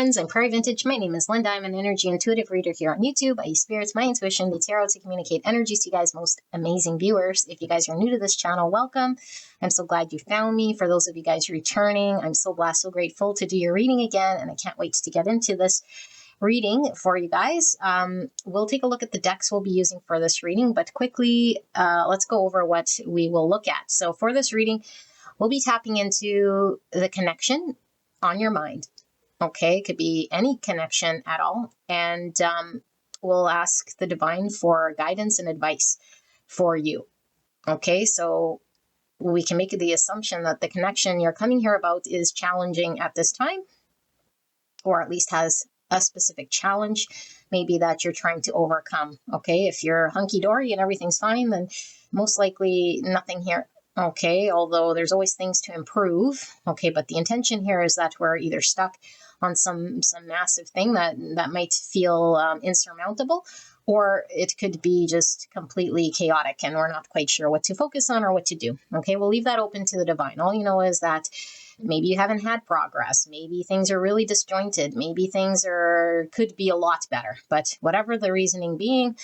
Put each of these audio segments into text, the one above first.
friends. I'm Prairie Vintage. My name is Linda. I'm an energy intuitive reader here on YouTube. I use spirits, my intuition, the tarot to communicate energies to you guys, most amazing viewers. If you guys are new to this channel, welcome. I'm so glad you found me. For those of you guys returning, I'm so blessed, so grateful to do your reading again, and I can't wait to get into this reading for you guys. We'll take a look at the decks we'll be using for this reading, but quickly, let's go over what we will look at. So for this reading, we'll be tapping into the connection on your mind. Okay, it could be any connection at all. And we'll ask the divine for guidance and advice for you. Okay, so we can make the assumption that the connection you're coming here about is challenging at this time, or at least has a specific challenge, maybe that you're trying to overcome. Okay, if you're hunky-dory and everything's fine, then most likely nothing here. Okay, although there's always things to improve. Okay, but the intention here is that we're either stuck on some massive thing that might feel insurmountable, or it could be just completely chaotic and we're not quite sure what to focus on or what to do. Okay, we'll leave that open to the divine. All you know is that maybe you haven't had progress. Maybe things are really disjointed. Maybe things could be a lot better. But whatever the reasoning being,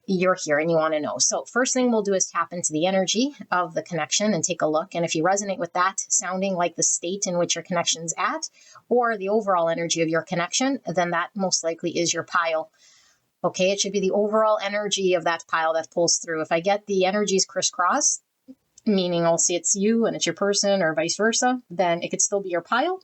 you're here and you want to know. So first thing we'll do is tap into the energy of the connection and take a look. And if you resonate with that sounding like the state in which your connection's at, or the overall energy of your connection, then that most likely is your pile. Okay, it should be the overall energy of that pile that pulls through. If I get the energies crisscross, meaning I'll see it's you and it's your person or vice versa, then it could still be your pile.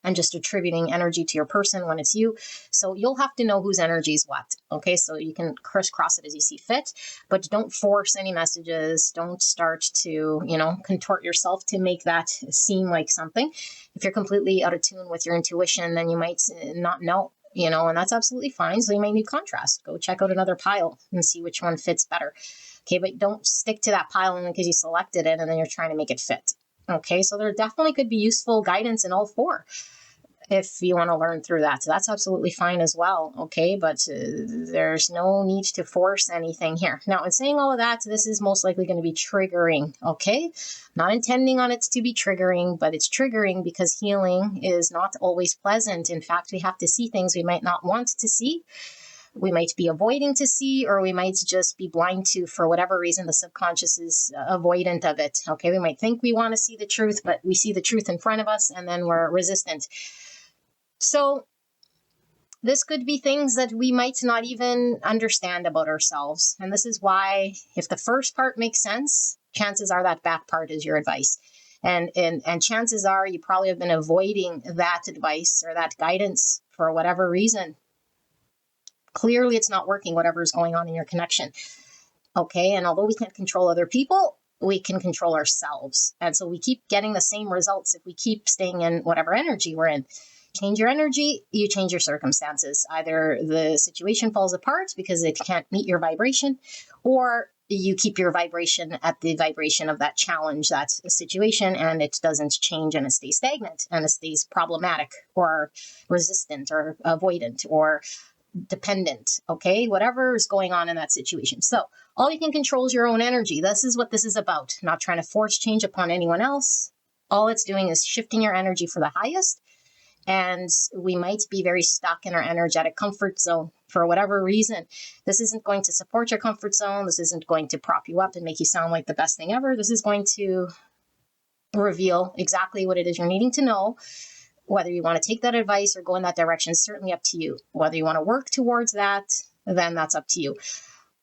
I'm just attributing energy to your person when it's you. So you'll have to know whose energy is what. Okay, so you can crisscross it as you see fit, but don't force any messages. Don't start to, contort yourself to make that seem like something. If you're completely out of tune with your intuition, then you might not know, and that's absolutely fine. So you might need contrast. Go check out another pile and see which one fits better. Okay, but don't stick to that pile only because you selected it and then you're trying to make it fit. Okay, so there definitely could be useful guidance in all four if you want to learn through that. So that's absolutely fine as well. Okay, but there's no need to force anything here. Now, in saying all of that, this is most likely going to be triggering. Okay, not intending on it to be triggering, but it's triggering because healing is not always pleasant. In fact, we have to see things we might not want to see. We might be avoiding to see, or we might just be blind to, for whatever reason, the subconscious is avoidant of it. Okay, we might think we want to see the truth, but we see the truth in front of us and then we're resistant. So this could be things that we might not even understand about ourselves. And this is why, if the first part makes sense, chances are that back part is your advice. And chances are you probably have been avoiding that advice or that guidance for whatever reason. Clearly, it's not working, whatever is going on in your connection. Okay, and although we can't control other people, we can control ourselves. And so we keep getting the same results if we keep staying in whatever energy we're in. Change your energy, you change your circumstances. Either the situation falls apart because it can't meet your vibration, or you keep your vibration at the vibration of that challenge, that situation, and it doesn't change and it stays stagnant and it stays problematic or resistant or avoidant or dependent. Okay, whatever is going on in that situation. So all you can control is your own energy. This is what this is about. Not trying to force change upon anyone else. All it's doing is shifting your energy for the highest. And we might be very stuck in our energetic comfort zone for whatever reason. This isn't going to support your comfort zone. This isn't going to prop you up and make you sound like the best thing ever. This is going to reveal exactly what it is you're needing to know. Whether you want to take that advice or go in that direction is certainly up to you. Whether you want to work towards that, then that's up to you.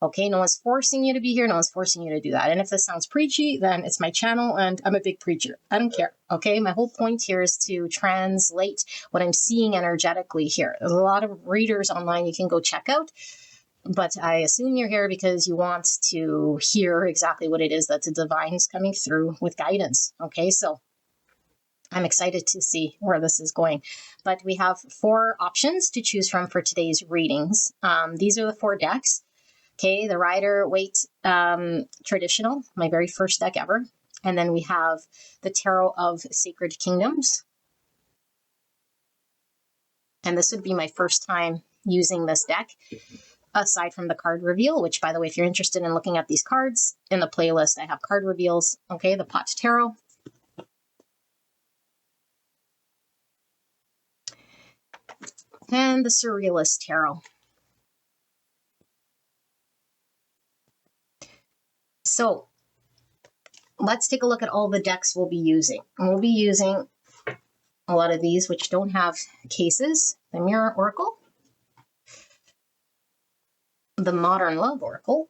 Okay, no one's forcing you to be here. No one's forcing you to do that. And if this sounds preachy, then it's my channel and I'm a big preacher. I don't care. Okay, my whole point here is to translate what I'm seeing energetically here. There's a lot of readers online you can go check out. But I assume you're here because you want to hear exactly what it is that the divine is coming through with guidance. Okay, so I'm excited to see where this is going. But we have 4 options to choose from for today's readings. These are the 4 decks. Okay, the Rider-Waite Traditional, my very first deck ever. And then we have the Tarot of Sacred Kingdoms. And this would be my first time using this deck, aside from the card reveal, which, by the way, if you're interested in looking at these cards, in the playlist, I have card reveals. Okay, the Pot Tarot. and the Surrealist Tarot. So let's take a look at all the decks we'll be using. We'll be using a lot of these which don't have cases. The Mirror Oracle, the Modern Love Oracle,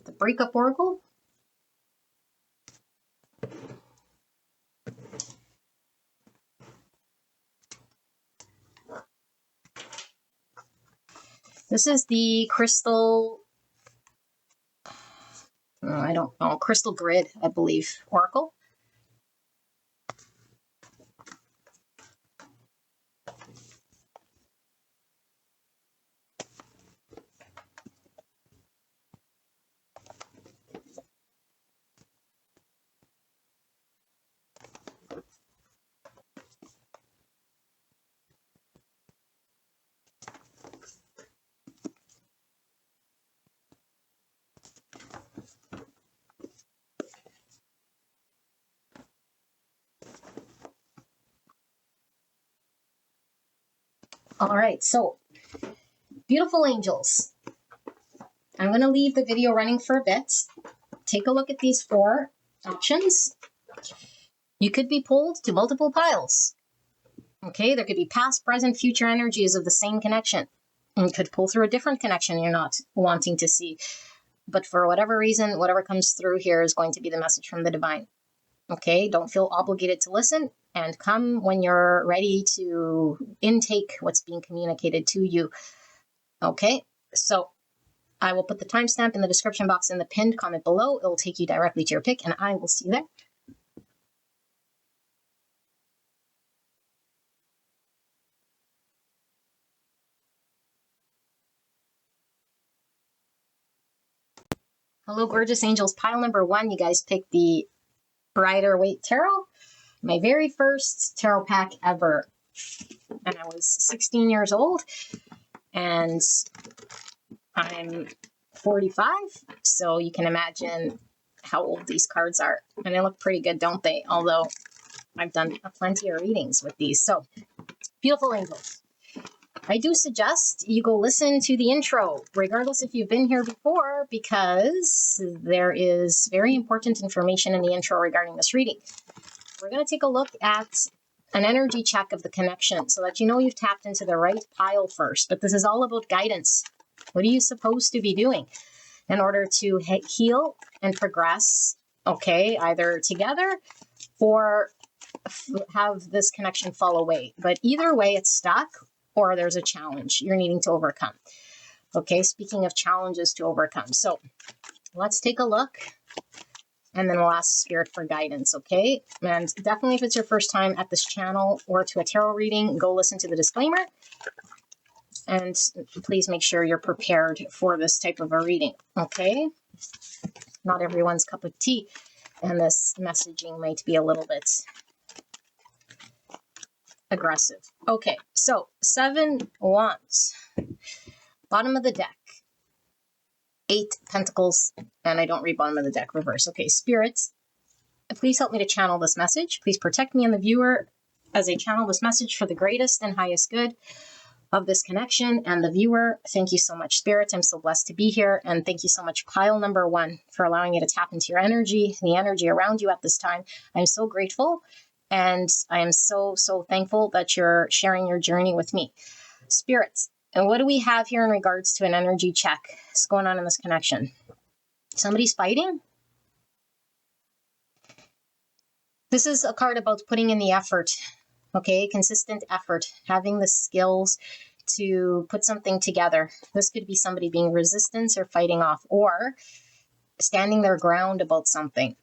the Breakup Oracle, this is the Crystal, I don't know, Crystal Grid, I believe, Oracle. All right, so beautiful angels. I'm going to leave the video running for a bit. Take a look at these 4 options. You could be pulled to multiple piles. Okay, there could be past, present, future energies of the same connection. And you could pull through a different connection you're not wanting to see. But for whatever reason, whatever comes through here is going to be the message from the divine. Okay, don't feel obligated to listen, and come when you're ready to intake what's being communicated to you. Okay, so I will put the timestamp in the description box in the pinned comment below. It will take you directly to your pick, and I will see you there. Hello, gorgeous angels. Pile number 1, you guys picked the Rider-Waite Tarot. My very first tarot pack ever. And I was 16 years old, and I'm 45, so you can imagine how old these cards are. And they look pretty good, don't they? Although I've done plenty of readings with these. So, beautiful angels. I do suggest you go listen to the intro, regardless if you've been here before, because there is very important information in the intro regarding this reading. We're going to take a look at an energy check of the connection so that you know you've tapped into the right pile first. But this is all about guidance. What are you supposed to be doing in order to heal and progress, okay, either together or have this connection fall away? But either way, it's stuck or there's a challenge you're needing to overcome. Okay, speaking of challenges to overcome. So let's take a look. And then we'll ask Spirit for guidance, okay? And definitely if it's your first time at this channel or to a tarot reading, go listen to the disclaimer. And please make sure you're prepared for this type of a reading, okay? Not everyone's cup of tea. And this messaging might be a little bit aggressive. Okay, so 7 Wands. Bottom of the deck. 8 Pentacles, and I don't read bottom of the deck, reverse. Okay, spirits, please help me to channel this message. Please protect me and the viewer as I channel this message for the greatest and highest good of this connection and the viewer. Thank you so much, spirits. I'm so blessed to be here, and thank you so much, pile number 1, for allowing me to tap into your energy, the energy around you at this time. I'm so grateful, and I am so thankful that you're sharing your journey with me. Spirits, and what do we have here in regards to an energy check? What's going on in this connection? Somebody's fighting? This is a card about putting in the effort, okay? Consistent effort, having the skills to put something together. This could be somebody being resistance or fighting off, or standing their ground about something.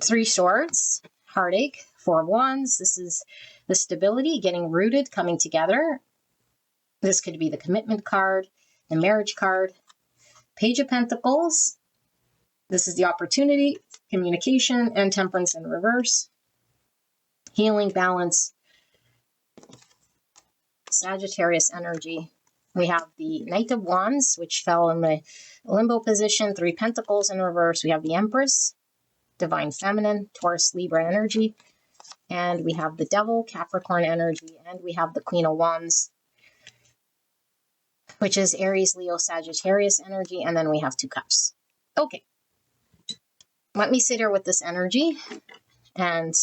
3 Swords, heartache. 4 of Wands. This is the stability, getting rooted, coming together. This could be the commitment card, the marriage card. Page of Pentacles. This is the opportunity, communication, and temperance in reverse. Healing, balance. Sagittarius energy. We have the Knight of Wands, which fell in the limbo position. 3 Pentacles in reverse. We have the Empress. Divine Feminine, Taurus, Libra energy. And we have the Devil, Capricorn energy. And we have the Queen of Wands, which is Aries, Leo, Sagittarius energy. And then we have 2 cups. Okay. Let me sit here with this energy and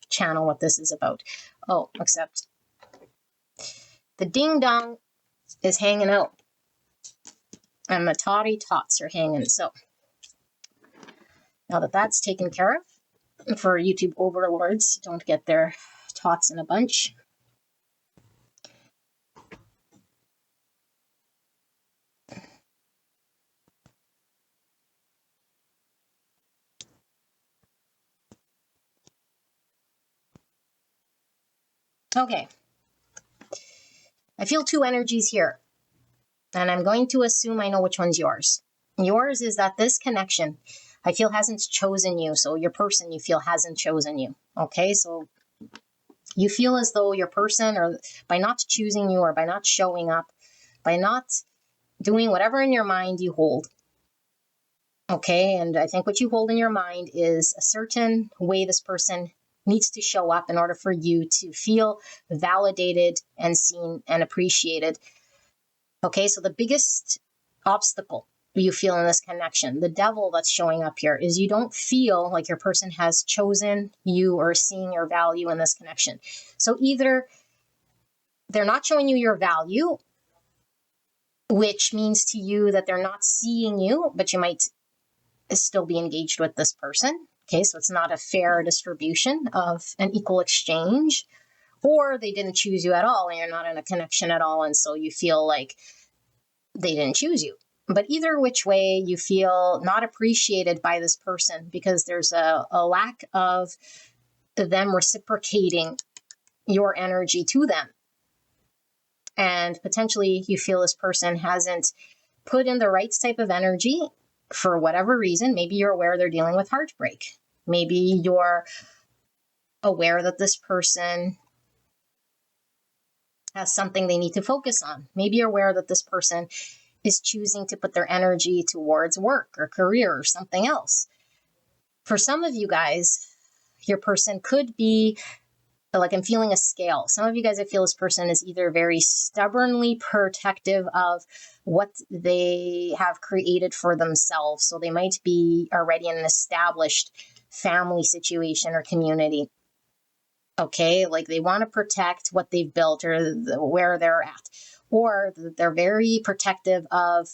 channel what this is about. Oh, except the ding dong is hanging out. And the toddy tots are hanging. So now that that's taken care of, for YouTube overlords, don't get their tots in a bunch. Okay. I feel 2 energies here. And I'm going to assume I know which one's yours. Yours is that this connection, I feel, hasn't chosen you. So your person, you feel, hasn't chosen you. Okay, so you feel as though your person, or by not choosing you, or by not showing up, by not doing whatever in your mind you hold. Okay, and I think what you hold in your mind is a certain way this person needs to show up in order for you to feel validated and seen and appreciated. Okay, so the biggest obstacle you feel in this connection, the devil that's showing up here, is you don't feel like your person has chosen you or seeing your value in this connection. So either they're not showing you your value, which means to you that they're not seeing you, but you might still be engaged with this person. Okay, so it's not a fair distribution of an equal exchange, or they didn't choose you at all and you're not in a connection at all. And so you feel like they didn't choose you. But either which way, you feel not appreciated by this person because there's a lack of them reciprocating your energy to them. And potentially you feel this person hasn't put in the right type of energy for whatever reason. Maybe you're aware they're dealing with heartbreak. Maybe you're aware that this person has something they need to focus on. Maybe you're aware that this person is choosing to put their energy towards work or career or something else. For some of you guys, your person could be, like, I'm feeling a scale. Some of you guys, I feel this person is either very stubbornly protective of what they have created for themselves. So they might be already in an established family situation or community. Okay, like they want to protect what they've built or where they're at. Or they're very protective of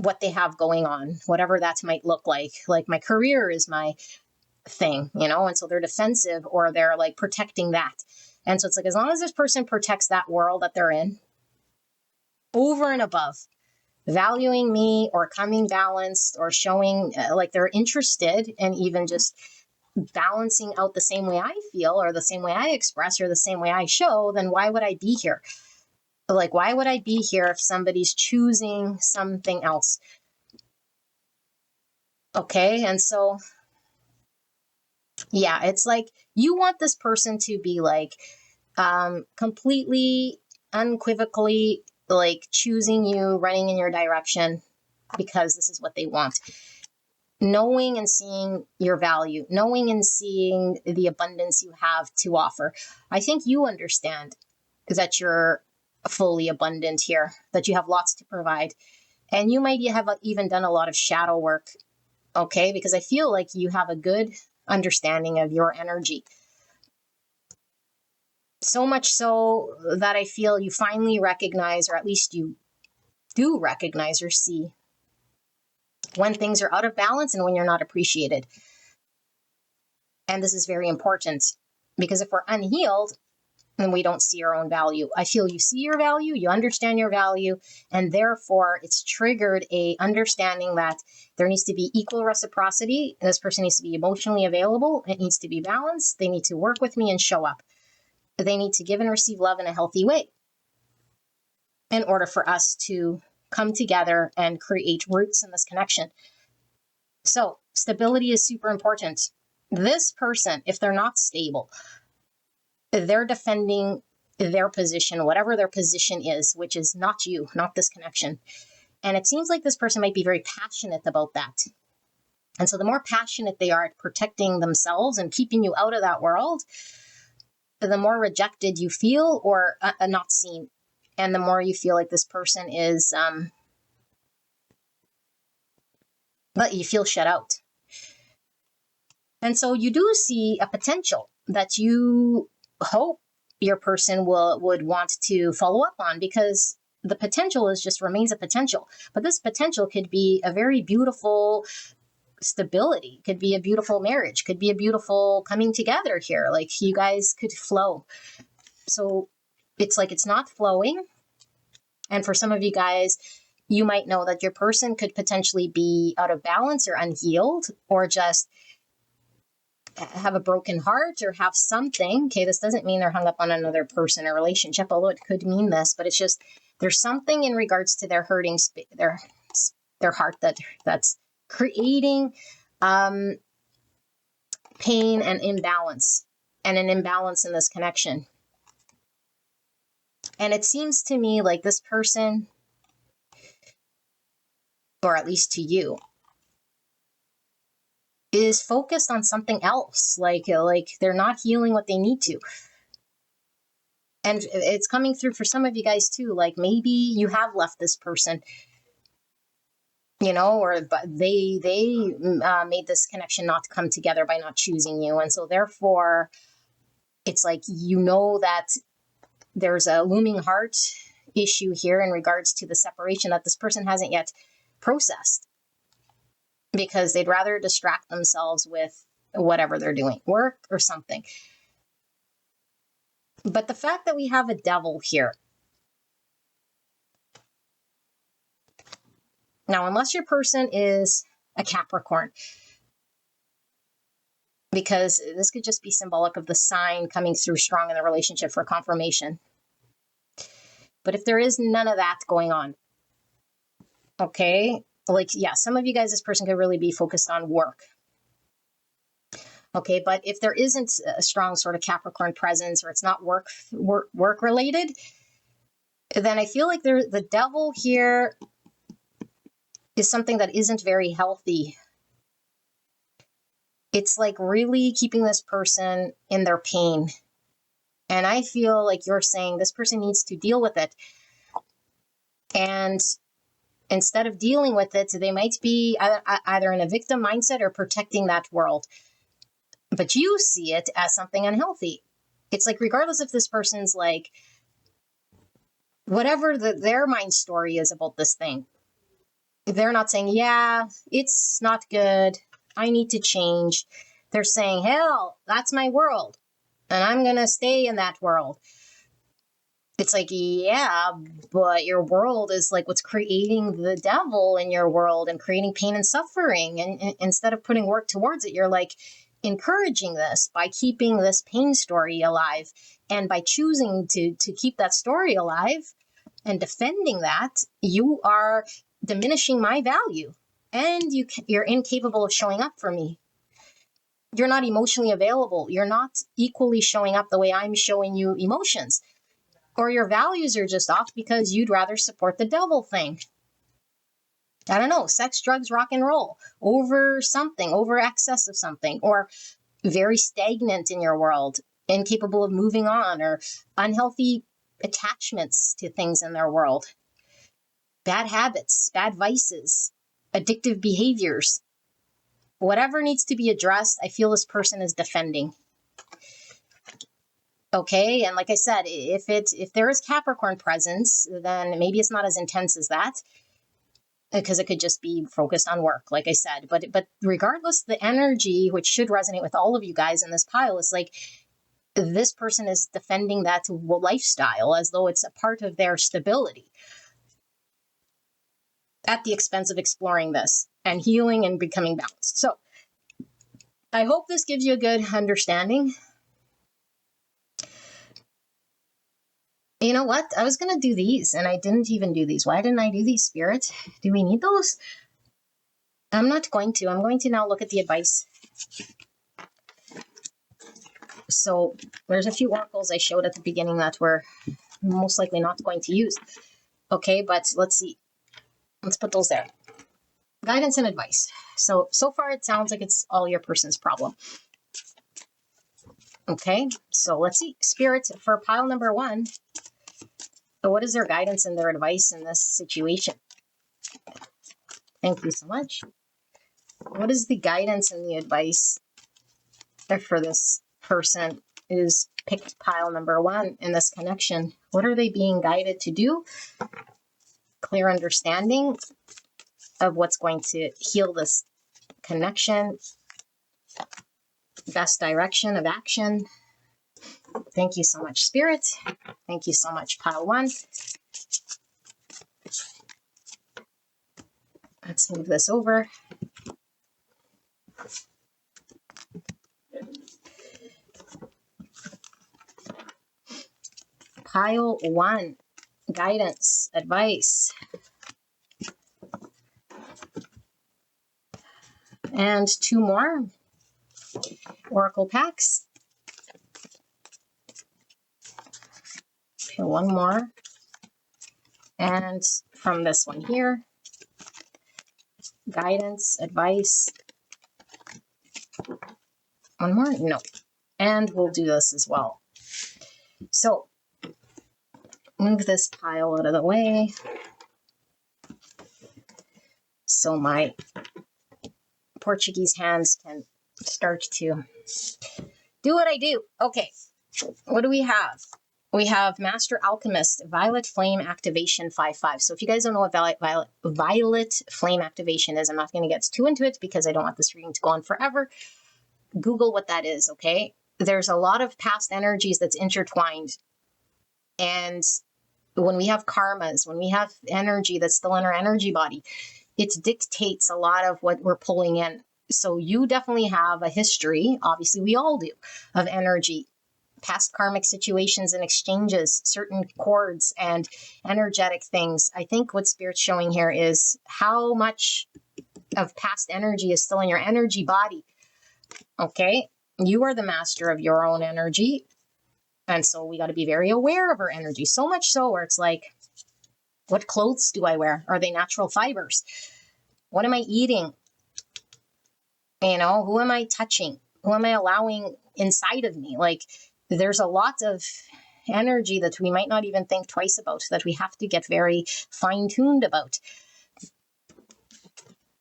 what they have going on, whatever that might look like. Like, my career is my thing, and so they're defensive, or they're like protecting that. And so it's like, as long as this person protects that world that they're in, over and above valuing me or coming balanced or showing like they're interested in even just balancing out the same way I feel or the same way I express or the same way I show, then why would I be here? Like, why would I be here if somebody's choosing something else? Okay, and so yeah, it's like you want this person to be like completely unequivocally like choosing you, running in your direction because this is what they want. Knowing and seeing your value, knowing and seeing the abundance you have to offer. I think you understand that you're fully abundant here, that you have lots to provide. And you might have even done a lot of shadow work, okay? Because I feel like you have a good understanding of your energy. So much so that I feel you finally recognize, or at least you do recognize or see, when things are out of balance and when you're not appreciated. And this is very important because if we're unhealed, then we don't see our own value. I feel you see your value, you understand your value, and therefore it's triggered a understanding that there needs to be equal reciprocity. This person needs to be emotionally available. It needs to be balanced. They need to work with me and show up. They need to give and receive love in a healthy way in order for us to come together and create roots in this connection. So stability is super important. This person, if they're not stable, they're defending their position, whatever their position is, which is not you, not this connection. And it seems like this person might be very passionate about that. And so the more passionate they are at protecting themselves and keeping you out of that world, the more rejected you feel or not seen. And the more you feel like this person is, but you feel shut out. And so you do see a potential that you hope your person would want to follow up on, because the potential is just remains a potential. But this potential could be a very beautiful stability, could be a beautiful marriage, could be a beautiful coming together here. Like you guys could flow. So it's like it's not flowing. And for some of you guys, you might know that your person could potentially be out of balance or unhealed, or just have a broken heart or have something. Okay, this doesn't mean they're hung up on another person or relationship, although it could mean this, but it's just there's something in regards to their hurting their heart that's creating pain and imbalance, and an imbalance in this connection. And it seems to me like this person, or at least to you, is focused on something else. Like they're not healing what they need to. And it's coming through for some of you guys too. Like maybe you have left this person, or they made this connection not come together by not choosing you. And so therefore, it's like, that there's a looming heart issue here in regards to the separation that this person hasn't yet processed, because they'd rather distract themselves with whatever they're doing, work or something. But the fact that we have a devil here, now, unless your person is a Capricorn, because this could just be symbolic of the sign coming through strong in the relationship for confirmation. But if there is none of that going on, okay, some of you guys, this person could really be focused on work. Okay, but if there isn't a strong sort of Capricorn presence, or it's not work related, then I feel like the devil here is something that isn't very healthy. It's like really keeping this person in their pain. And I feel like you're saying this person needs to deal with it. And instead of dealing with it, they might be either in a victim mindset or protecting that world. But you see it as something unhealthy. It's like, regardless if this person's like, whatever their mind story is about this thing, they're not saying, yeah, it's not good, I need to change. They're saying, hell, that's my world, and I'm going to stay in that world. It's like, yeah, but your world is like what's creating the devil in your world and creating pain and suffering. And instead of putting work towards it, you're like encouraging this by keeping this pain story alive. And by choosing to keep that story alive and defending that, you are diminishing my value, and you're incapable of showing up for me. You're not emotionally available. You're not equally showing up the way I'm showing you emotions. Or your values are just off because you'd rather support the devil thing. I don't know, sex, drugs, rock and roll, over something, over excess of something, or very stagnant in your world, incapable of moving on, or unhealthy attachments to things in their world. Bad habits, bad vices, addictive behaviors. Whatever needs to be addressed, I feel this person is defending. Okay, and like I said, if there is Capricorn presence, then maybe it's not as intense as that, because it could just be focused on work, like I said. But regardless, the energy, which should resonate with all of you guys in this pile, is like this person is defending that lifestyle as though it's a part of their stability, at the expense of exploring this and healing and becoming balanced. So I hope this gives you a good understanding. You know what? I was going to do these and I didn't even do these. Why didn't I do these, Spirit? Do we need those? I'm not going to. I'm going to now look at the advice. So there's a few oracles I showed at the beginning that we're most likely not going to use. Okay, but let's see. Let's put those there. Guidance and advice. So far it sounds like it's all your person's problem. Okay, so let's see. Spirit, for pile number 1, what is their guidance and their advice in this situation? Thank you so much. What is the guidance and the advice for this person who's picked pile number 1 in this connection? What are they being guided to do? Clear understanding of what's going to heal this connection. Best direction of action. Thank you so much, Spirit. Thank you so much, pile 1. Let's move this over. Pile 1, guidance, advice. And 2 more oracle packs. Okay, 1 more. And from this one here, guidance, advice. 1 more? No. And we'll do this as well. So, move this pile out of the way so my Portuguese hands can start to do what I do. Okay, what do we have? We have Master Alchemist, Violet Flame Activation 5/5. So if you guys don't know what Violet Flame Activation is, I'm not going to get too into it because I don't want this reading to go on forever. Google what that is, okay? There's a lot of past energies that's intertwined. And when we have karmas, when we have energy that's still in our energy body, it dictates a lot of what we're pulling in. So you definitely have a history, obviously we all do, of energy, past karmic situations and exchanges, certain chords and energetic things. I think what Spirit's showing here is how much of past energy is still in your energy body. Okay, you are the master of your own energy. And so we got to be very aware of our energy. So much so where it's like, what clothes do I wear? Are they natural fibers? What am I eating? You know, who am I touching? Who am I allowing inside of me? Like, there's a lot of energy that we might not even think twice about, that we have to get very fine-tuned about.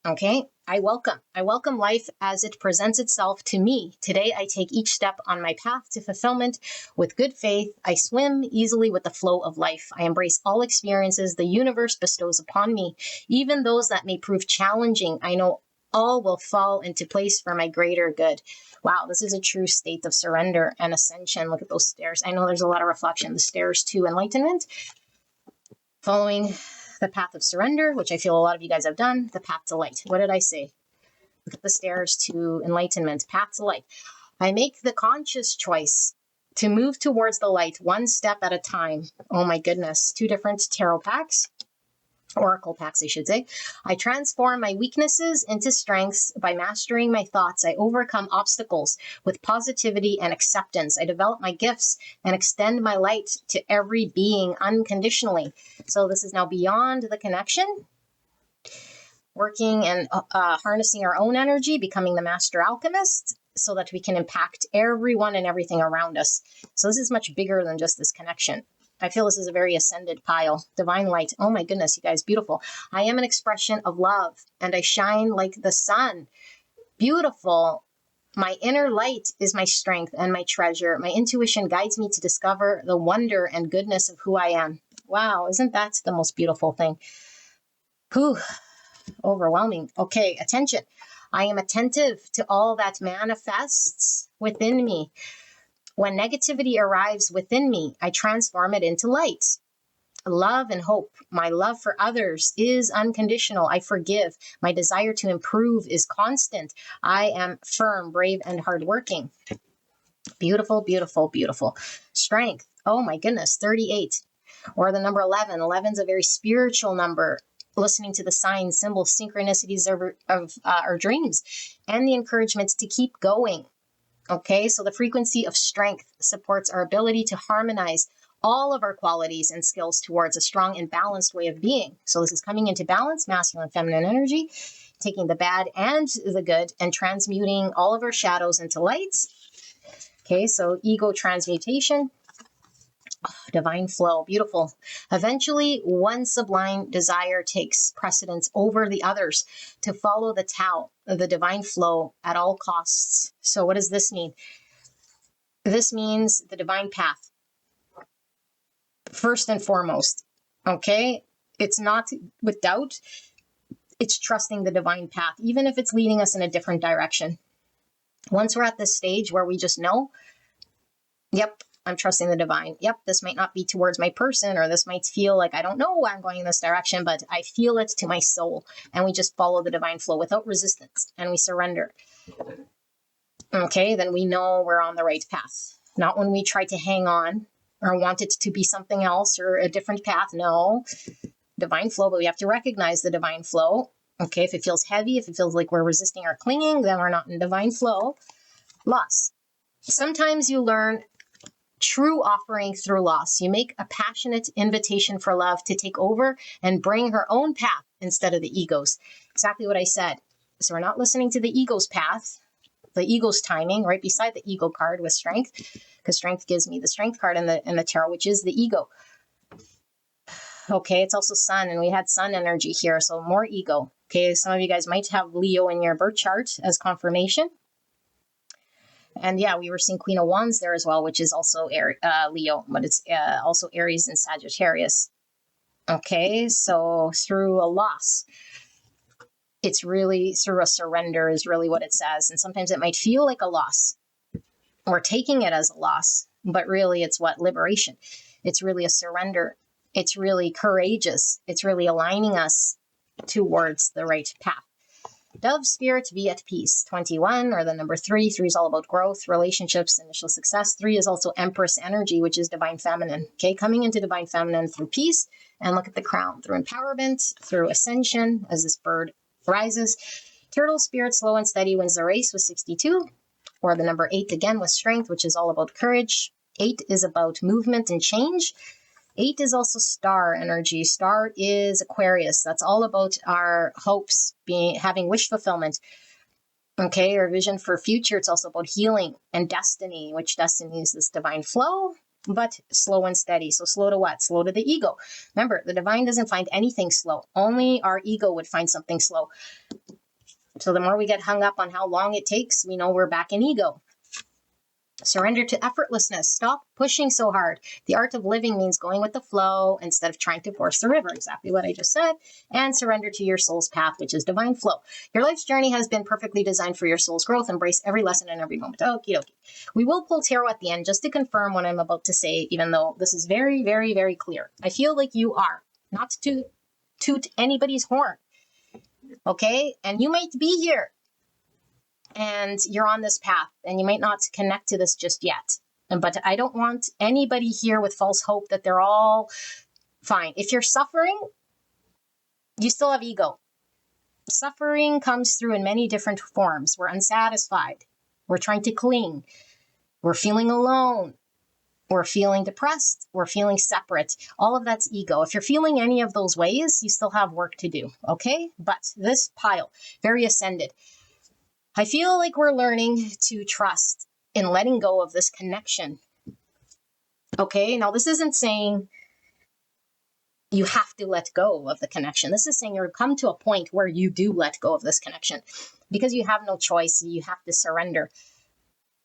Okay, I welcome life as it presents itself to me. Today, I take each step on my path to fulfillment with good faith. I swim easily with the flow of life. I embrace all experiences the universe bestows upon me, even those that may prove challenging. I know all will fall into place for my greater good. Wow, this is a true state of surrender and ascension. Look at those stairs. I know there's a lot of reflection. The stairs to enlightenment. Following the path of surrender, which I feel a lot of you guys have done, the path to light. What did I say? Look at the stairs to enlightenment, path to light. I make the conscious choice to move towards the light one step at a time. Oh my goodness, 2 different tarot packs, oracle packs, I should say. I transform my weaknesses into strengths by mastering my thoughts. I overcome obstacles with positivity and acceptance. I develop my gifts and extend my light to every being unconditionally. So this is now beyond the connection, working and harnessing our own energy, becoming the master alchemist so that we can impact everyone and everything around us. So this is much bigger than just this connection. I feel this is a very ascended pile. Divine light. Oh my goodness, you guys, beautiful. I am an expression of love and I shine like the sun. Beautiful. My inner light is my strength and my treasure. My intuition guides me to discover the wonder and goodness of who I am. Wow, isn't that the most beautiful thing? Whew, overwhelming. Okay, attention. I am attentive to all that manifests within me. When negativity arrives within me, I transform it into light. Love and hope. My love for others is unconditional. I forgive. My desire to improve is constant. I am firm, brave, and hardworking. Beautiful, beautiful, beautiful. Strength. Oh my goodness, 38. Or the number 11. 11 is a very spiritual number. Listening to the signs, symbols, synchronicities of our dreams, and the encouragement to keep going. Okay, so the frequency of strength supports our ability to harmonize all of our qualities and skills towards a strong and balanced way of being. So this is coming into balance, masculine, feminine energy, taking the bad and the good and transmuting all of our shadows into lights. Okay, so ego transmutation, divine flow, beautiful. Eventually, one sublime desire takes precedence over the others to follow the Tao, the divine flow at all costs. So what does this mean? This means the divine path. First and foremost, okay? It's not with doubt. It's trusting the divine path, even if it's leading us in a different direction. Once we're at this stage where we just know, yep, I'm trusting the divine. Yep, this might not be towards my person, or this might feel like I don't know why I'm going in this direction, but I feel it to my soul. And we just follow the divine flow without resistance, and we surrender. Okay, then we know we're on the right path. Not when we try to hang on or want it to be something else or a different path. No, divine flow, but we have to recognize the divine flow. Okay, if it feels heavy, if it feels like we're resisting or clinging, then we're not in divine flow. Loss. Sometimes you learn true offering through loss. You make a passionate invitation for love to take over and bring her own path instead of the ego's. Exactly what I said. So we're not listening to the ego's path, the ego's timing, right beside the ego card with strength, because strength gives me the strength card in the tarot, which is the ego. Okay, it's also sun, and we had sun energy here, so more ego. Okay, some of you guys might have Leo in your birth chart as confirmation. And yeah, we were seeing Queen of Wands there as well, which is also Leo, but it's also Aries and Sagittarius. Okay, so through a loss, it's really through a surrender is really what it says. And sometimes it might feel like a loss. We're taking it as a loss, but really it's what? Liberation. It's really a surrender. It's really courageous. It's really aligning us towards the right path. Dove spirit, be at peace. 21, or the number 3. 3 is all about growth, relationships, initial success. 3 is also Empress energy, which is divine feminine. Okay, coming into divine feminine through peace. And look at the crown, through empowerment, through ascension, as this bird rises. Turtle spirit, slow and steady, wins the race with 62. Or the number 8 again with strength, which is all about courage. 8 is about movement and change. 8 is also star energy. Star is Aquarius. That's all about our hopes, having wish fulfillment. Okay, our vision for future. It's also about healing and destiny, which destiny is this divine flow, but slow and steady. So slow to what? Slow to the ego. Remember, the divine doesn't find anything slow. Only our ego would find something slow. So the more we get hung up on how long it takes, we know we're back in ego. Surrender to effortlessness. Stop pushing so hard. The art of living means going with the flow instead of trying to force the river. Exactly what I just said. And surrender to your soul's path, which is divine flow. Your life's journey has been perfectly designed for your soul's growth. Embrace every lesson and every moment. Okie dokie. We will pull tarot at the end just to confirm what I'm about to say, even though this is very, very, very clear. I feel like you are. Not to toot anybody's horn. Okay? And you might be here. And you're on this path, and you might not connect to this just yet. But I don't want anybody here with false hope that they're all fine. If you're suffering, you still have ego. Suffering comes through in many different forms. We're unsatisfied. We're trying to cling. We're feeling alone. We're feeling depressed. We're feeling separate. All of that's ego. If you're feeling any of those ways, you still have work to do. Okay? But this pile, very ascended. I feel like we're learning to trust in letting go of this connection. Okay, now this isn't saying you have to let go of the connection. This is saying you've come to a point where you do let go of this connection because you have no choice. You have to surrender.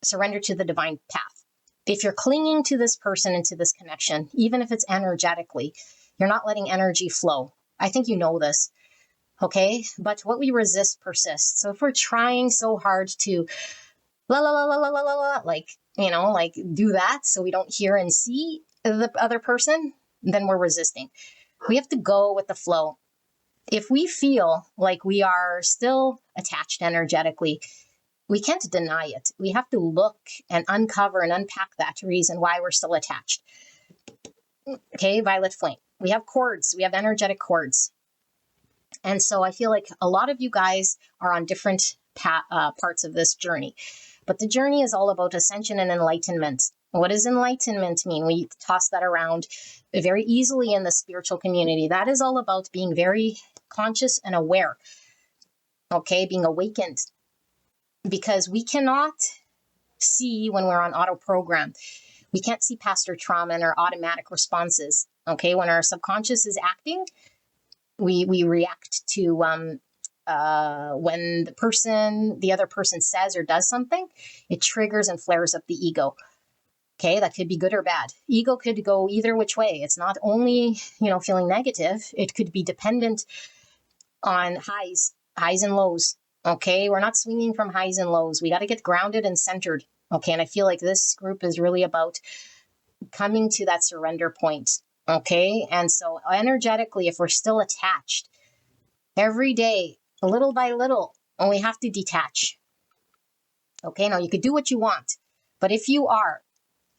Surrender to the divine path. If you're clinging to this person and to this connection, even if it's energetically, you're not letting energy flow. I think you know this. Okay, but what we resist persists. So if we're trying so hard to like do that so we don't hear and see the other person, then we're resisting. We have to go with the flow. If we feel like we are still attached energetically, we can't deny it. We have to look and uncover and unpack that reason why we're still attached. Okay, violet flame. We have cords. We have energetic cords. And so I feel like a lot of you guys are on different parts of this journey. But the journey is all about ascension and enlightenment. What does enlightenment mean? We toss that around very easily in the spiritual community. That is all about being very conscious and aware, okay, being awakened, because we cannot see when we're on auto program. We can't see past our trauma and our automatic responses, okay? When our subconscious is acting, we react to when the other person says or does something, it triggers and flares up the ego. Okay, that could be good or bad. Ego could go either which way. It's not only, feeling negative. It could be dependent on highs and lows. Okay, we're not swinging from highs and lows. We got to get grounded and centered. Okay, and I feel like this group is really about coming to that surrender point. Okay, and so energetically, if we're still attached, every day, little by little, and we have to detach. Okay, now you could do what you want, but if you are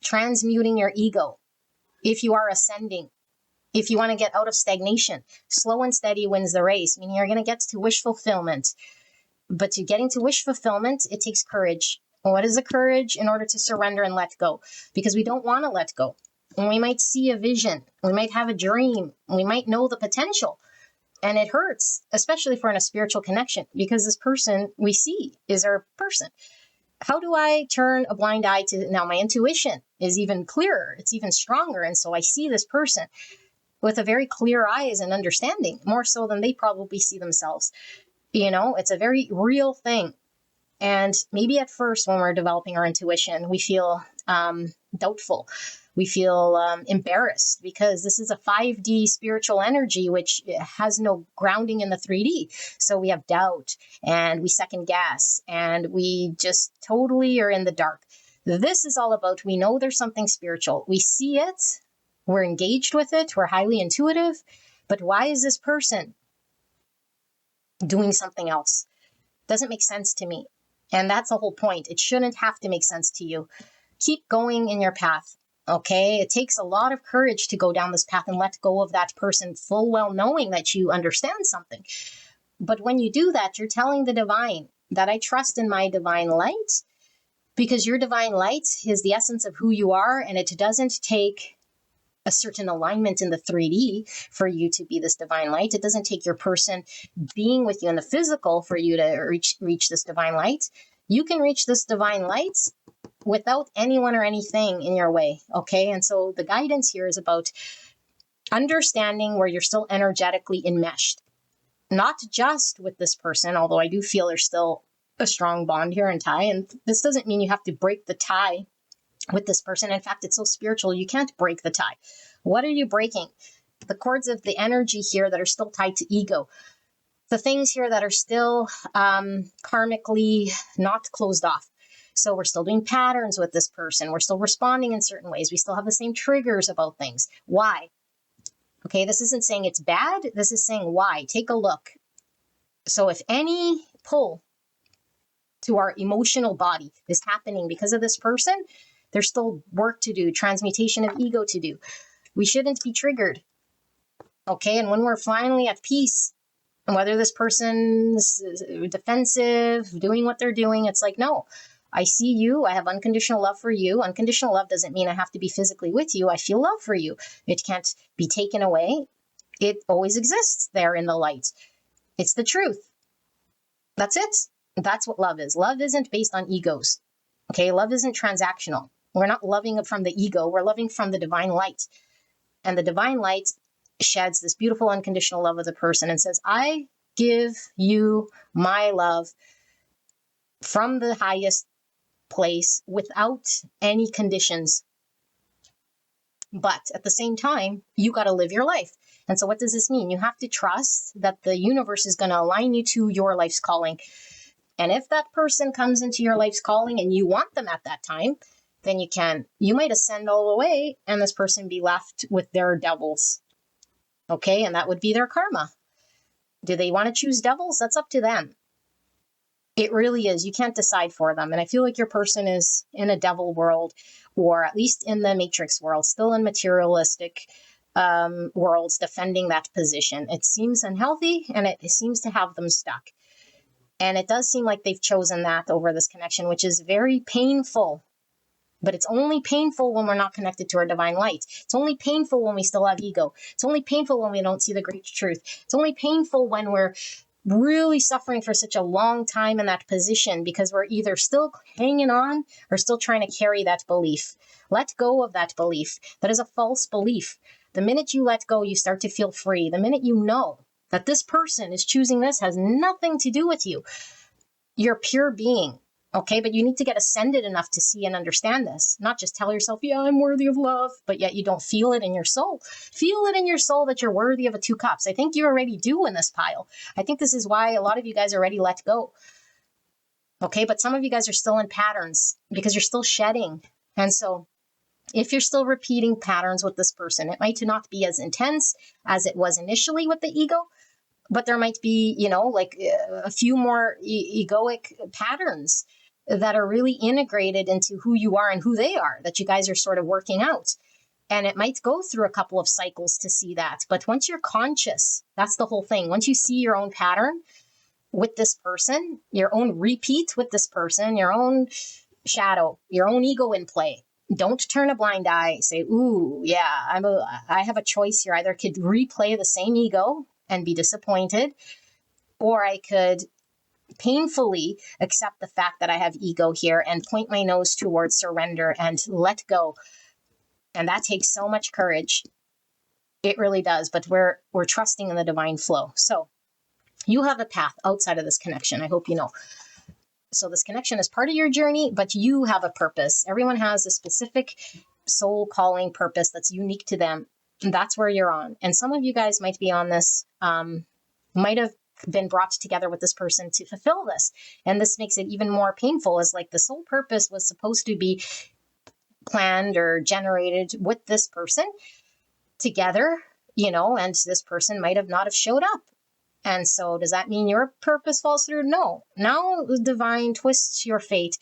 transmuting your ego, if you are ascending, if you want to get out of stagnation, slow and steady wins the race. Meaning you're going to get to wish fulfillment. But to getting to wish fulfillment, it takes courage. What is the courage? In order to surrender and let go, because we don't want to let go. And we might see a vision, we might have a dream, we might know the potential, and it hurts, especially if we're in a spiritual connection, because this person we see is our person. How do I turn a blind eye to now? My intuition is even clearer, it's even stronger, and so I see this person with a very clear eyes and understanding, more so than they probably see themselves. It's a very real thing. And maybe at first, when we're developing our intuition, we feel doubtful. We feel embarrassed, because this is a 5D spiritual energy, which has no grounding in the 3D. So we have doubt, and we second guess, and we just totally are in the dark. This is all about, we know there's something spiritual. We see it. We're engaged with it. We're highly intuitive. But why is this person doing something else? Doesn't make sense to me. And that's the whole point. It shouldn't have to make sense to you. Keep going in your path. Okay, it takes a lot of courage to go down this path and let go of that person, full well knowing that you understand something. But when you do that, you're telling the divine that I trust in my divine light, because your divine light is the essence of who you are, and it doesn't take a certain alignment in the 3D for you to be this divine light. It doesn't take your person being with you in the physical for you to reach this divine light. You can reach this divine light without anyone or anything in your way. Okay. And so the guidance here is about understanding where you're still energetically enmeshed, not just with this person, although I do feel there's still a strong bond here and tie. And this doesn't mean you have to break the tie with this person. In fact, it's so spiritual, you can't break the tie. What are you breaking? The cords of the energy here that are still tied to ego. The things here that are still karmically not closed off. So we're still doing patterns with this person. We're still responding in certain ways. We still have the same triggers about things. Why? Okay, this isn't saying it's bad. This is saying why. Take a look. So if any pull to our emotional body is happening because of this person, there's still work to do, transmutation of ego to do. We shouldn't be triggered. Okay, and when we're finally at peace, and whether this person's defensive, doing what they're doing, it's like, no, I see you. I have unconditional love for you. Unconditional love doesn't mean I have to be physically with you. I feel love for you. It can't be taken away. It always exists there in the light. It's the truth. That's it. That's what love is. Love isn't based on egos. Okay, love isn't transactional. We're not loving from the ego. We're loving from the divine light. And the divine light sheds this beautiful unconditional love of the person and says, I give you my love from the highest place without any conditions. But at the same time, you got to live your life. And so what does this mean? You have to trust that the universe is going to align you to your life's calling. And if that person comes into your life's calling and you want them at that time, then you can. You might ascend all the way and this person be left with their devils. Okay, and that would be their karma. Do they want to choose devils? That's up to them. It really is. You can't decide for them. And I feel like your person is in a devil world, or at least in the matrix world, still in materialistic worlds, defending that position. It seems unhealthy and it seems to have them stuck. And it does seem like they've chosen that over this connection, which is very painful. But it's only painful when we're not connected to our divine light. It's only painful when we still have ego. It's only painful when we don't see the great truth. It's only painful when we're really suffering for such a long time in that position, because we're either still hanging on or still trying to carry that belief. Let go of that belief. That is a false belief. The minute you let go, you start to feel free. The minute you know that this person is choosing this has nothing to do with you. You're a pure being. Okay, but you need to get ascended enough to see and understand this. Not just tell yourself, yeah, I'm worthy of love, but yet you don't feel it in your soul. Feel it in your soul that you're worthy of a 2 cups. I think you already do in this pile. I think this is why a lot of you guys already let go. Okay, but some of you guys are still in patterns because you're still shedding. And so if you're still repeating patterns with this person, it might not be as intense as it was initially with the ego, but there might be, like a few more egoic patterns that are really integrated into who you are and who they are, that you guys are sort of working out. And it might go through a couple of cycles to see that. But once you're conscious, that's the whole thing. Once you see your own pattern with this person, your own repeat with this person, your own shadow, your own ego in play, don't turn a blind eye. Say, ooh, yeah, I have a choice here. Either could replay the same ego and be disappointed, or I could painfully accept the fact that I have ego here and point my nose towards surrender and let go. And that takes so much courage. It really does. But we're trusting in the divine flow. So you have a path outside of this connection. I hope you know. So this connection is part of your journey, but you have a purpose. Everyone has a specific soul calling purpose that's unique to them. And that's where you're on. And some of you guys might be on this, might have been brought together with this person to fulfill this. And this makes it even more painful, as like the soul purpose was supposed to be planned or generated with this person together, and this person might have not have showed up. And so does that mean your purpose falls through? No. Now the divine twists your fate.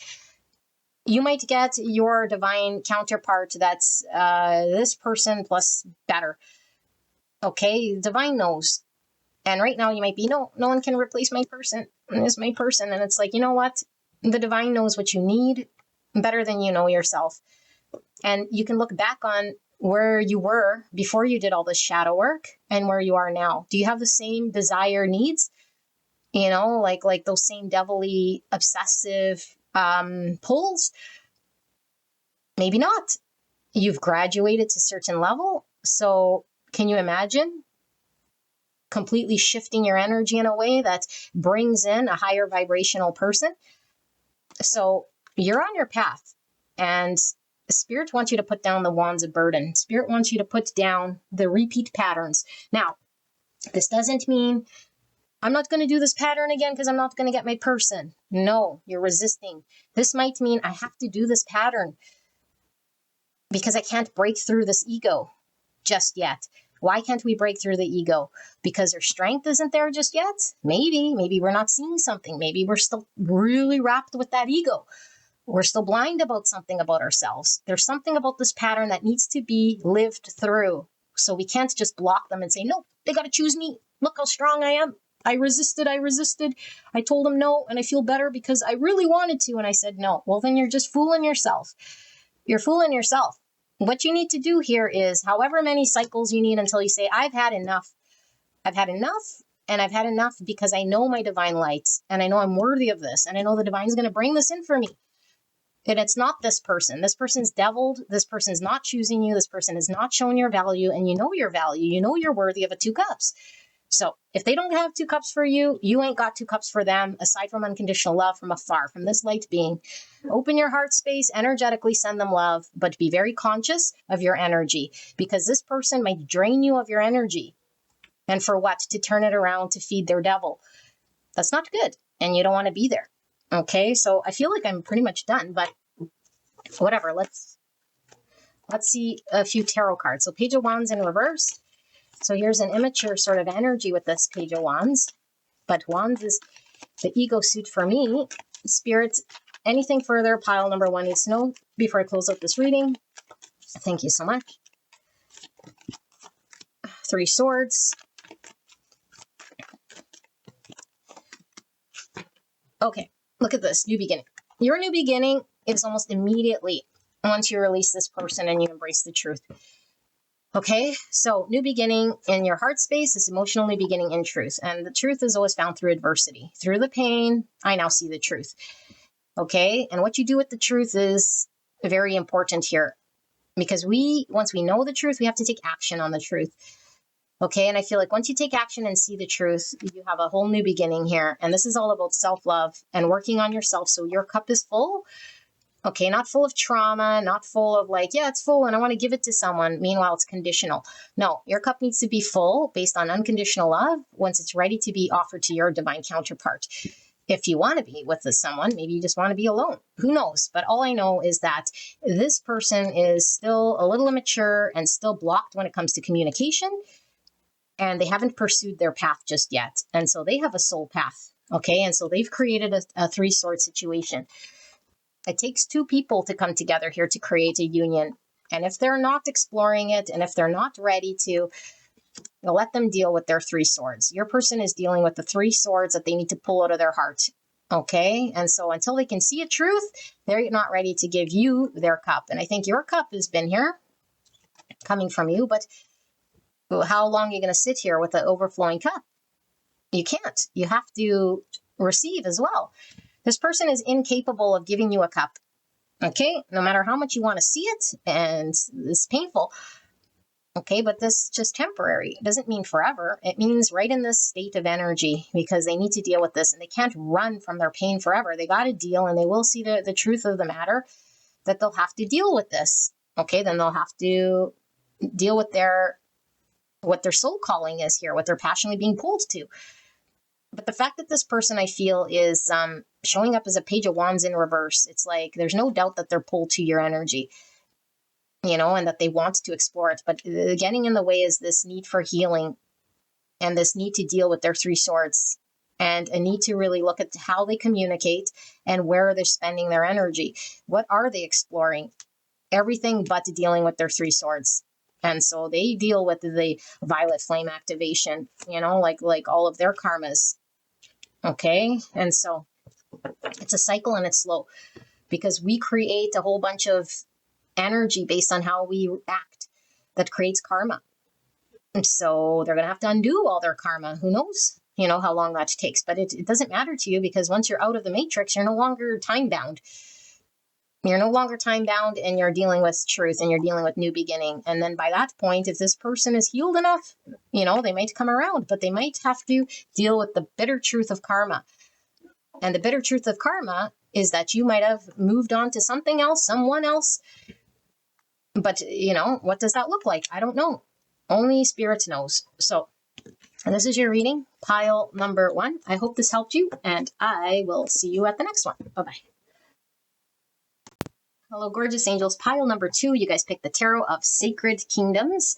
You might get your divine counterpart that's this person plus better. Okay, divine knows. And right now you might be, no one can replace my person. It's my person. And it's like, you know what? The divine knows what you need better than you know yourself. And you can look back on where you were before you did all this shadow work and where you are now. Do you have the same desire needs? Like those same devilly obsessive pulls? Maybe not. You've graduated to a certain level. So can you imagine completely shifting your energy in a way that brings in a higher vibrational person? So you're on your path, and Spirit wants you to put down the wands of burden. Spirit wants you to put down the repeat patterns. Now, this doesn't mean I'm not going to do this pattern again because I'm not going to get my person. No, you're resisting. This might mean I have to do this pattern because I can't break through this ego just yet. Why can't we break through the ego? Because our strength isn't there just yet? Maybe we're not seeing something. Maybe we're still really wrapped with that ego. We're still blind about something about ourselves. There's something about this pattern that needs to be lived through. So we can't just block them and say, no, they got to choose me. Look how strong I am. I resisted. I told them no, and I feel better because I really wanted to, and I said no. Well, then you're just fooling yourself. You're fooling yourself. What you need to do here is however many cycles you need until you say, I've had enough. I've had enough, and I've had enough because I know my divine light, and I know I'm worthy of this, and I know the divine's going to bring this in for me. And it's not this person. This person's deviled. This person's not choosing you. This person has not shown your value, and you know your value. You know you're worthy of a 2 cups. So if they don't have 2 cups for you, you ain't got 2 cups for them, aside from unconditional love from afar, from this light being. Open your heart space, energetically send them love, but be very conscious of your energy, because this person might drain you of your energy. And for what? To turn it around to feed their devil. That's not good, and you don't want to be there. Okay, so I feel like I'm pretty much done, but whatever. Let's see a few tarot cards. So Page of Wands in reverse. So here's an immature sort of energy with this Page of Wands. But Wands is the ego suit for me. Spirits, anything further, pile number 1 needs to know before I close out this reading. Thank you so much. 3 Swords. Okay, look at this, new beginning. Your new beginning is almost immediately once you release this person and you embrace the truth. Okay, so new beginning in your heart space is emotional new beginning in truth. And the truth is always found through adversity. Through the pain, I now see the truth. Okay, and what you do with the truth is very important here. Because once we know the truth, we have to take action on the truth. Okay, and I feel like once you take action and see the truth, you have a whole new beginning here. And this is all about self-love and working on yourself so your cup is full. Okay, not full of trauma, not full of like, yeah, it's full and I want to give it to someone. Meanwhile, it's conditional. No, your cup needs to be full based on unconditional love once it's ready to be offered to your divine counterpart. If you want to be with someone, maybe you just want to be alone. Who knows? But all I know is that this person is still a little immature and still blocked when it comes to communication. And they haven't pursued their path just yet. And so they have a soul path. Okay, and so they've created a three-sword situation. It takes two people to come together here to create a union. And if they're not exploring it, and if they're not ready to, let them deal with their three swords. Your person is dealing with the three swords that they need to pull out of their heart. Okay? And so until they can see a truth, they're not ready to give you their cup. And I think your cup has been here, coming from you, but how long are you going to sit here with an overflowing cup? You can't. You have to receive as well. This person is incapable of giving you a cup, okay? No matter how much you want to see it, and it's painful, okay? But this is just temporary. It doesn't mean forever. It means right in this state of energy because they need to deal with this, and they can't run from their pain forever. They got to deal, and they will see the truth of the matter that they'll have to deal with this, okay? Then they'll have to deal with what their soul calling is here, what they're passionately being pulled to. But the fact that this person, I feel, is showing up as a page of wands in reverse, it's like there's no doubt that they're pulled to your energy, and that they want to explore it. But getting in the way is this need for healing and this need to deal with their three swords and a need to really look at how they communicate and where they're spending their energy. What are they exploring? Everything but dealing with their three swords. And so they deal with the violet flame activation, like all of their karmas. Okay. And so it's a cycle and it's slow because we create a whole bunch of energy based on how we act that creates karma. And so they're going to have to undo all their karma. Who knows, how long that takes, but it doesn't matter to you because once you're out of the matrix, you're no longer time bound. You're no longer time bound and you're dealing with truth and you're dealing with new beginning. And then by that point, if this person is healed enough, they might come around, but they might have to deal with the bitter truth of karma. And the bitter truth of karma is that you might have moved on to something else, someone else. But, what does that look like? I don't know. Only Spirit knows. So, and this is your reading, pile number 1. I hope this helped you and I will see you at the next one. Bye-bye. Hello, gorgeous angels. Pile number 2, you guys picked the Tarot of Sacred Kingdoms.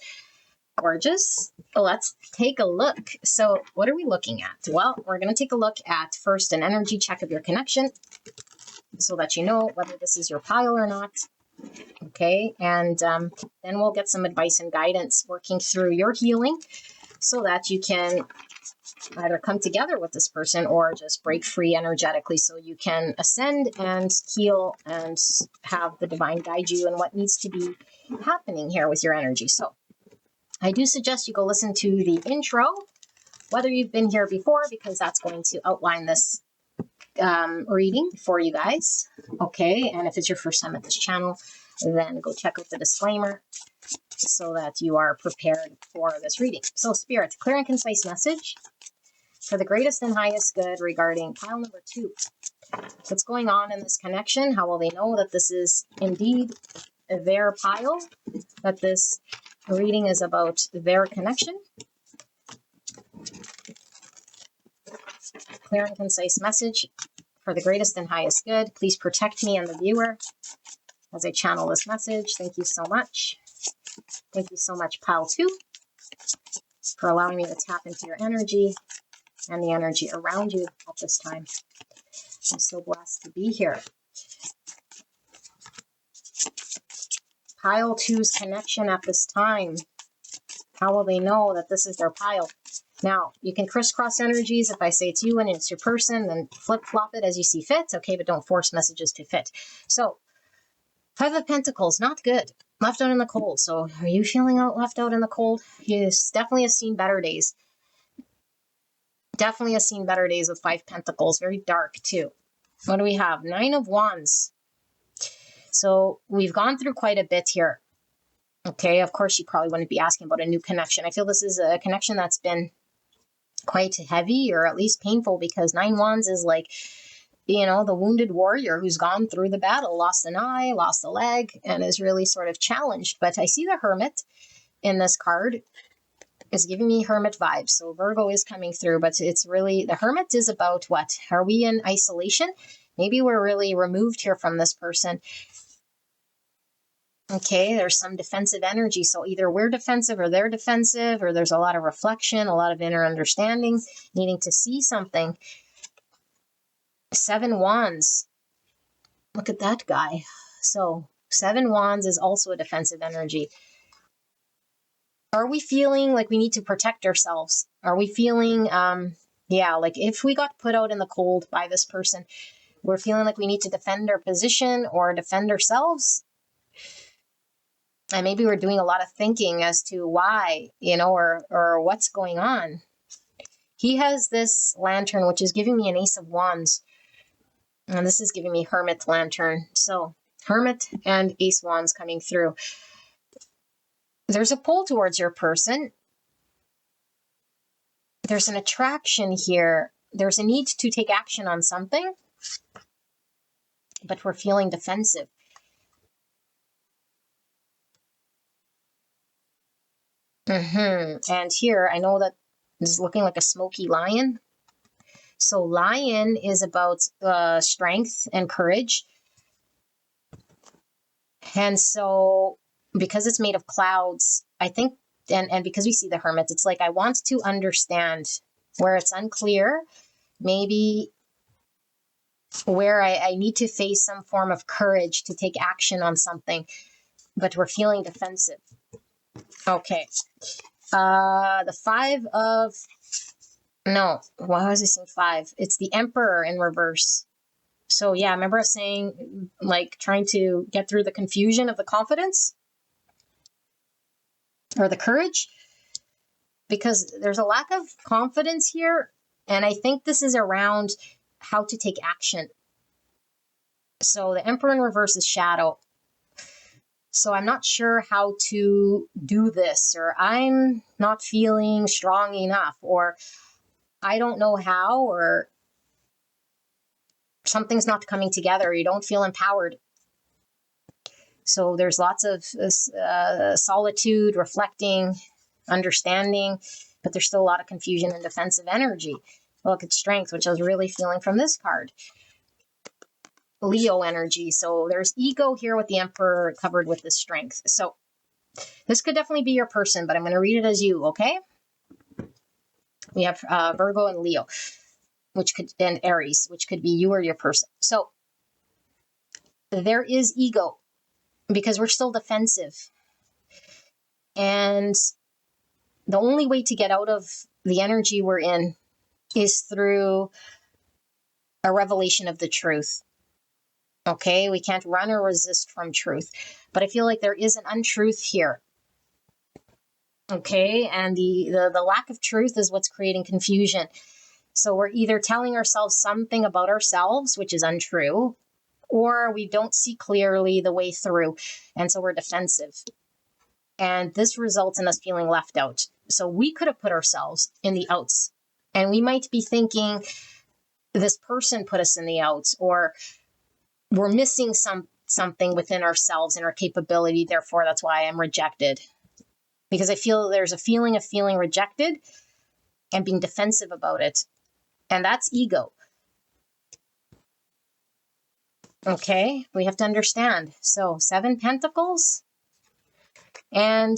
Gorgeous. Let's take a look. So what are we looking at? Well, we're going to take a look at first an energy check of your connection so that you know whether this is your pile or not. Okay. And then we'll get some advice and guidance working through your healing so that you can either come together with this person or just break free energetically so you can ascend and heal and have the divine guide you in what needs to be happening here with your energy. So I do suggest you go listen to the intro, whether you've been here before, because that's going to outline this reading for you guys. Okay, and if it's your first time at this channel, then go check out the disclaimer so that you are prepared for this reading. So Spirit, clear and concise message for the greatest and highest good regarding pile number 2. What's going on in this connection? How will they know that this is indeed their pile, that this reading is about their connection? Clear and concise message for the greatest and highest good. Please protect me and the viewer as I channel this message. Thank you so much. Thank you so much, pile 2, for allowing me to tap into your energy and the energy around you at this time. I'm so blessed to be here. Pile 2's connection at this time. How will they know that this is their pile? Now, you can crisscross energies. If I say it's you and it's your person, then flip-flop it as you see fit. Okay, but don't force messages to fit. So, Five of Pentacles, not good. Left out in the cold. So are you feeling left out in the cold? Yes, definitely have seen better days. Definitely have seen better days with Five Pentacles. Very dark too. What do we have? Nine of Wands. So we've gone through quite a bit here. Okay, of course you probably wouldn't be asking about a new connection. I feel this is a connection that's been quite heavy or at least painful, because Nine Wands is like, you know, the wounded warrior who's gone through the battle, lost an eye, lost a leg, and is really sort of challenged. But I see the Hermit in this card. It's giving me Hermit vibes. So Virgo is coming through, but it's really, the Hermit is about what? Are we in isolation? Maybe we're really removed here from this person. Okay, there's some defensive energy. So either we're defensive or they're defensive, or there's a lot of reflection, a lot of inner understanding, needing to see something. Seven Wands. Look at that guy. So Seven Wands is also a defensive energy. Are we feeling like we need to protect ourselves? Are we feeling, like if we got put out in the cold by this person, we're feeling like we need to defend our position or defend ourselves? And maybe we're doing a lot of thinking as to why, or what's going on. He has this lantern, which is giving me an Ace of Wands. And this is giving me Hermit lantern. So Hermit and Ace Wands coming through. There's a pull towards your person. There's an attraction here. There's a need to take action on something, but we're feeling defensive. And here, I know that this is looking like a smoky lion. So lion is about strength and courage. And so because it's made of clouds, I think, and because we see the Hermit, it's like I want to understand where it's unclear, maybe where I need to face some form of courage to take action on something, but we're feeling defensive. Okay. The Five of... No, why was I saying five? It's the Emperor in reverse. So yeah, remember us saying, like, trying to get through the confusion of the confidence? Or the courage? Because there's a lack of confidence here, and I think this is around how to take action. So the Emperor in reverse is shadow. So I'm not sure how to do this, or I'm not feeling strong enough, or I don't know how, or something's not coming together. You don't feel empowered. So there's lots of solitude, reflecting, understanding, but there's still a lot of confusion and defensive energy. Look at strength, which I was really feeling from this card. Leo energy. So there's ego here with the Emperor covered with the strength. So this could definitely be your person, but I'm going to read it as you, okay? We have Virgo and Leo, and Aries, which could be you or your person. So there is ego because we're still defensive. And the only way to get out of the energy we're in is through a revelation of the truth. Okay, we can't run or resist from truth. But I feel like there is an untruth here. Okay, and the lack of truth is what's creating confusion. So we're either telling ourselves something about ourselves, which is untrue, or we don't see clearly the way through. And so we're defensive. And this results in us feeling left out. So we could have put ourselves in the outs. And we might be thinking, this person put us in the outs, or we're missing something within ourselves and our capability. Therefore, that's why I'm rejected. Because I feel there's a feeling of feeling rejected and being defensive about it. And that's ego. Okay, we have to understand. So 7 Pentacles and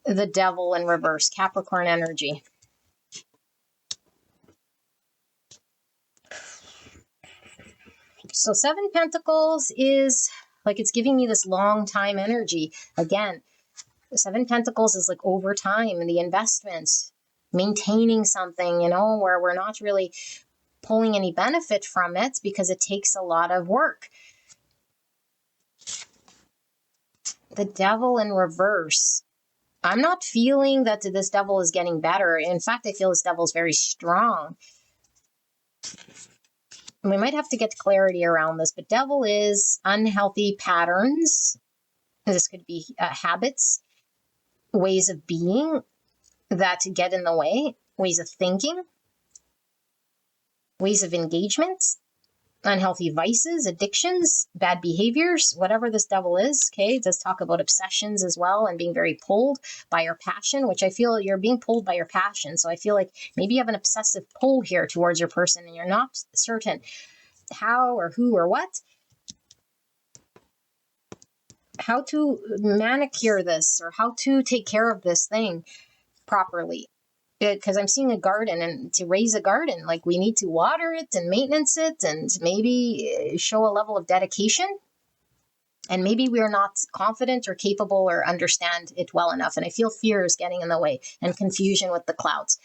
the Devil in reverse, Capricorn energy. So 7 Pentacles is like, it's giving me this long time energy. Again, 7 Pentacles is like over time and the investments, maintaining something, where we're not really pulling any benefit from it because it takes a lot of work. The Devil in reverse. I'm not feeling that this Devil is getting better. In fact, I feel this Devil is very strong. We might have to get clarity around this, but Devil is unhealthy patterns. This could be habits, ways of being that get in the way, ways of thinking, ways of engagement, unhealthy vices, addictions, bad behaviors, whatever this Devil is. Okay, it does talk about obsessions as well and being very pulled by your passion, which I feel you're being pulled by your passion. So I feel like maybe you have an obsessive pull here towards your person and you're not certain how or who or what, how to manicure this or how to take care of this thing properly. Because I'm seeing a garden, and to raise a garden, like we need to water it and maintenance it and maybe show a level of dedication. And maybe we're not confident or capable or understand it well enough. And I feel fear is getting in the way and confusion with the clouds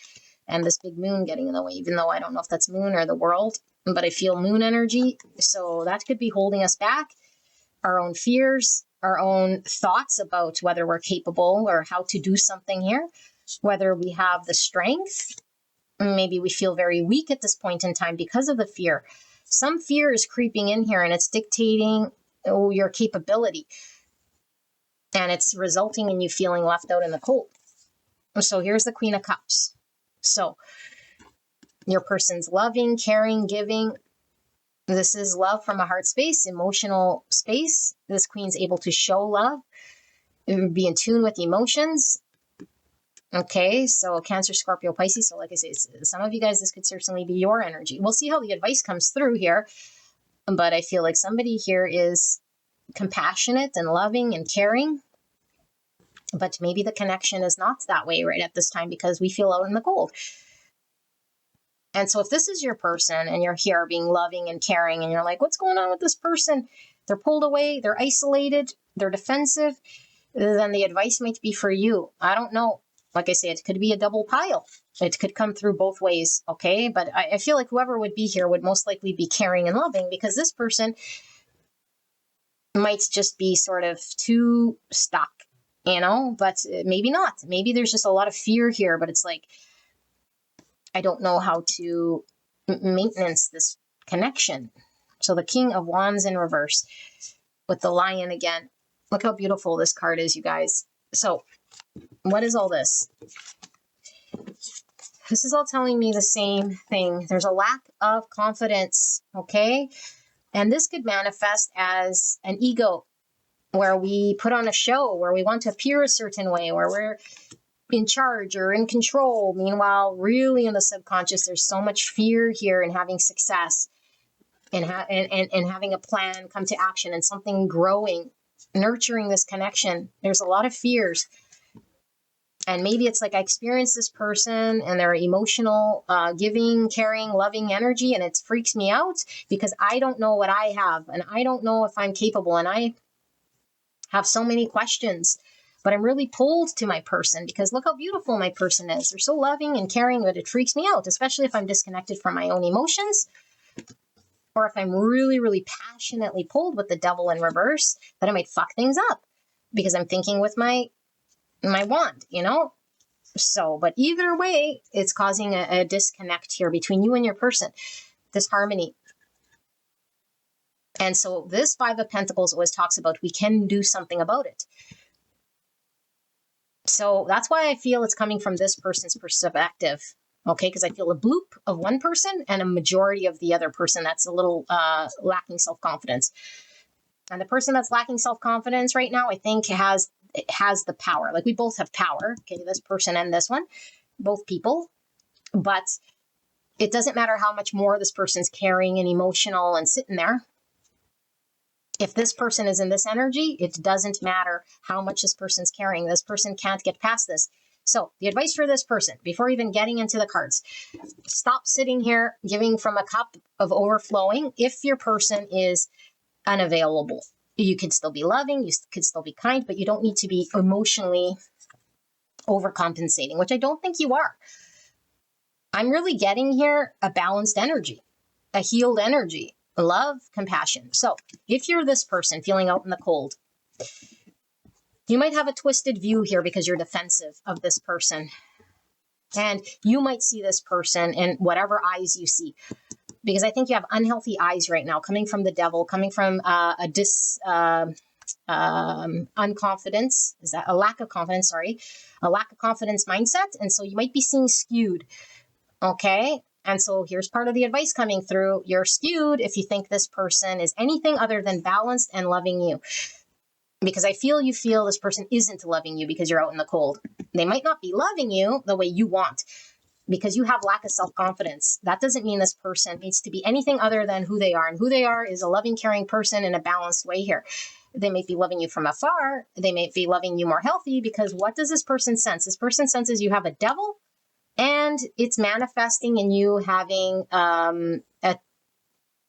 and this big moon getting in the way, even though I don't know if that's moon or the world, but I feel moon energy. So that could be holding us back, our own fears, our own thoughts about whether we're capable or how to do something here, whether we have the strength. Maybe we feel very weak at this point in time because of the fear. Some fear is creeping in here and it's dictating your capability. And it's resulting in you feeling left out in the cold. So here's the Queen of Cups. So your person's loving, caring, giving. This is love from a heart space, emotional space. This Queen's able to show love, be in tune with emotions. Okay, so Cancer, Scorpio, Pisces. So like I say, some of you guys, this could certainly be your energy. We'll see how the advice comes through here. But I feel like somebody here is compassionate and loving and caring. But maybe the connection is not that way right at this time because we feel out in the cold. And so if this is your person and you're here being loving and caring and you're like, what's going on with this person? They're pulled away, they're isolated, they're defensive, then the advice might be for you. I don't know. Like I say, it could be a double pile. It could come through both ways, okay? But I feel like whoever would be here would most likely be caring and loving because this person might just be sort of too stuck, but maybe not. Maybe there's just a lot of fear here, but it's like, I don't know how to maintenance this connection. So the King of Wands in reverse with the Lion again. Look how beautiful this card is, you guys. So what is all this? This is all telling me the same thing. There's a lack of confidence, okay? And this could manifest as an ego where we put on a show, where we want to appear a certain way, where we're in charge or in control. Meanwhile, really in the subconscious, there's so much fear here in having success and having a plan come to action and something growing, nurturing this connection. There's a lot of fears. And maybe it's like I experienced this person and their emotional, giving, caring, loving energy, and it freaks me out because I don't know what I have and I don't know if I'm capable and I have so many questions. But I'm really pulled to my person because look how beautiful my person is. They're so loving and caring, but it freaks me out, especially if I'm disconnected from my own emotions or if I'm really, really passionately pulled with the Devil in reverse, that I might fuck things up because I'm thinking with my wand, So, but either way, it's causing a disconnect here between you and your person, this harmony. And so this Five of Pentacles always talks about we can do something about it. So that's why I feel it's coming from this person's perspective, okay? Because I feel a bloop of one person and a majority of the other person that's a little lacking self-confidence. And the person that's lacking self-confidence right now, I think has the power. Like we both have power, okay? This person and this one, both people. But it doesn't matter how much more this person's caring and emotional and sitting there. If this person is in this energy, it doesn't matter how much this person's carrying. This person can't get past this. So the advice for this person, before even getting into the cards, stop sitting here giving from a cup of overflowing if your person is unavailable. You can still be loving, you could still be kind, but you don't need to be emotionally overcompensating, which I don't think you are. I'm really getting here a balanced energy, a healed energy. Love, compassion. So if you're this person feeling out in the cold, You might have a twisted view here because you're defensive of this person. And you might see this person in whatever eyes you see. Because I think you have unhealthy eyes right now, coming from the devil, coming from unconfidence. Is that a lack of confidence? Sorry, a lack of confidence mindset. And so you might be seeing skewed. Okay. And so here's part of the advice coming through. You're skewed if you think this person is anything other than balanced and loving you. Because you feel this person isn't loving you because you're out in the cold. They might not be loving you the way you want because you have lack of self-confidence. That doesn't mean this person needs to be anything other than who they are. And who they are is a loving, caring person in a balanced way here. They may be loving you from afar. They may be loving you more healthy because what does this person sense? This person senses you have a devil and it's manifesting in you having a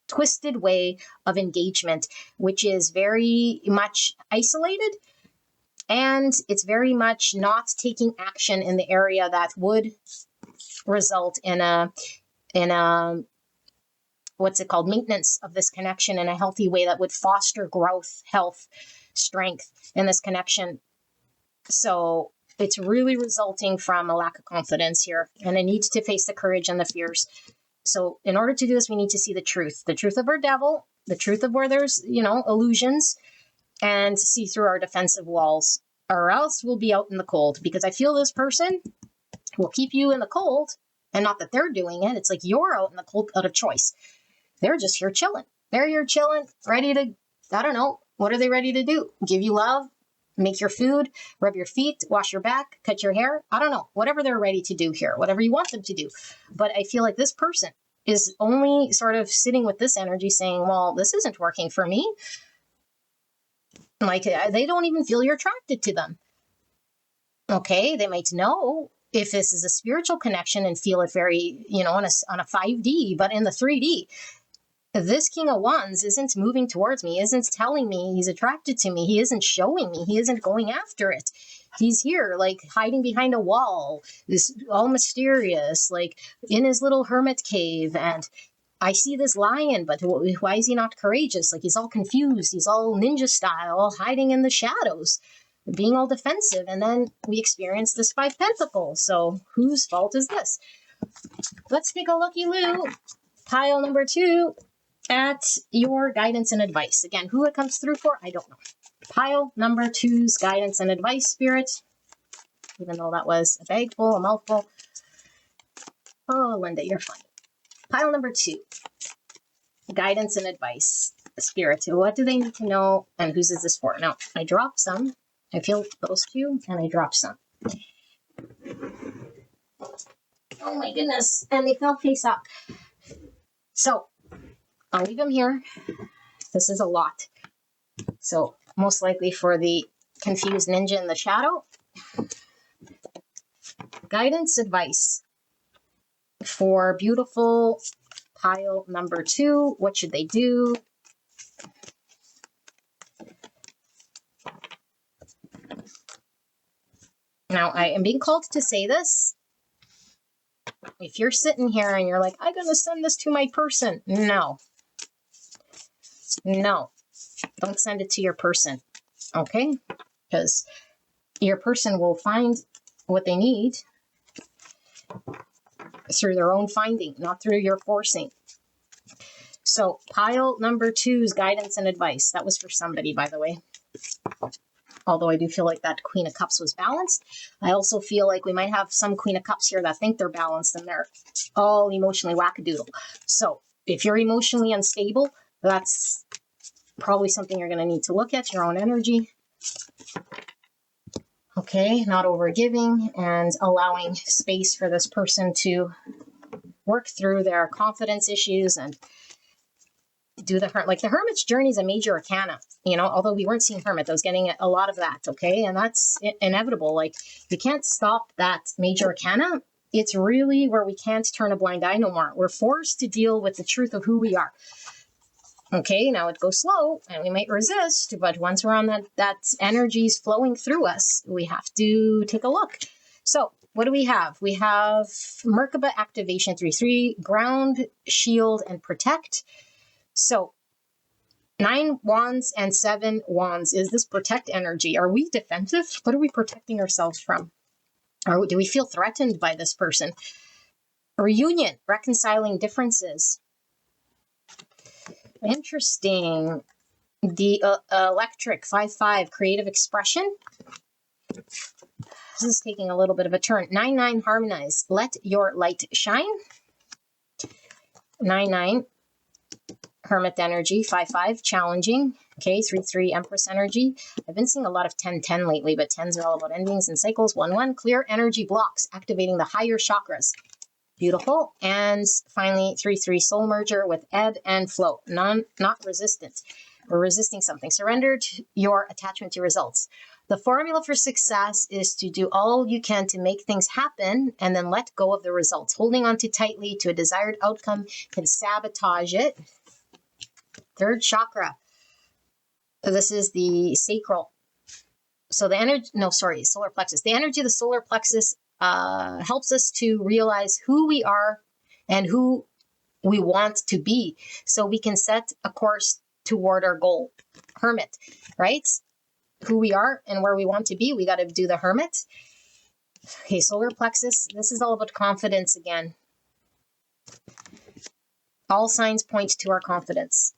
twisted way of engagement, which is very much isolated. And it's very much not taking action in the area that would result in a what's it called, maintenance of this connection in a healthy way that would foster growth, health, strength in this connection. So it's really resulting from a lack of confidence here, and it needs to face the courage and the fears. So in order to do this, we need to see the truth of our devil, the truth of where there's, illusions, and see through our defensive walls, or else we'll be out in the cold. Because I feel this person will keep you in the cold, and not that they're doing it. It's like you're out in the cold out of choice. They're just here chilling. They're here chilling, ready to, I don't know, what are they ready to do? Give you love, make your food, rub your feet, wash your back, cut your hair. I don't know, whatever they're ready to do here, whatever you want them to do. But I feel like this person is only sort of sitting with this energy saying, well, this isn't working for me. Like they don't even feel you're attracted to them. Okay, they might know if this is a spiritual connection and feel it very, on a 5D, but in the 3D, this King of Wands isn't moving towards me, isn't telling me he's attracted to me. He isn't showing me. He isn't going after it. He's here, like hiding behind a wall, this all mysterious, like in his little hermit cave. And I see this lion, but why is he not courageous? Like he's all confused. He's all ninja style, all hiding in the shadows, being all defensive. And then we experience this 5 Pentacles. So whose fault is this? Let's take a looky-loo. Pile number 2. At your guidance and advice. Again, who it comes through for, I don't know. Pile number 2's guidance and advice, Spirit. Even though that was a bagful, a mouthful. Oh, Linda, you're funny. Pile number 2. Guidance and advice. Spirit, what do they need to know and whose is this for? Now, I dropped some. I feel those 2 and I dropped some. Oh my goodness. And they fell face up. So, I'll leave them here. This is a lot. So most likely for the confused ninja in the shadow. Guidance, advice for beautiful pile number 2. What should they do? Now, I am being called to say this. If you're sitting here and you're like, I'm going to send this to my person. No, don't send it to your person. Okay? Because your person will find what they need through their own finding, not through your forcing. So pile number 2's guidance and advice. That was for somebody, by the way. Although I do feel like that Queen of Cups was balanced. I also feel like we might have some Queen of Cups here that think they're balanced and they're all emotionally wackadoodle. So if you're emotionally unstable, that's probably something you're going to need to look at, your own energy. Okay, not overgiving and allowing space for this person to work through their confidence issues and do the Hermit's journey is a major arcana, although we weren't seeing Hermit, I was getting a lot of that. Okay. And that's inevitable. Like you can't stop that major arcana. It's really where we can't turn a blind eye no more. We're forced to deal with the truth of who we are. Okay. Now it goes slow and we might resist, but once we're on that energy's flowing through us, we have to take a look. So what do we have? We have Merkaba activation 3/3, ground, shield, and protect. So 9 wands and 7 wands is this protect energy. Are we defensive? What are we protecting ourselves from? Or do we feel threatened by this person? Reunion, reconciling differences. Interesting. The electric 5-5, creative expression. This is taking a little bit of a turn. 9-9, harmonize. Let your light shine. 9-9, hermit energy. 5-5, challenging. Okay, 3-3, empress energy. I've been seeing a lot of 10-10 lately, but 10s are all about endings and cycles. 1-1, clear energy blocks, activating the higher chakras. Beautiful. And finally, 3-3, soul merger with ebb and flow. Not resistance. We're resisting something. Surrender to your attachment to results. The formula for success is to do all you can to make things happen and then let go of the results. Holding on too tightly to a desired outcome can sabotage it. Third chakra. This is the sacral. So the energy, solar plexus. The energy of the solar plexus helps us to realize who we are and who we want to be, so we can set a course toward our goal. Hermit, right? Who we are and where we want to be, we got to do the hermit. Okay, solar plexus. This is all about confidence again. All signs point to our confidence.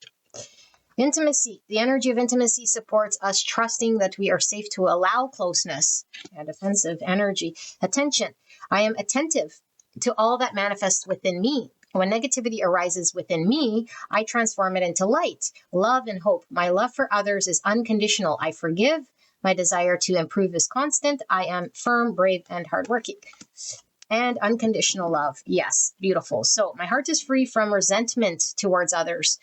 Intimacy. The energy of intimacy supports us trusting that we are safe to allow closeness. And defensive energy. Attention. I am attentive to all that manifests within me. When negativity arises within me, I transform it into light, love, and hope. My love for others is unconditional. I forgive. My desire to improve is constant. I am firm, brave, and hardworking. And unconditional love. Yes, beautiful. So my heart is free from resentment towards others.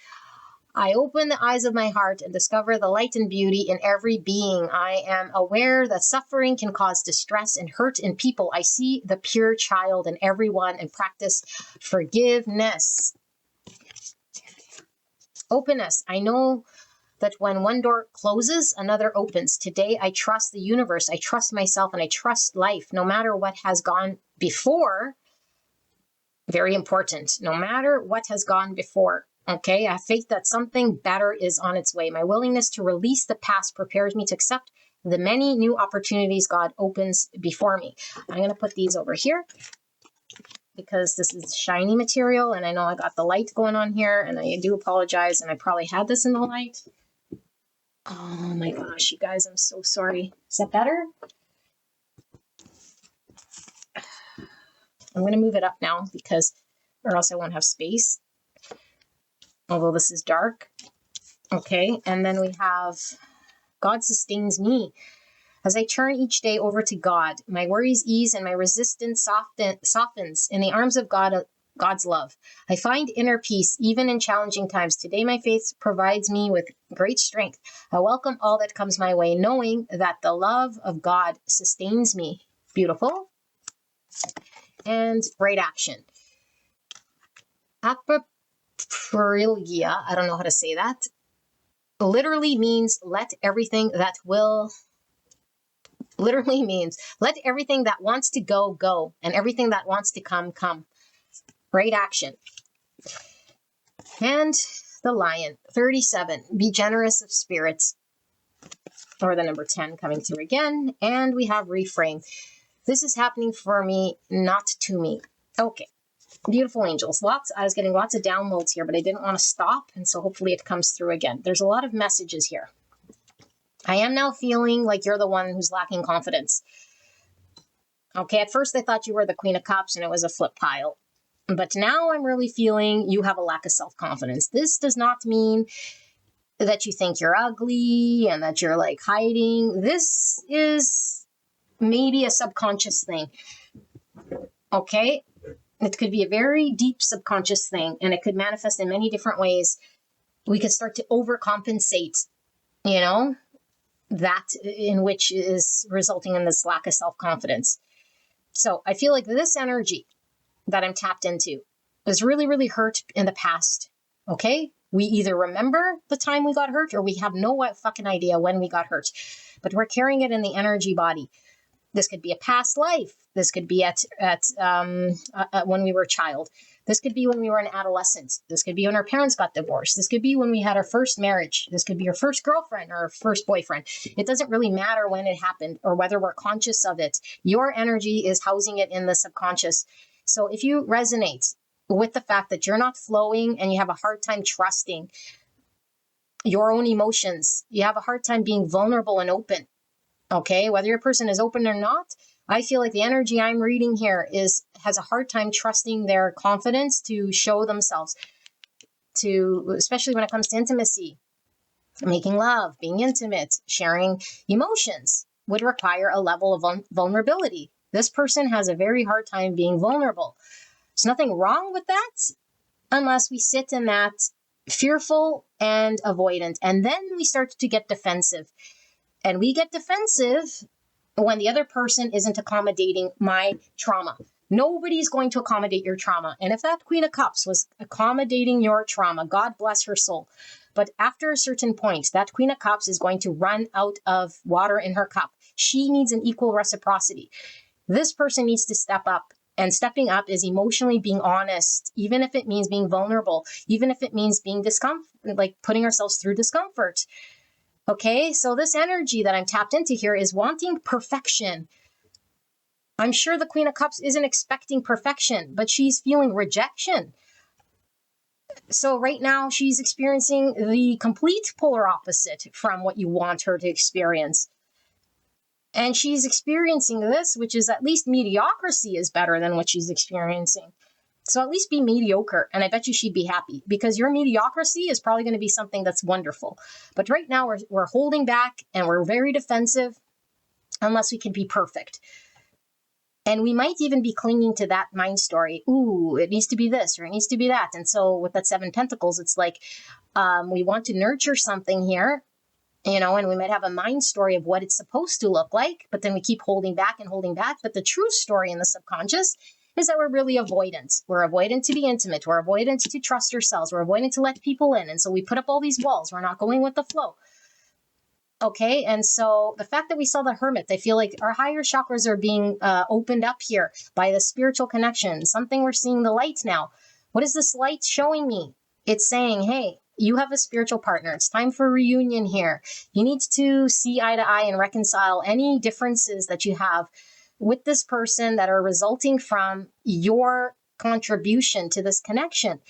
I open the eyes of my heart and discover the light and beauty in every being. I am aware that suffering can cause distress and hurt in people. I see the pure child in everyone and practice forgiveness. Openness. I know that when one door closes, another opens. Today, I trust the universe. I trust myself and I trust life, no matter what has gone before. Very important. No matter what has gone before. Okay, I have faith that something better is on its way. My willingness to release the past prepares me to accept the many new opportunities God opens before me. I'm going to put these over here because this is shiny material and I know I got the light going on here and I do apologize and I probably had this in the light. Oh my gosh, you guys, I'm so sorry. Is that better? I'm going to move it up now because or else I won't have space. Although this is dark. Okay, and then we have God sustains me. As I turn each day over to God, my worries ease and my resistance softens in the arms of God's love. I find inner peace even in challenging times. Today, my faith provides me with great strength. I welcome all that comes my way, knowing that the love of God sustains me. Beautiful. And right action. Aprilia, I don't know how to say that, literally means let everything that wants to go, go, and everything that wants to come, come. Great action. And the lion, 37, be generous of spirit, or the number 10 coming through again. And we have reframe. This is happening for me, not to me. Okay. Beautiful angels. I was getting lots of downloads here, but I didn't want to stop. And so hopefully it comes through again. There's a lot of messages here. I am now feeling like you're the one who's lacking confidence. Okay, at first I thought you were the Queen of Cups and it was a flip pile. But now I'm really feeling you have a lack of self-confidence. This does not mean that you think you're ugly and that you're like hiding. This is maybe a subconscious thing. Okay? It could be a very deep subconscious thing, and it could manifest in many different ways. We could start to overcompensate, that in which is resulting in this lack of self-confidence. So I feel like this energy that I'm tapped into is really, really hurt in the past, okay? We either remember the time we got hurt or we have no fucking idea when we got hurt, but we're carrying it in the energy body. This could be a past life. This could be at when we were a child. This could be when we were an adolescent. This could be when our parents got divorced. This could be when we had our first marriage. This could be your first girlfriend or our first boyfriend. It doesn't really matter when it happened or whether we're conscious of it. Your energy is housing it in the subconscious. So if you resonate with the fact that you're not flowing and you have a hard time trusting your own emotions, you have a hard time being vulnerable and open, okay, whether your person is open or not, I feel like the energy I'm reading here has a hard time trusting their confidence to show themselves, to, especially when it comes to intimacy, making love, being intimate, sharing emotions would require a level of vulnerability. This person has a very hard time being vulnerable. There's nothing wrong with that unless we sit in that fearful and avoidant. And then we start to get defensive. And we get defensive when the other person isn't accommodating my trauma. Nobody's going to accommodate your trauma. And if that Queen of Cups was accommodating your trauma, God bless her soul. But after a certain point, that Queen of Cups is going to run out of water in her cup. She needs an equal reciprocity. This person needs to step up. And stepping up is emotionally being honest, even if it means being vulnerable, even if it means being like putting ourselves through discomfort. Okay, so this energy that I'm tapped into here is wanting perfection. I'm sure the Queen of Cups isn't expecting perfection, but she's feeling rejection. So right now she's experiencing the complete polar opposite from what you want her to experience. And she's experiencing this, which is at least mediocrity is better than what she's experiencing. So at least be mediocre, and I bet you she'd be happy, because your mediocrity is probably going to be something that's wonderful. But right now we're holding back and we're very defensive unless we can be perfect. And we might even be clinging to that mind story. Ooh, it needs to be this or it needs to be that. And so with that 7 Pentacles, it's like we want to nurture something here, and we might have a mind story of what it's supposed to look like, but then we keep holding back and holding back. But the true story in the subconscious is that we're really avoidant. We're avoidant to be intimate. We're avoidant to trust ourselves. We're avoidant to let people in. And so we put up all these walls. We're not going with the flow. Okay. And so the fact that we saw the Hermit, I feel like our higher chakras are being opened up here by the spiritual connection. Something we're seeing the light now. What is this light showing me? It's saying, hey, you have a spiritual partner. It's time for a reunion here. You need to see eye to eye and reconcile any differences that you have with this person that are resulting from your contribution to this connection.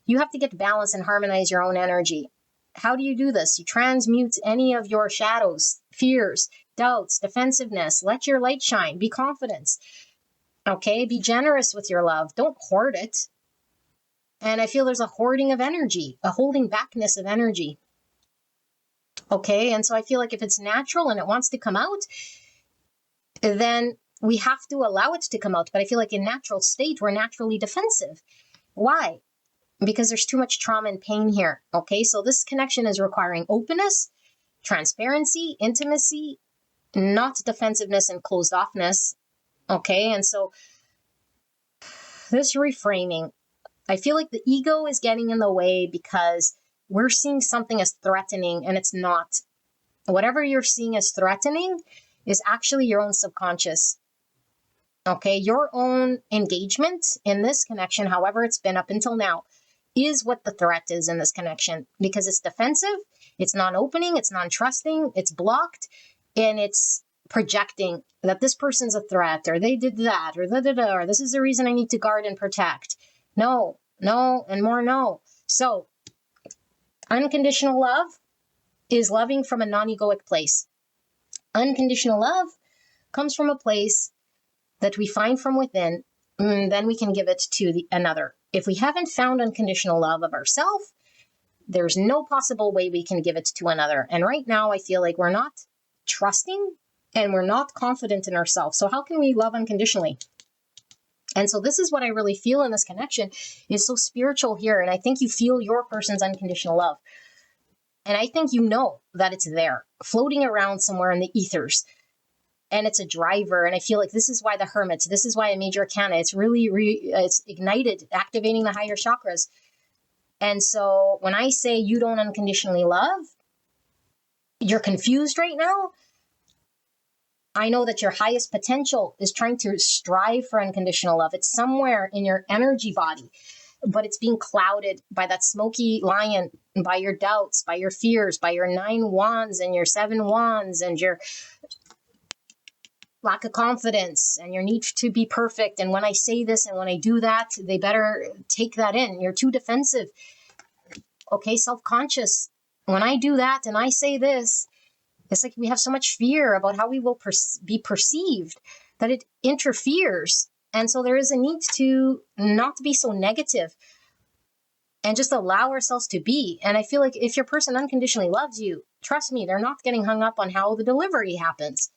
You have to get balance and harmonize your own energy. How do you do this? You transmute any of your shadows, fears, doubts, defensiveness. Let your light shine. Be confident. Okay? Be generous with your love. Don't hoard it. And I feel there's a hoarding of energy, a holding backness of energy. Okay? And so I feel like if it's natural and it wants to come out, then we have to allow it to come out. But I feel like in natural state, we're naturally defensive. Why? Because there's too much trauma and pain here. Okay, so this connection is requiring openness, transparency, intimacy, not defensiveness and closed offness. Okay, and so this reframing, I feel like the ego is getting in the way because we're seeing something as threatening and it's not. Whatever you're seeing as threatening is actually your own subconscious. Okay, your own engagement in this connection, however it's been up until now, is what the threat is in this connection, because it's defensive, it's non-opening, it's non-trusting, it's blocked, and it's projecting that this person's a threat, or they did that, or da-da-da, or this is the reason I need to guard and protect. No, and more no. So, unconditional love is loving from a non-egoic place. Unconditional love comes from a place that we find from within, and then we can give it to another. If we haven't found unconditional love of ourselves, there's no possible way we can give it to another. And right now, I feel like we're not trusting and we're not confident in ourselves. So how can we love unconditionally? And so this is what I really feel in this connection is so spiritual here. And I think you feel your person's unconditional love. And I think you know that it's there, floating around somewhere in the ethers. And it's a driver. And I feel like this is why the Hermit, this is why a major arcana, it's really, it's ignited, activating the higher chakras. And so when I say you don't unconditionally love, you're confused right now. I know that your highest potential is trying to strive for unconditional love. It's somewhere in your energy body, but it's being clouded by that smoky lion, by your doubts, by your fears, by your 9 wands and your 7 wands and your lack of confidence and your need to be perfect. And when I say this and when I do that, they better take that in. You're too defensive. Okay, self-conscious. When I do that and I say this, it's like we have so much fear about how we will be perceived that it interferes. And so there is a need to not be so negative and just allow ourselves to be. And I feel like if your person unconditionally loves you, trust me, they're not getting hung up on how the delivery happens.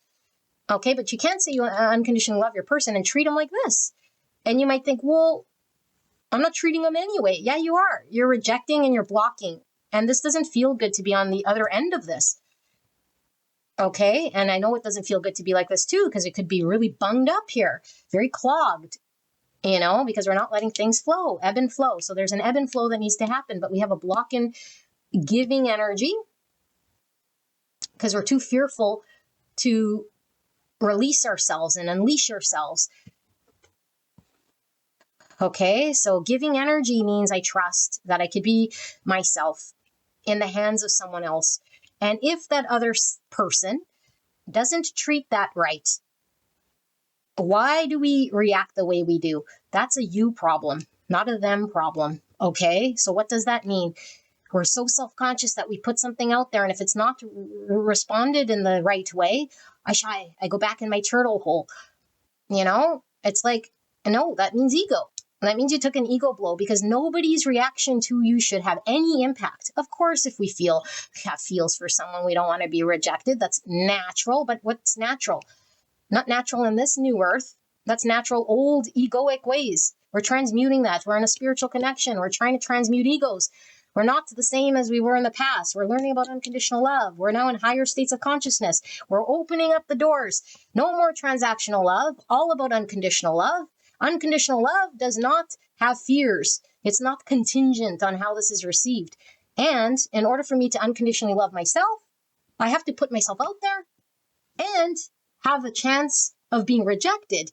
Okay, but you can't say you unconditionally love your person and treat them like this. And you might think, well, I'm not treating them anyway. Yeah, you are. You're rejecting and you're blocking. And this doesn't feel good to be on the other end of this. Okay, and I know it doesn't feel good to be like this too, because it could be really bunged up here, very clogged, because we're not letting things flow, ebb and flow. So there's an ebb and flow that needs to happen, but we have a block in giving energy because we're too fearful to release ourselves and unleash ourselves. Okay, so giving energy means I trust that I could be myself in the hands of someone else. And if that other person doesn't treat that right, why do we react the way we do? That's a you problem, not a them problem. Okay, so what does that mean? We're so self-conscious that we put something out there, and if it's not responded in the right way, I shy. I go back in my turtle hole. It's like, no, that means ego. That means you took an ego blow because nobody's reaction to you should have any impact. Of course, if we have feels for someone, we don't want to be rejected. That's natural. But what's natural? Not natural in this new earth. That's natural old egoic ways. We're transmuting that. We're in a spiritual connection. We're trying to transmute egos. We're not the same as we were in the past. We're learning about unconditional love. We're now in higher states of consciousness. We're opening up the doors. No more transactional love. All about unconditional love. Unconditional love does not have fears. It's not contingent on how this is received. And in order for me to unconditionally love myself, I have to put myself out there and have a chance of being rejected.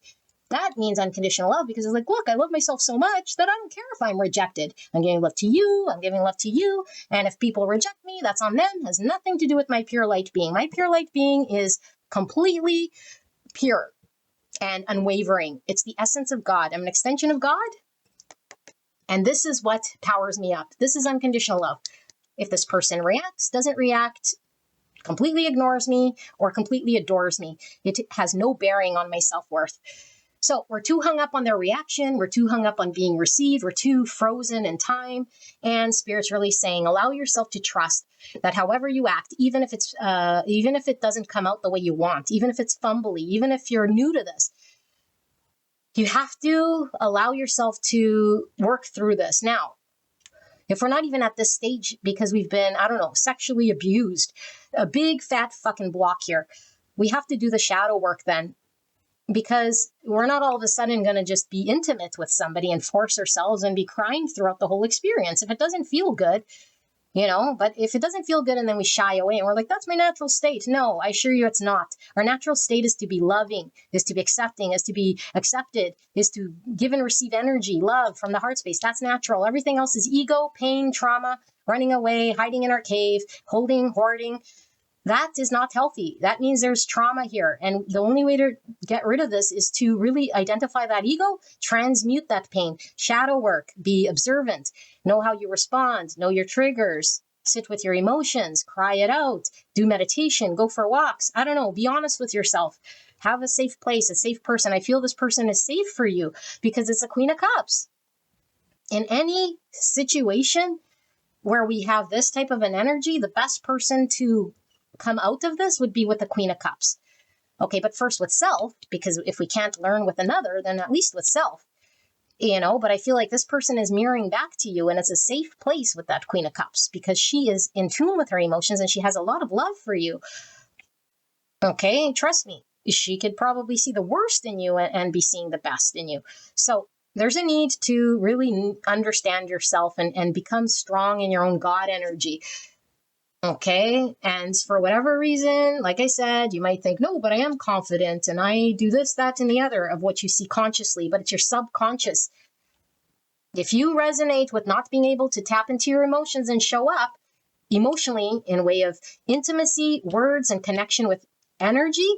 That means unconditional love because it's like, look, I love myself so much that I don't care if I'm rejected. I'm giving love to you. I'm giving love to you. And if people reject me, that's on them. It has nothing to do with my pure light being. My pure light being is completely pure and unwavering. It's the essence of God. I'm an extension of God. And this is what powers me up. This is unconditional love. If this person doesn't react, completely ignores me, or completely adores me, it has no bearing on my self-worth. So we're too hung up on their reaction. We're too hung up on being received. We're too frozen in time. And Spirit's really saying, allow yourself to trust that however you act, even if it doesn't come out the way you want, even if it's fumbly, even if you're new to this, you have to allow yourself to work through this. Now, if we're not even at this stage because we've been, sexually abused, a big fat fucking block here, we have to do the shadow work then. Because we're not all of a sudden going to just be intimate with somebody and force ourselves and be crying throughout the whole experience. If it doesn't feel good, but if it doesn't feel good and then we shy away and we're like, that's my natural state. No, I assure you it's not. Our natural state is to be loving, is to be accepting, is to be accepted, is to give and receive energy, love from the heart space. That's natural. Everything else is ego, pain, trauma, running away, hiding in our cave, hoarding. That is not healthy. That means there's trauma here. And the only way to get rid of this is to really identify that ego, transmute that pain, shadow work, be observant, know how you respond, know your triggers, sit with your emotions, cry it out, do meditation, go for walks. Be honest with yourself. Have a safe place, a safe person. I feel this person is safe for you because it's a Queen of Cups. In any situation where we have this type of an energy, the best person to come out of this would be with the Queen of Cups. Okay, but first with self, because if we can't learn with another, then at least with self, but I feel like this person is mirroring back to you and it's a safe place with that Queen of Cups because she is in tune with her emotions and she has a lot of love for you. Okay, trust me, she could probably see the worst in you and be seeing the best in you. So there's a need to really understand yourself and become strong in your own God energy. Okay. And for whatever reason, like I said, you might think, no, but I am confident and I do this, that, and the other of what you see consciously, but it's your subconscious. If you resonate with not being able to tap into your emotions and show up emotionally in a way of intimacy, words, and connection with energy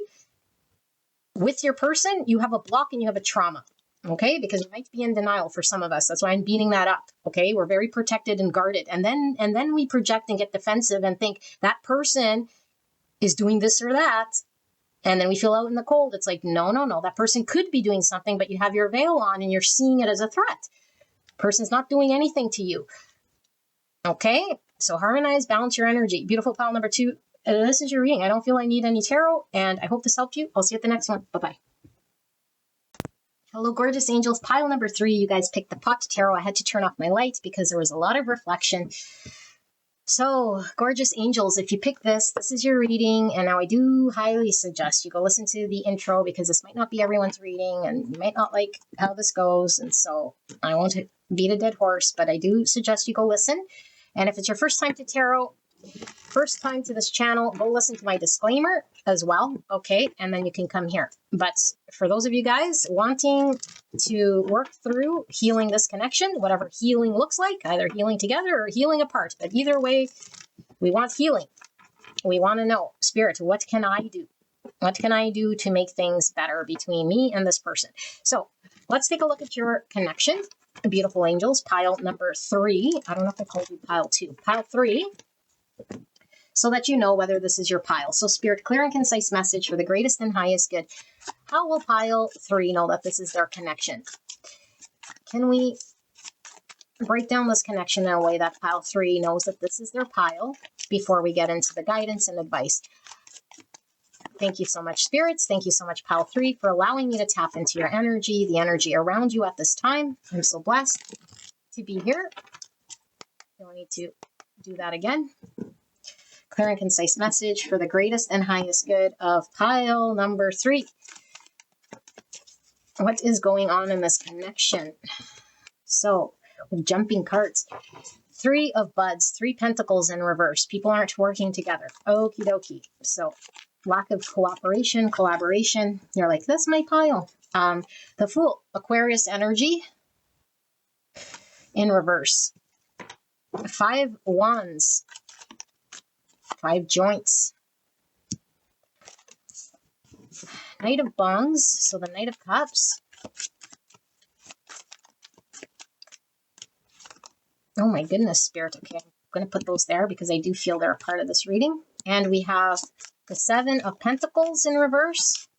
with your person, you have a block and you have a trauma. Okay, because you might be in denial for some of us. That's why I'm beating that up. Okay, we're very protected and guarded, and then we project and get defensive and think that person is doing this or that, and then we feel out in the cold. It's like no, that person could be doing something, but you have your veil on and you're seeing it as a threat. Person's not doing anything to you. Okay, so harmonize, balance your energy. Beautiful pile number 2. This is your reading. I don't feel I need any tarot, and I hope this helped you. I'll see you at the next one. Bye bye. Hello, gorgeous angels. Pile number 3, you guys picked the pot tarot. I had to turn off my lights because there was a lot of reflection. So, gorgeous angels, if you pick this is your reading. And now I do highly suggest you go listen to the intro because this might not be everyone's reading and you might not like how this goes. And so I won't beat a dead horse, but I do suggest you go listen. And if it's your first time to tarot, first time to this channel, go listen to my disclaimer as well, okay? And then you can come here. But for those of you guys wanting to work through healing this connection, whatever healing looks like, either healing together or healing apart, but either way, we want healing. We want to know, Spirit, what can I do? What can I do to make things better between me and this person? So let's take a look at your connection. Beautiful angels, pile number 3. I don't know if I called you pile 2. Pile 3. So that you know whether this is your pile. So Spirit, clear and concise message for the greatest and highest good. How will pile 3 know that this is their connection? Can we break down this connection in a way that pile 3 knows that this is their pile before we get into the guidance and advice? Thank you so much, spirits. Thank you so much, pile 3, for allowing me to tap into your energy, the energy around you at this time. I'm so blessed to be here. Don't need to do that again. Clear and concise message for the greatest and highest good of pile number 3. What is going on in this connection? So, jumping cards. 3 of buds, 3 pentacles in reverse. People aren't working together. Okie dokie. So, lack of cooperation, collaboration. You're like, that's my pile. The Fool, Aquarius energy in reverse. 5 wands. 5 joints. Knight of Bongs, so the Knight of Cups. Oh my goodness, Spirit. Okay, I'm going to put those there because I do feel they're a part of this reading. And we have the 7 of Pentacles in reverse.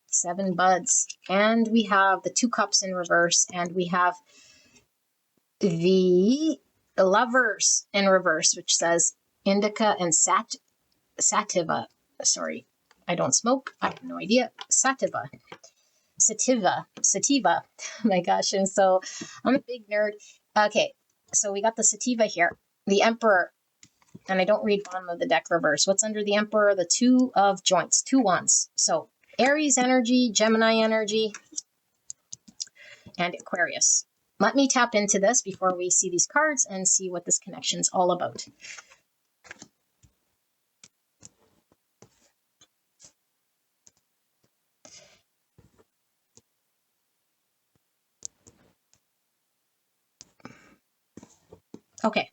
Seven buds. And we have the 2 cups in reverse. And we have the Lovers in reverse, which says indica and sativa. Sorry, I don't smoke. I have no idea. Sativa. My gosh, and so I'm a big nerd. Okay, so we got the sativa here. The Emperor, and I don't read bottom of the deck reverse. What's under the Emperor? The 2 of joints, 2 wands. So Aries energy, Gemini energy, and Aquarius. Let me tap into this before we see these cards and see what this connection's all about. Okay.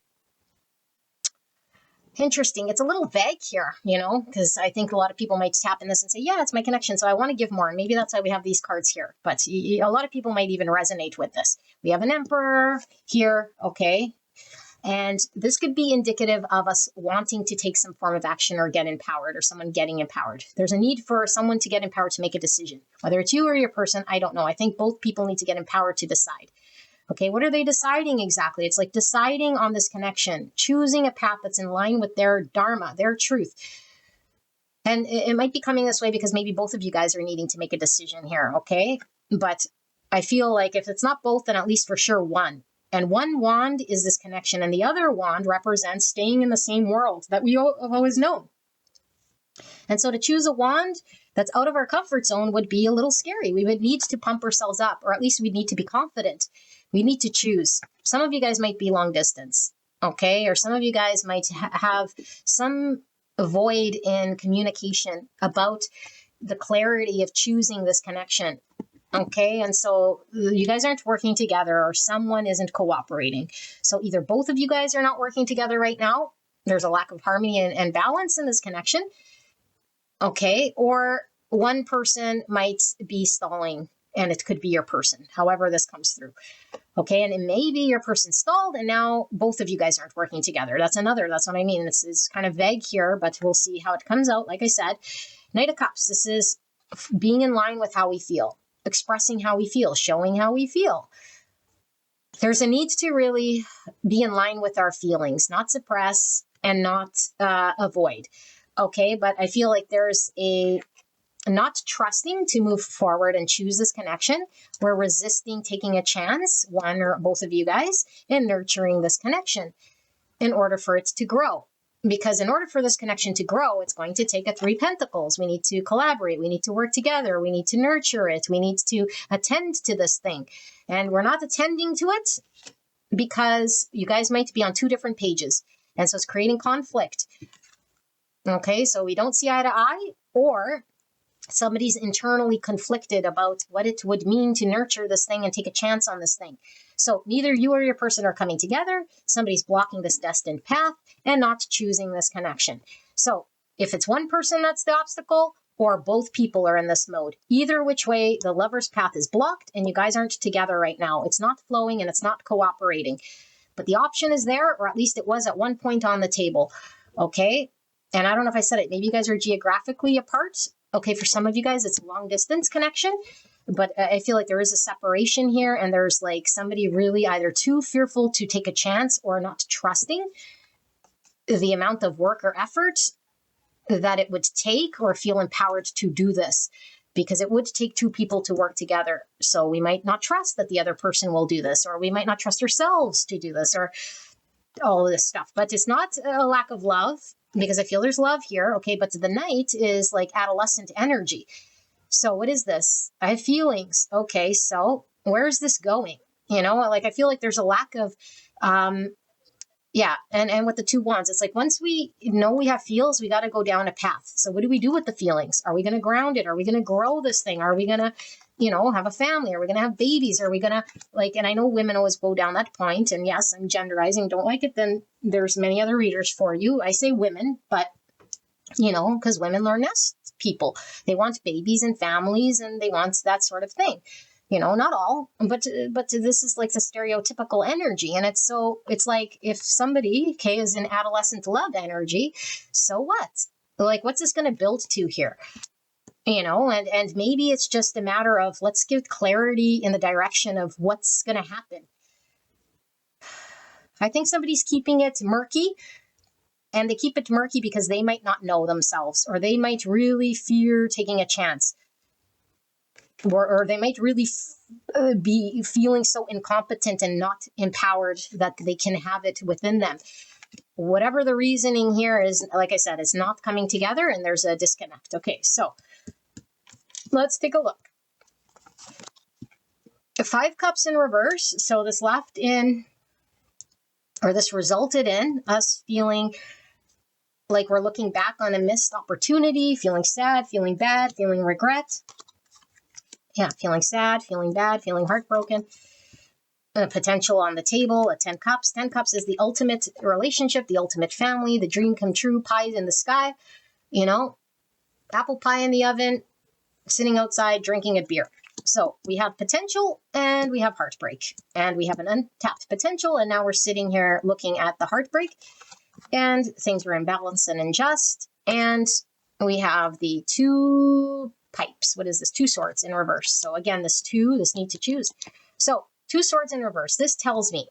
Interesting. It's a little vague here, you know, because I think a lot of people might tap in this and say, yeah, it's my connection, so I want to give more. And maybe that's why we have these cards here. But a lot of people might even resonate with this. We have an Emperor here, okay? And this could be indicative of us wanting to take some form of action or get empowered, or someone getting empowered. There's a need for someone to get empowered to make a decision. Whether it's you or your person, I don't know. I think both people need to get empowered to decide. Okay, what are they deciding exactly? It's like deciding on this connection, choosing a path that's in line with their dharma, their truth. And it might be coming this way because maybe both of you guys are needing to make a decision here, okay? But I feel like if it's not both, then at least for sure one. And one wand is this connection, and the other wand represents staying in the same world that we have always known. And so to choose a wand that's out of our comfort zone would be a little scary. We would need to pump ourselves up, or at least we'd need to be confident. We need to choose. Some of you guys might be long distance, okay? Or some of you guys might have some void in communication about the clarity of choosing this connection. Okay, and so you guys aren't working together, or someone isn't cooperating. So either both of you guys are not working together right now. There's a lack of harmony and balance in this connection. Okay, or one person might be stalling, and it could be your person, however this comes through. Okay, and it may be your person stalled, and now both of you guys aren't working together. That's what I mean. It's kind of vague here, but we'll see how it comes out. Like I said, Knight of Cups, this is being in line with how we feel, expressing how we feel, showing how we feel. There's a need to really be in line with our feelings, not suppress and not avoid. Okay, but I feel like there's a not trusting to move forward and choose this connection. We're resisting taking a chance, one or both of you guys, in nurturing this connection in order for it to grow. Because in order for this connection to grow, it's going to take a 3 pentacles. We need to collaborate. We need to work together. We need to nurture it. We need to attend to this thing. And we're not attending to it because you guys might be on 2 different pages. And so it's creating conflict. Okay, so we don't see eye to eye, or somebody's internally conflicted about what it would mean to nurture this thing and take a chance on this thing. So neither you or your person are coming together. Somebody's blocking this destined path and not choosing this connection. So if it's one person that's the obstacle, or both people are in this mode, either which way, the lover's path is blocked and you guys aren't together right now. It's not flowing and it's not cooperating. But the option is there, or at least it was at one point on the table. Okay? And I don't know if I said it. Maybe you guys are geographically apart. Okay, for some of you guys, it's a long distance connection, but I feel like there is a separation here, and there's like somebody really either too fearful to take a chance or not trusting the amount of work or effort that it would take, or feel empowered to do this, because it would take 2 people to work together. So we might not trust that the other person will do this, or we might not trust ourselves to do this, or all of this stuff. But it's not a lack of love, because I feel there's love here. Okay, but the Knight is like adolescent energy. So what is this? I have feelings. Okay, so where is this going? You know, like I feel like there's a lack of, and with the 2 wands, it's like once we know we have feels, we got to go down a path. So what do we do with the feelings? Are we going to ground it? Are we going to grow this thing? Are we going to, have a family? Are we going to have babies? Are we going to and I know women always go down that point, and yes, I'm genderizing, don't like it, then there's many other readers for you. I say women, but because women learn nest people. They want babies and families, and they want that sort of thing. Not all, but this is like the stereotypical energy. And it's like if somebody, is in adolescent love energy, so what? Like, what's this going to build to here? And maybe it's just a matter of let's give clarity in the direction of what's going to happen. I think somebody's keeping it murky, and they keep it murky because they might not know themselves, or they might really fear taking a chance, or they might really be feeling so incompetent and not empowered that they can have it within them. Whatever the reasoning here is, like I said, it's not coming together and there's a disconnect. Okay, so let's take a look. The 5 cups in reverse. So this this resulted in us feeling like we're looking back on a missed opportunity, feeling sad, feeling bad, feeling regret. Yeah, feeling sad, feeling bad, feeling heartbroken. Potential on the table, a 10 cups. 10 cups is the ultimate relationship, the ultimate family, the dream come true, pies in the sky, apple pie in the oven, sitting outside drinking a beer. So we have potential and we have heartbreak, and we have an untapped potential, and now we're sitting here looking at the heartbreak, and things were imbalanced and unjust, and we have the 2 pipes. What is this? 2 swords in reverse. So again, this need to choose. So 2 swords in reverse. This tells me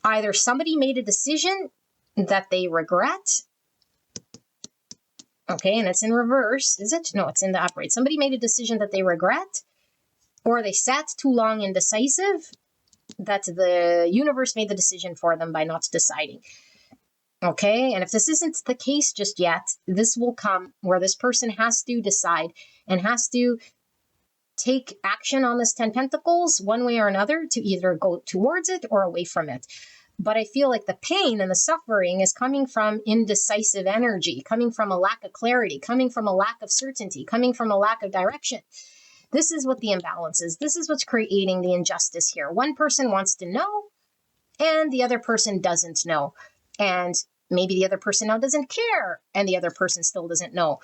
either somebody made a decision that they regret. Okay, and it's in reverse. Is it? No, it's in the upright. Somebody made a decision that they regret, or they sat too long indecisive, that the universe made the decision for them by not deciding. Okay, and if this isn't the case just yet, this will come where this person has to decide and has to take action on this 10 Pentacles one way or another to either go towards it or away from it. But I feel like the pain and the suffering is coming from indecisive energy, coming from a lack of clarity, coming from a lack of certainty, coming from a lack of direction. This is what the imbalance is. This is what's creating the injustice here. One person wants to know and the other person doesn't know. And maybe the other person now doesn't care and the other person still doesn't know.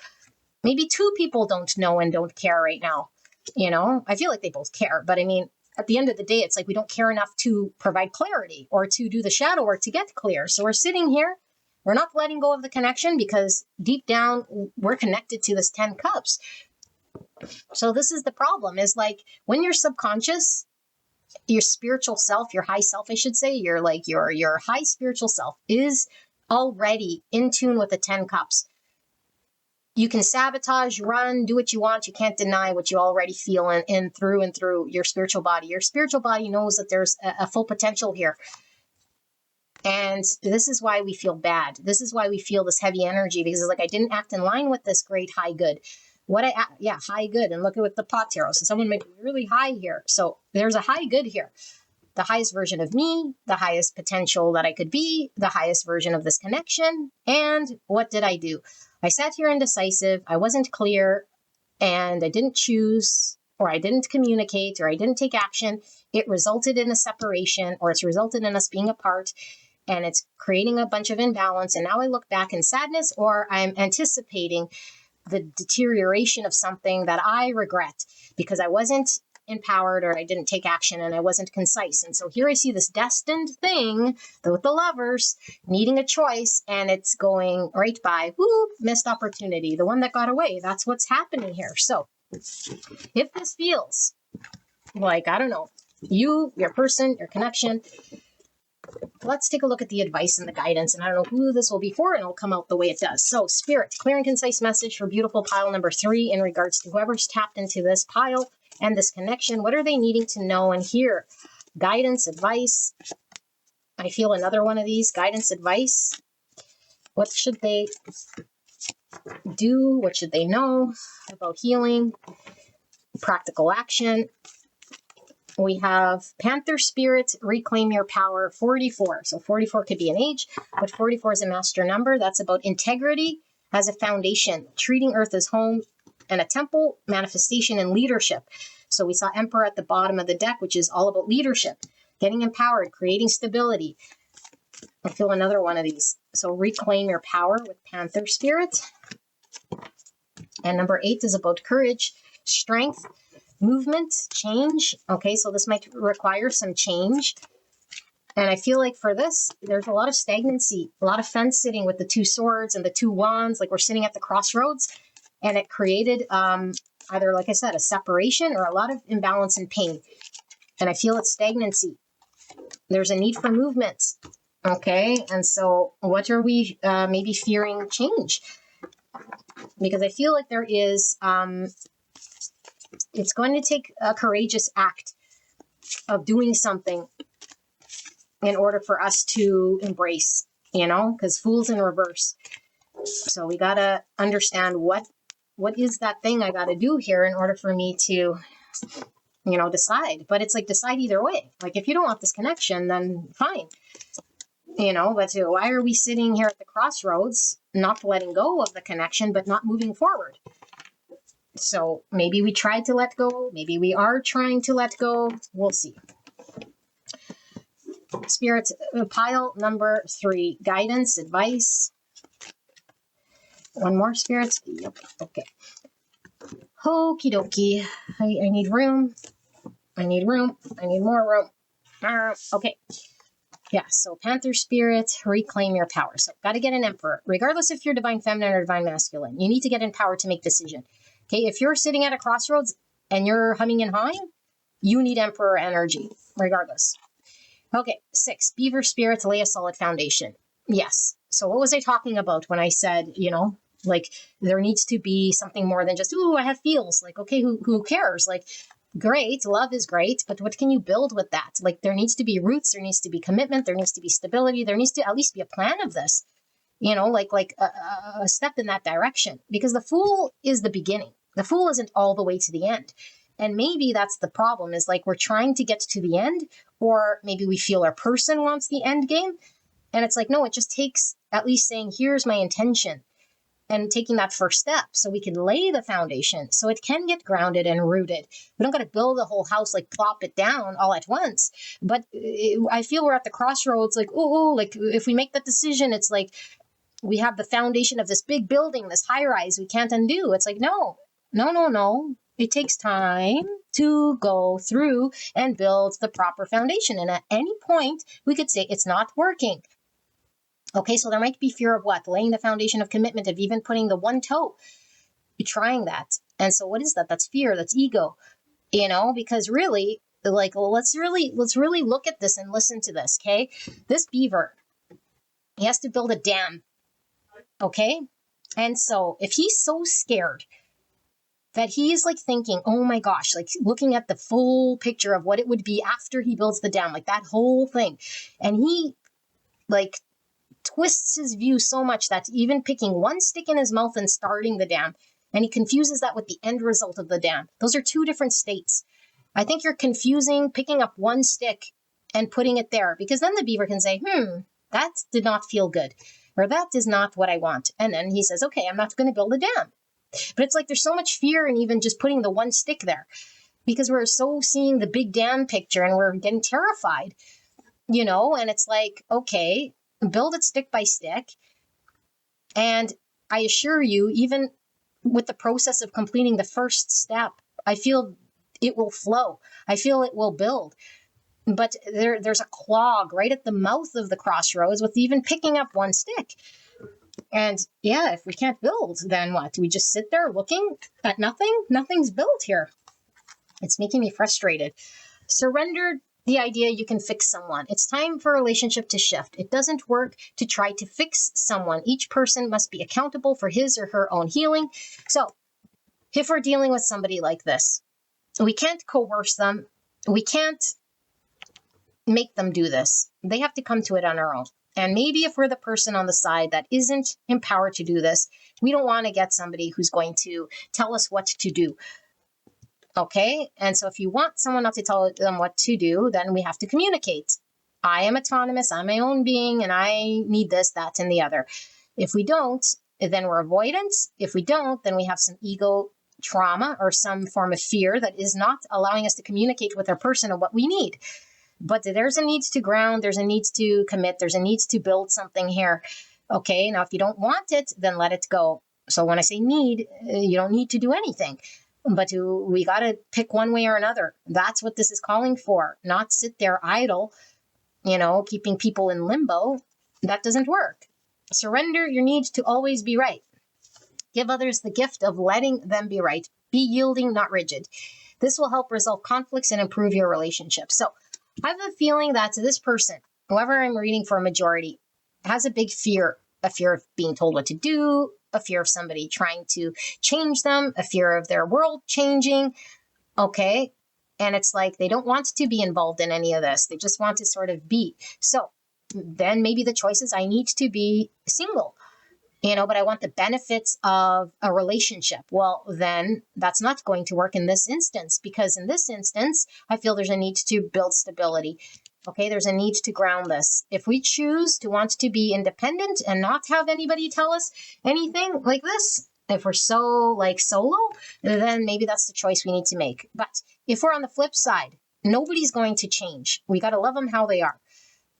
Maybe two people don't know and don't care right now. You know, I feel like they both care, but I mean, at the end of the day, it's like we don't care enough to provide clarity or to do the shadow work to get clear. So we're sitting here, we're not letting go of the connection because deep down, we're connected to this 10 cups. So this is the problem, is like when you're subconscious, your spiritual self, your high self, I should say, your high spiritual self is already in tune with the 10 cups. You can sabotage, run, do what you want. You can't deny what you already feel and through your spiritual body. Your spiritual body knows that there's a full potential here. And this is why we feel bad. This is why we feel this heavy energy, because it's like, I didn't act in line with this great high good. High good. And look at what the pot tarot. So someone might be really high here. So there's a high good here. The highest version of me, the highest potential that I could be, the highest version of this connection. And what did I do? I sat here indecisive, I wasn't clear, and I didn't choose, or I didn't communicate, or I didn't take action. It resulted in a separation, or it's resulted in us being apart, and it's creating a bunch of imbalance. And now I look back in sadness, or I'm anticipating the deterioration of something that I regret because I wasn't empowered or I didn't take action and I wasn't concise. And so here I see this destined thing with the Lovers needing a choice, and it's going right by, missed opportunity, the one that got away. That's what's happening here. So if this feels like, I don't know, you, your person, your connection, let's take a look at the advice and the guidance. And I don't know who this will be for, and it'll come out the way it does. So Spirit, clear and concise message for beautiful pile number 3 in regards to whoever's tapped into this pile and this connection. What are they needing to know and hear? Guidance, advice. I feel another one of these. Guidance, advice. What should they do? What should they know about healing? Practical action. We have Panther Spirit, reclaim your power, 44. So 44 could be an age, but 44 is a master number. That's about integrity as a foundation, treating Earth as home and a temple, manifestation, and leadership. So we saw Emperor at the bottom of the deck, which is all about leadership, getting empowered, creating stability. I feel another one of these. So reclaim your power with Panther Spirit. And number 8 is about courage, strength, movement, change. Okay, so this might require some change. And I feel like for this, there's a lot of stagnancy, a lot of fence sitting with the 2 swords and the 2 wands, like we're sitting at the crossroads. And it created either, like I said, a separation or a lot of imbalance and pain. And I feel it's stagnancy. There's a need for movement. Okay, and so what are we maybe fearing change? Because I feel like there is, it's going to take a courageous act of doing something in order for us to embrace, because Fool's in reverse. So we got to understand what is that thing I got to do here in order for me to, decide. But it's like decide either way. Like if you don't want this connection, then fine. But why are we sitting here at the crossroads, not letting go of the connection, but not moving forward? So maybe we tried to let go. Maybe we are trying to let go. We'll see. Spirit, pile number 3, guidance, advice. One more, Spirit. Yep. Okay. Okie dokie. I need room. I need room. I need more room. Okay. Yeah, so Panther Spirit, reclaim your power. So got to get an Emperor. Regardless if you're divine feminine or divine masculine, you need to get empowered to make decision. Okay, if you're sitting at a crossroads and you're humming and hawing, you need Emperor energy, regardless. Okay, 6, Beaver Spirit, lay a solid foundation. Yes. So what was I talking about when I said, like there needs to be something more than just, I have feels. Like, okay, who cares? Like, great, love is great, but what can you build with that? Like there needs to be roots, there needs to be commitment, there needs to be stability, there needs to at least be a plan of this, like a step in that direction. Because the Fool is the beginning. The Fool isn't all the way to the end. And maybe that's the problem, is like we're trying to get to the end, or maybe we feel our person wants the end game. And it's like, no, it just takes at least saying, here's my intention, and taking that first step so we can lay the foundation so it can get grounded and rooted. We don't got to build a whole house, like plop it down all at once. But I feel we're at the crossroads, like, oh, like if we make that decision, it's like we have the foundation of this big building, this high rise we can't undo. It's like, no. It takes time to go through and build the proper foundation. And at any point, we could say it's not working. Okay, so there might be fear of what? Laying the foundation of commitment, of even putting the one toe, trying that. And so what is that? That's fear, that's ego, because really, like, well, let's really look at this and listen to this, okay? This beaver, he has to build a dam, okay? And so if he's so scared that he's like thinking, oh my gosh, like looking at the full picture of what it would be after he builds the dam, like that whole thing, and he like twists his view so much that even picking one stick in his mouth and starting the dam, and he confuses that with the end result of the dam. Those are two different states. I think you're confusing picking up one stick and putting it there, because then the beaver can say, that did not feel good, or that is not what I want. And then he says, okay, I'm not going to build a dam. But it's like there's so much fear in even just putting the one stick there, because we're so seeing the big dam picture and we're getting terrified, and it's like, okay, build it stick by stick. And I assure you, even with the process of completing the first step, I feel it will flow. I feel it will build. But there's a clog right at the mouth of the crossroads with even picking up one stick. And yeah, if we can't build, then what? We just sit there looking at nothing? Nothing's built here. It's making me frustrated. Surrender the idea you can fix someone. It's time for a relationship to shift. It doesn't work to try to fix someone. Each person must be accountable for his or her own healing. So if we're dealing with somebody like this, we can't coerce them. We can't make them do this. They have to come to it on their own. And maybe if we're the person on the side that isn't empowered to do this, we don't want to get somebody who's going to tell us what to do. Okay? And so if you want someone else to tell them what to do, then we have to communicate. I am autonomous, I'm my own being, and I need this, that, and the other. If we don't, then we're avoidant. If we don't, then we have some ego trauma or some form of fear that is not allowing us to communicate with our person on what we need. But there's a need to ground, there's a need to commit, there's a need to build something here. Okay, now if you don't want it, then let it go. So when I say need, you don't need to do anything. But we got to pick one way or another. That's what this is calling for. Not sit there idle, keeping people in limbo. That doesn't work. Surrender your need to always be right. Give others the gift of letting them be right. Be yielding, not rigid. This will help resolve conflicts and improve your relationship. So I have a feeling that this person, whoever I'm reading for a majority, has a big fear, a fear of being told what to do, a fear of somebody trying to change them, a fear of their world changing. Okay. And it's like they don't want to be involved in any of this. They just want to sort of be. So then maybe the choice is I need to be single, but I want the benefits of a relationship. Well, then that's not going to work in this instance, because in this instance, I feel there's a need to build stability. Okay, there's a need to ground this. If we choose to want to be independent and not have anybody tell us anything like this, if we're so like solo, then maybe that's the choice we need to make. But if we're on the flip side, nobody's going to change. We got to love them how they are.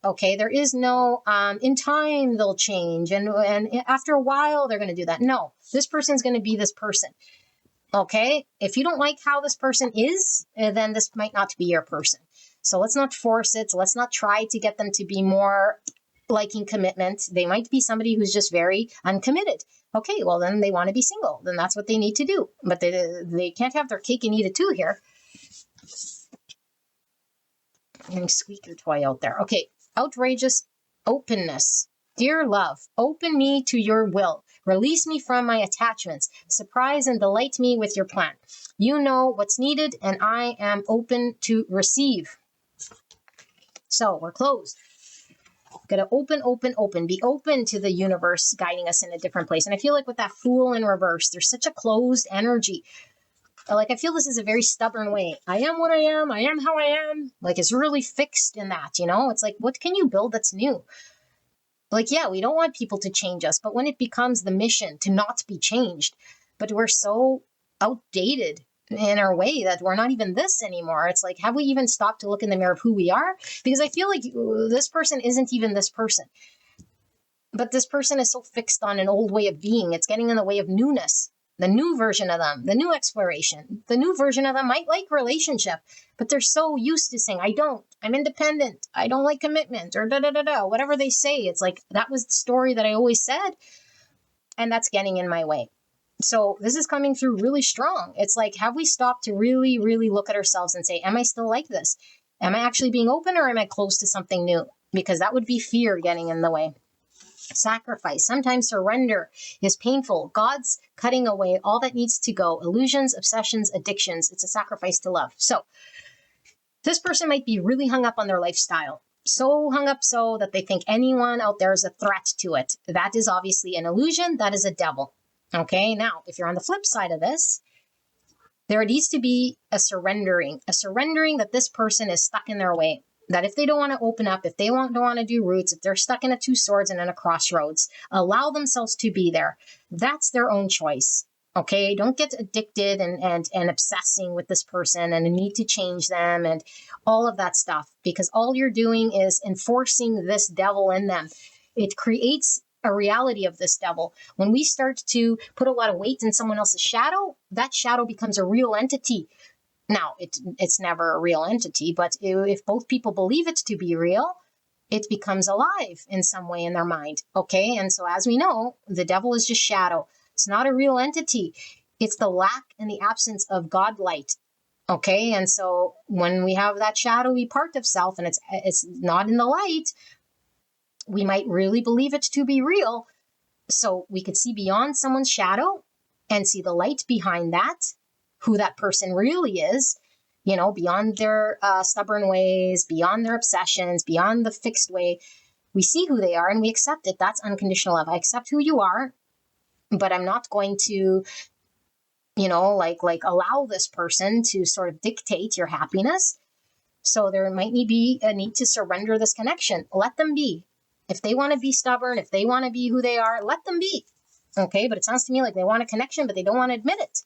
Okay, there is no, in time they'll change, and after a while they're going to do that. No, this person's going to be this person. Okay, if you don't like how this person is, then this might not be your person. So let's not force it. Let's not try to get them to be more liking commitment. They might be somebody who's just very uncommitted. Okay, well then they want to be single. Then that's what they need to do. But they can't have their cake and eat it too here. Hearing squeaker toy out there. Okay, outrageous openness. Dear love, open me to your will. Release me from my attachments. Surprise and delight me with your plan. You know what's needed, and I am open to receive. So we're closed. Got to open. Be open to the universe guiding us in a different place. And I feel like with that Fool in reverse, there's such a closed energy. Like, I feel this is a very stubborn way. I am what I am how I am. Like, it's really fixed in that, you know? It's like, what can you build that's new? Like, yeah, we don't want people to change us, but when it becomes the mission to not be changed, but we're so outdated in our way that we're not even this anymore. It's like, have we even stopped to look in the mirror of who we are? Because I feel like this person isn't even this person. But this person is so fixed on an old way of being, it's getting in the way of newness. The new version of them, the new exploration, the new version of them might like relationship, but they're so used to saying, I'm independent, I don't like commitment, or whatever they say. It's like, that was the story that I always said, and that's getting in my way. So this is coming through really strong. It's like, have we stopped to really, really look at ourselves and say, am I still like this? Am I actually being open, or am I close to something new? Because that would be fear getting in the way. Sacrifice. Sometimes surrender is painful. God's cutting away all that needs to go. Illusions, obsessions, addictions. It's a sacrifice to love. So this person might be really hung up on their lifestyle. So hung up so that they think anyone out there is a threat to it. That is obviously an illusion. That is a devil. Okay, now, if you're on the flip side of this, there needs to be a surrendering that this person is stuck in their way. That if they don't want to open up, if they don't want to do roots, if they're stuck in a two swords and in a crossroads, allow themselves to be there. That's their own choice. Okay, don't get addicted and obsessing with this person and the need to change them and all of that stuff, because all you're doing is enforcing this devil in them. It creates a reality of this devil. When we start to put a lot of weight in someone else's shadow, that shadow becomes a real entity. Now, it's never a real entity, but if both people believe it to be real, it becomes alive in some way in their mind. Okay, and so as we know, the devil is just shadow. It's not a real entity. It's the lack and the absence of God light. Okay, and so when we have that shadowy part of self and it's not in the light, we might really believe it to be real. So we could see beyond someone's shadow and see the light behind that, who that person really is, you know, beyond their stubborn ways, beyond their obsessions, beyond the fixed way. We see who they are and we accept it. That's unconditional love. I accept who you are, but I'm not going to, you know, like allow this person to sort of dictate your happiness. So there might be a need to surrender this connection. Let them be. If they want to be stubborn, if they want to be who they are, let them be. Okay, but it sounds to me like they want a connection, but they don't want to admit it.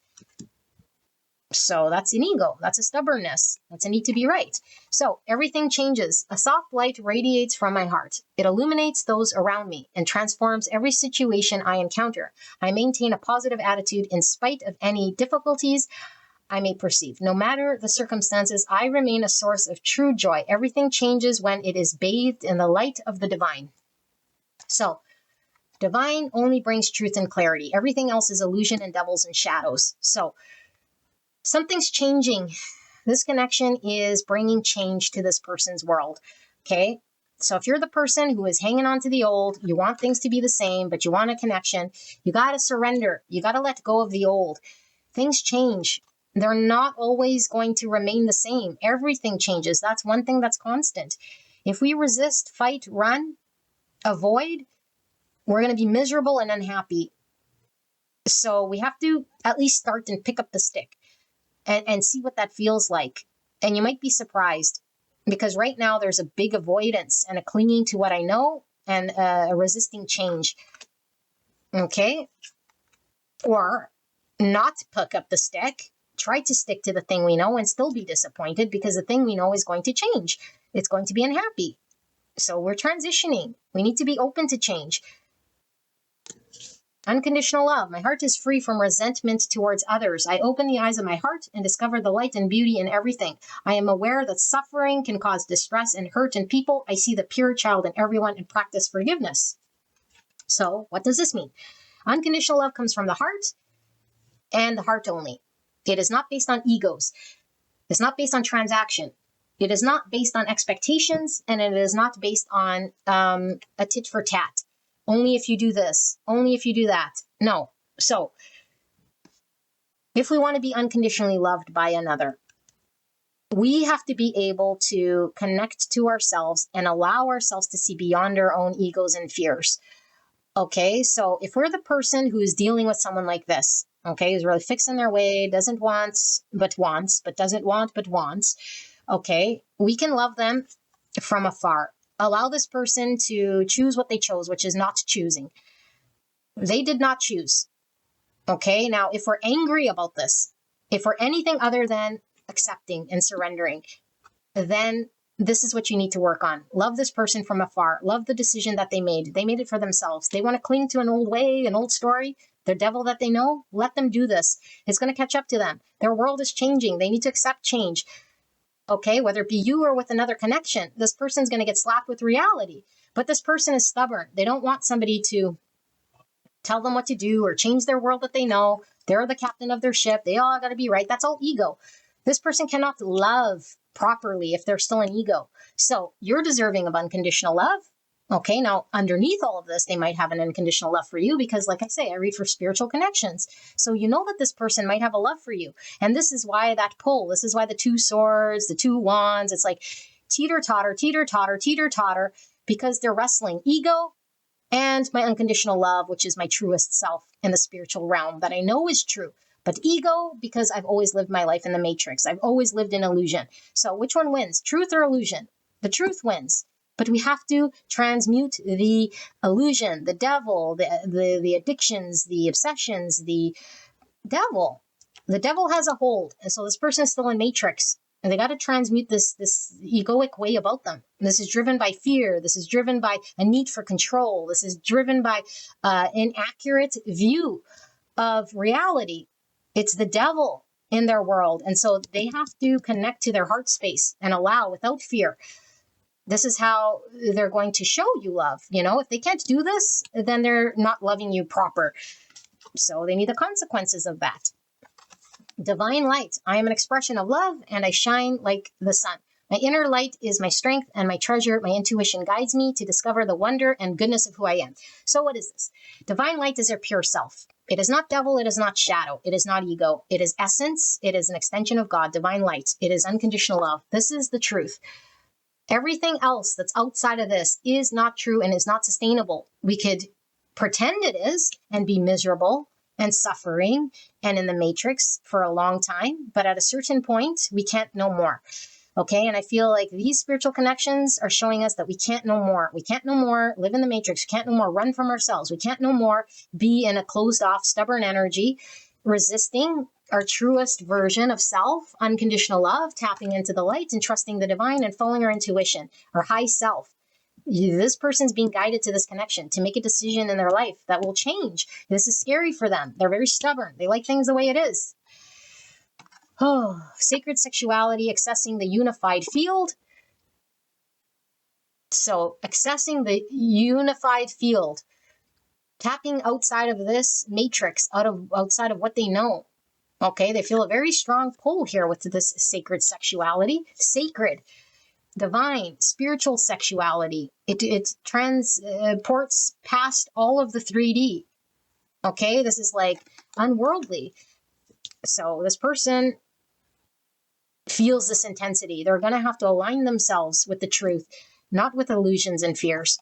So that's an ego. That's a stubbornness. That's a need to be right. So everything changes. A soft light radiates from my heart. It illuminates those around me and transforms every situation I encounter. I maintain a positive attitude in spite of any difficulties I may perceive. No matter the circumstances, I remain a source of true joy. Everything changes when it is bathed in the light of the divine. So divine only brings truth and clarity. Everything else is illusion and devils and shadows. So something's changing. This connection is bringing change to this person's world. Okay. So if you're the person who is hanging on to the old, you want things to be the same, but you want a connection, you got to surrender. You got to let go of the old. Things change. They're not always going to remain the same. Everything changes. That's one thing that's constant. If we resist, fight, run, avoid, we're going to be miserable and unhappy. So we have to at least start and pick up the stick and see what that feels like. And you might be surprised, because right now there's a big avoidance and a clinging to what I know and a resisting change. Okay? Or not pick up the stick. Try to stick to the thing we know and still be disappointed, because the thing we know is going to change. It's going to be unhappy. So we're transitioning. We need to be open to change. Unconditional love. My heart is free from resentment towards others. I open the eyes of my heart and discover the light and beauty in everything. I am aware that suffering can cause distress and hurt in people. I see the pure child in everyone and practice forgiveness. So what does this mean? Unconditional love comes from the heart and the heart only. It is not based on egos. It's not based on transaction. It is not based on expectations, and it is not based on a tit for tat. Only if you do this, only if you do that. No. So if we want to be unconditionally loved by another, we have to be able to connect to ourselves and allow ourselves to see beyond our own egos and fears. Okay, so if we're the person who is dealing with someone like this, Okay, who's really fixed in their way, doesn't want, but wants, but doesn't want, but wants. Okay, we can love them from afar. Allow this person to choose what they chose, which is not choosing. They did not choose. Okay, now if we're angry about this, if we're anything other than accepting and surrendering, then this is what you need to work on. Love this person from afar. Love the decision that they made. They made it for themselves. They want to cling to an old way, an old story, the devil that they know. Let them do this. It's going to catch up to them. Their world is changing. They need to accept change. Okay, whether it be you or with another connection, this person's going to get slapped with reality. But this person is stubborn. They don't want somebody to tell them what to do or change their world that they know. They're the captain of their ship. They all got to be right. That's all ego. This person cannot love properly if they're still an ego. So you're deserving of unconditional love. Okay, now underneath all of this, they might have an unconditional love for you because, like I say, I read for spiritual connections. So you know that this person might have a love for you. And this is why that pull, this is why the two swords, the two wands, it's like teeter-totter, teeter-totter, teeter-totter, because they're wrestling ego and my unconditional love, which is my truest self in the spiritual realm that I know is true. But ego, because I've always lived my life in the matrix. I've always lived in illusion. So which one wins, truth or illusion? The truth wins. But we have to transmute the illusion, the devil, the addictions, the obsessions, the devil. The devil has a hold. And so this person is still in matrix. And they got to transmute this egoic way about them. This is driven by fear. This is driven by a need for control. This is driven by inaccurate view of reality. It's the devil in their world. And so they have to connect to their heart space and allow without fear. This is how they're going to show you love. You know, if they can't do this, then they're not loving you proper. So they need the consequences of that. Divine light. I am an expression of love and I shine like the sun. My inner light is my strength and my treasure. My intuition guides me to discover the wonder and goodness of who I am. So what is this? Divine light is our pure self. It is not devil. It is not shadow. It is not ego. It is essence. It is an extension of God, divine light. It is unconditional love. This is the truth. Everything else that's outside of this is not true and is not sustainable. We could pretend it is and be miserable and suffering and in the matrix for a long time, but at a certain point, we can't know more. Okay, and I feel like these spiritual connections are showing us that we can't know more. We can't know more live in the matrix. We can't no more run from ourselves. We can't no more be in a closed off, stubborn energy, resisting our truest version of self, unconditional love, tapping into the light and trusting the divine and following our intuition, our high self. This person's being guided to this connection to make a decision in their life that will change. This is scary for them. They're very stubborn. They like things the way it is. Oh, sacred sexuality, accessing the unified field. So accessing the unified field, tapping outside of this matrix, outside of what they know. Okay, they feel a very strong pull here with this sacred sexuality. Sacred, divine, spiritual sexuality. It transports past all of the 3D. Okay, this is like unworldly. So this person feels this intensity. They're going to have to align themselves with the truth, not with illusions and fears.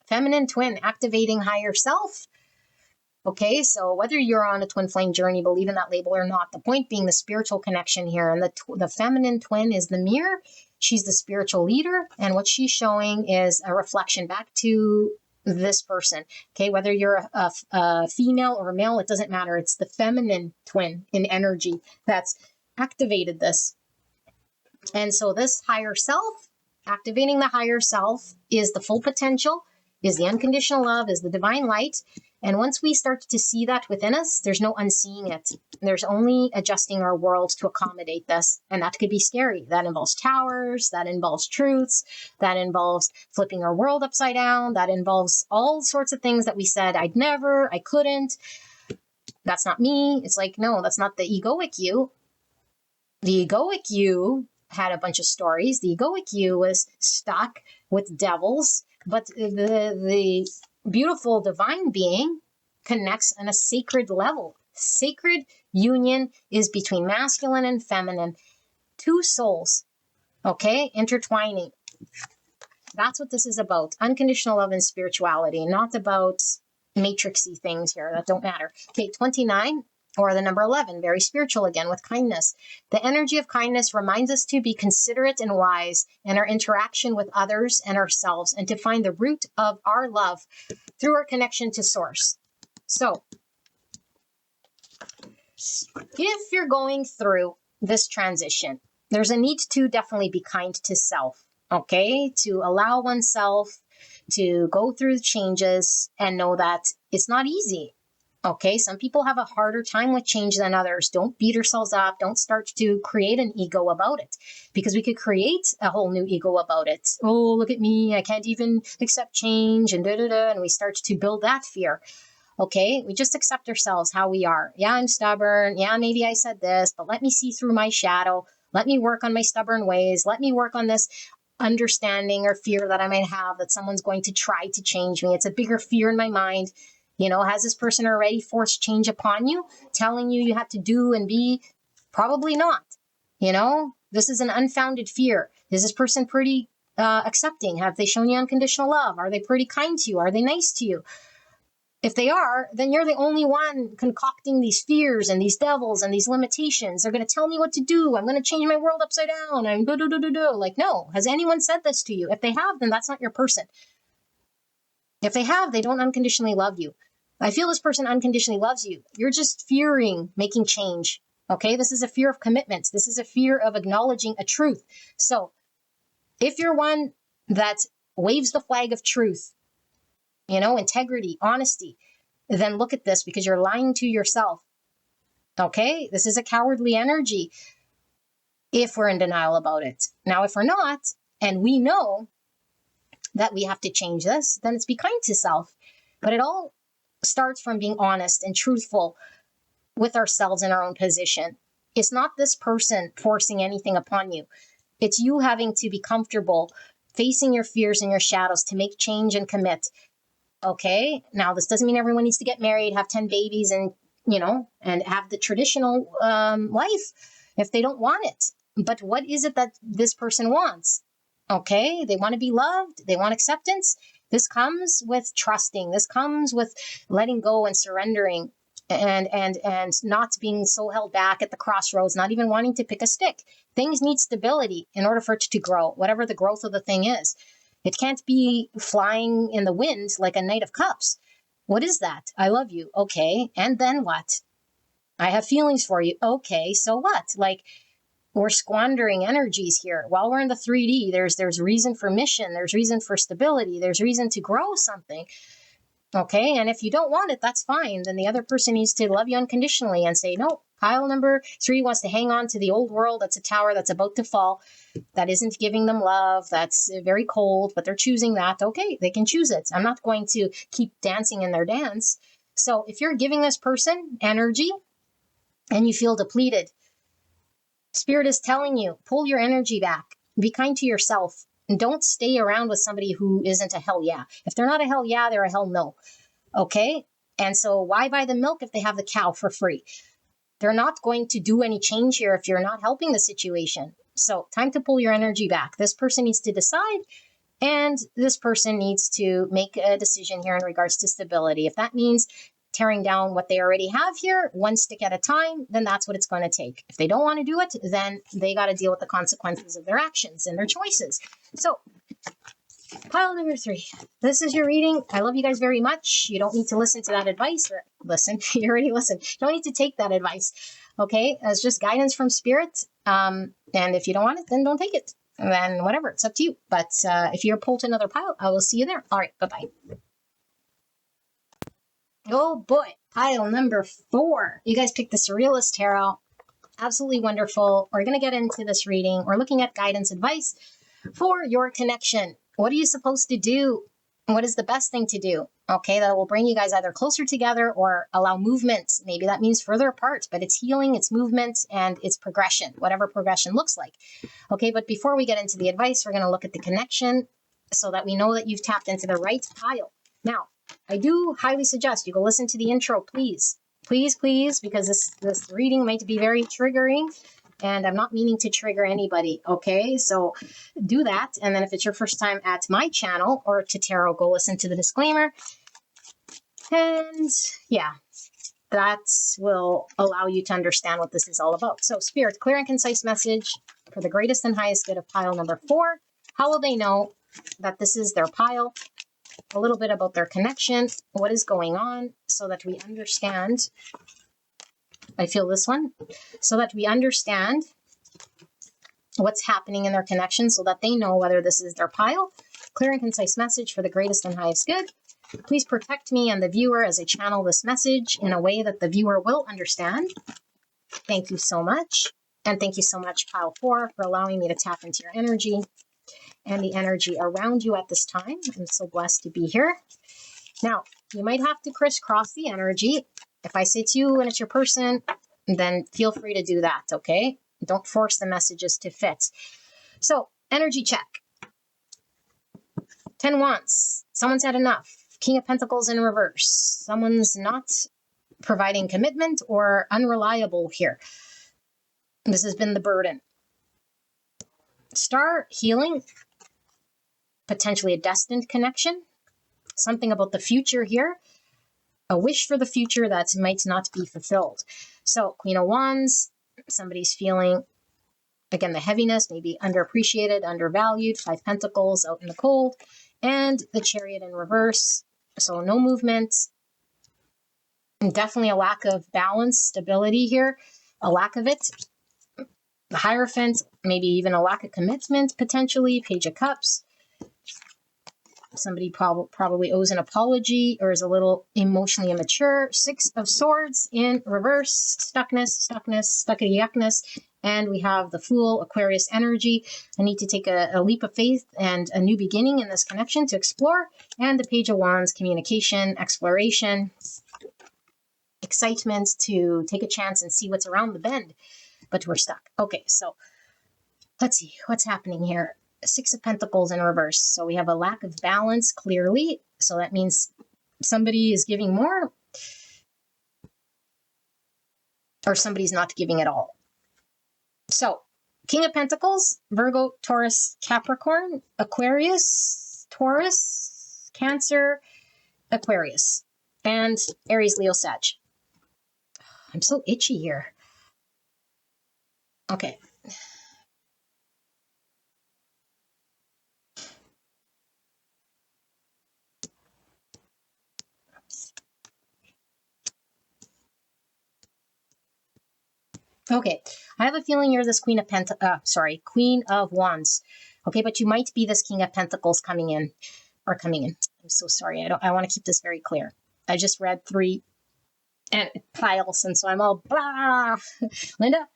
Feminine twin, activating higher self. Okay, so whether you're on a twin flame journey, believe in that label or not, the point being the spiritual connection here. And the feminine twin is the mirror. She's the spiritual leader. And what she's showing is a reflection back to this person. Okay, whether you're a female or a male, it doesn't matter. It's the feminine twin in energy that's activated this. And so this higher self, activating the higher self, is the full potential, is the unconditional love, is the divine light. And once we start to see that within us, there's no unseeing it. There's only adjusting our world to accommodate this. And that could be scary. That involves towers, that involves truths, that involves flipping our world upside down, that involves all sorts of things that we said, I'd never, I couldn't, that's not me. It's like, no, that's not the egoic you. The egoic you had a bunch of stories. The egoic you was stuck with devils, but the beautiful divine being connects on a sacred level. Sacred union is between masculine and feminine, two souls, okay, intertwining. That's what this is about. Unconditional love and spirituality, not about matrixy things here that don't matter. Okay, 29, or the number 11, very spiritual again with kindness. The energy of kindness reminds us to be considerate and wise in our interaction with others and ourselves, and to find the root of our love through our connection to source. So if you're going through this transition, there's a need to definitely be kind to self, okay? To allow oneself to go through the changes and know that it's not easy. Okay, some people have a harder time with change than others. Don't beat yourselves up. Don't start to create an ego about it, because we could create a whole new ego about it. Oh, look at me. I can't even accept change and da-da-da. And we start to build that fear. Okay, we just accept ourselves how we are. Yeah, I'm stubborn. Yeah, maybe I said this, but let me see through my shadow. Let me work on my stubborn ways. Let me work on this understanding or fear that I might have that someone's going to try to change me. It's a bigger fear in my mind. You know, has this person already forced change upon you, telling you have to do and be? Probably not. You know, this is an unfounded fear. Is this person pretty accepting? Have they shown you unconditional love? Are they pretty kind to you? Are they nice to you? If they are, then you're the only one concocting these fears and these devils and these limitations. They're going to tell me what to do. I'm going to change my world upside down. I'm do. Like, no. Has anyone said this to you? If they have, then that's not your person. If they have, they don't unconditionally love you. I feel this person unconditionally loves you. You're just fearing making change. Okay? This is a fear of commitment. This is a fear of acknowledging a truth. So if you're one that waves the flag of truth, you know, integrity, honesty, then look at this, because you're lying to yourself. Okay? This is a cowardly energy if we're in denial about it. Now, if we're not, and we know that we have to change this, then it's be kind to self. But it all starts from being honest and truthful with ourselves in our own position. It's not this person forcing anything upon you. It's you having to be comfortable facing your fears and your shadows to make change and commit. Okay, now this doesn't mean everyone needs to get married, have 10 babies, and, you know, and have the traditional life if they don't want it. But what is it that this person wants? Okay, they want to be loved. They want acceptance. This comes with trusting. This comes with letting go and surrendering, and not being so held back at the crossroads, not even wanting to pick a stick. Things need stability in order for it to grow, whatever the growth of the thing is. It can't be flying in the wind like a Knight of Cups. What is that? I love you. Okay. And then what? I have feelings for you. Okay. So what? Like, we're squandering energies here. While we're in the 3D, there's reason for mission. There's reason for stability. There's reason to grow something. Okay. And if you don't want it, that's fine. Then the other person needs to love you unconditionally and say, no, pile number 3 wants to hang on to the old world. That's a tower that's about to fall. That isn't giving them love. That's very cold, but they're choosing that. Okay, they can choose it. I'm not going to keep dancing in their dance. So if you're giving this person energy and you feel depleted, Spirit is telling you, pull your energy back. Be kind to yourself. And don't stay around with somebody who isn't a hell yeah. If they're not a hell yeah, they're a hell no. Okay? And so why buy the milk if they have the cow for free? They're not going to do any change here if you're not helping the situation. So time to pull your energy back. This person needs to decide, and this person needs to make a decision here in regards to stability. If that means tearing down what they already have here, one stick at a time, then that's what it's going to take. If they don't want to do it, then they got to deal with the consequences of their actions and their choices. So pile number 3. This is your reading. I love you guys very much. You don't need to listen to that advice, or listen. You already listened. You don't need to take that advice. Okay? It's just guidance from Spirit. And if you don't want it, then don't take it. And then whatever. It's up to you. But if you're pulled to another pile, I will see you there. All right. Bye-bye. Oh boy. Pile number 4. You guys picked the Surrealist Tarot. Absolutely wonderful. We're going to get into this reading. We're looking at guidance advice for your connection. What are you supposed to do? What is the best thing to do? Okay, that will bring you guys either closer together or allow movement. Maybe that means further apart, but it's healing, it's movement, and it's progression, whatever progression looks like. Okay, but before we get into the advice, we're going to look at the connection so that we know that you've tapped into the right pile. Now, I do highly suggest you go listen to the intro, please. Please, please, because this reading might be very triggering. And I'm not meaning to trigger anybody, okay? So do that. And then if it's your first time at my channel or to tarot, go listen to the disclaimer. And yeah, that will allow you to understand what this is all about. So Spirit, clear and concise message for the greatest and highest good of pile number 4. How will they know that this is their pile? A little bit about their connection, what is going on, so that we understand. I feel this one. So that we understand what's happening in their connection, so that they know whether this is their pile. Clear and concise message for the greatest and highest good. Please protect me and the viewer as I channel this message in a way that the viewer will understand. Thank you so much. And thank you so much, pile 4, for allowing me to tap into your energy and the energy around you at this time. I'm so blessed to be here. Now, you might have to crisscross the energy. If I say to you and it's your person, then feel free to do that, okay? Don't force the messages to fit. So, energy check. 10 Wands. Someone's had enough. King of Pentacles in reverse. Someone's not providing commitment or unreliable here. This has been the burden. Star, healing. Potentially a destined connection. Something about the future here. A wish for the future that might not be fulfilled. So, Queen of Wands. Somebody's feeling, again, the heaviness, maybe underappreciated, undervalued. 5 Pentacles out in the cold. And the Chariot in reverse. So no movement. And definitely a lack of balance, stability here. A lack of it. The Hierophant, maybe even a lack of commitment, potentially. Page of Cups. Somebody probably owes an apology or is a little emotionally immature. 6 of Swords in reverse. Stuckness, stuckity-yuckness. And we have the Fool, Aquarius energy. I need to take a leap of faith and a new beginning in this connection to explore. And the Page of Wands, communication, exploration, excitement to take a chance and see what's around the bend. But we're stuck. Okay, so let's see what's happening here. 6 of Pentacles in reverse. So we have a lack of balance, clearly. So that means somebody is giving more or somebody's not giving at all. So King of Pentacles, Virgo, Taurus, Capricorn, Aquarius, Taurus, Cancer, Aquarius, and Aries, Leo, Sag. I'm so itchy here. Okay. Okay, I have a feeling you're this Queen of Wands. Okay, but you might be this King of Pentacles coming in. I'm so sorry. I want to keep this very clear. I just read 3 and piles, and so I'm all blah. Linda,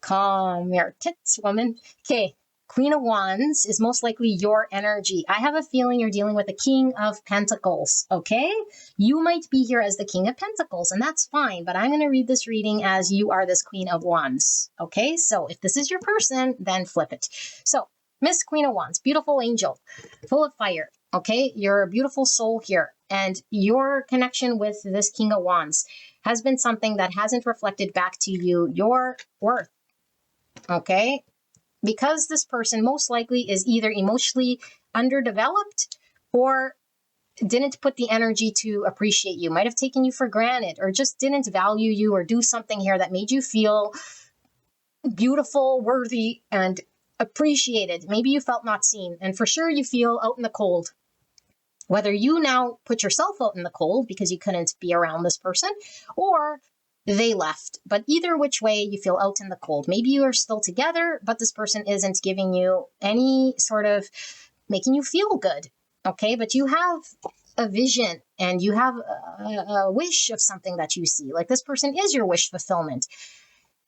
calm your tits, woman. Okay, Queen of Wands is most likely your energy. I have a feeling you're dealing with the King of Pentacles, okay? You might be here as the King of Pentacles, and that's fine, but I'm going to read this reading as you are this Queen of Wands, okay? So if this is your person, then flip it. So, Miss Queen of Wands, beautiful angel, full of fire, okay? You're a beautiful soul here, and your connection with this King of Wands has been something that hasn't reflected back to you your worth, okay? Because this person most likely is either emotionally underdeveloped or didn't put the energy to appreciate you, might have taken you for granted, or just didn't value you or do something here that made you feel beautiful, worthy, and appreciated. Maybe you felt not seen, and for sure you feel out in the cold. Whether you now put yourself out in the cold because you couldn't be around this person, or they left. But either which way, you feel out in the cold. Maybe you are still together, but this person isn't giving you any sort of making you feel good. Okay, but you have a vision and you have a wish of something that you see. Like this person is your wish fulfillment.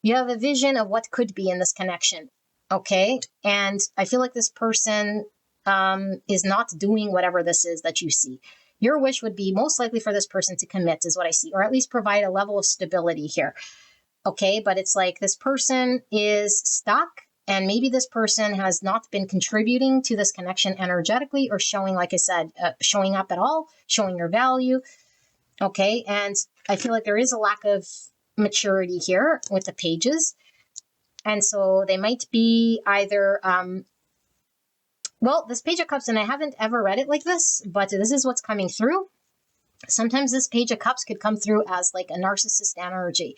You have a vision of what could be in this connection. Okay, and I feel like this person is not doing whatever this is that you see. Your wish would be most likely for this person to commit, is what I see, or at least provide a level of stability here. Okay, but it's like this person is stuck, and maybe this person has not been contributing to this connection energetically or showing, like I said, showing up at all, showing your value. Okay, and I feel like there is a lack of maturity here with the pages. And so they might be either well, this Page of Cups, and I haven't ever read it like this, but this is what's coming through. Sometimes this Page of Cups could come through as like a narcissist energy.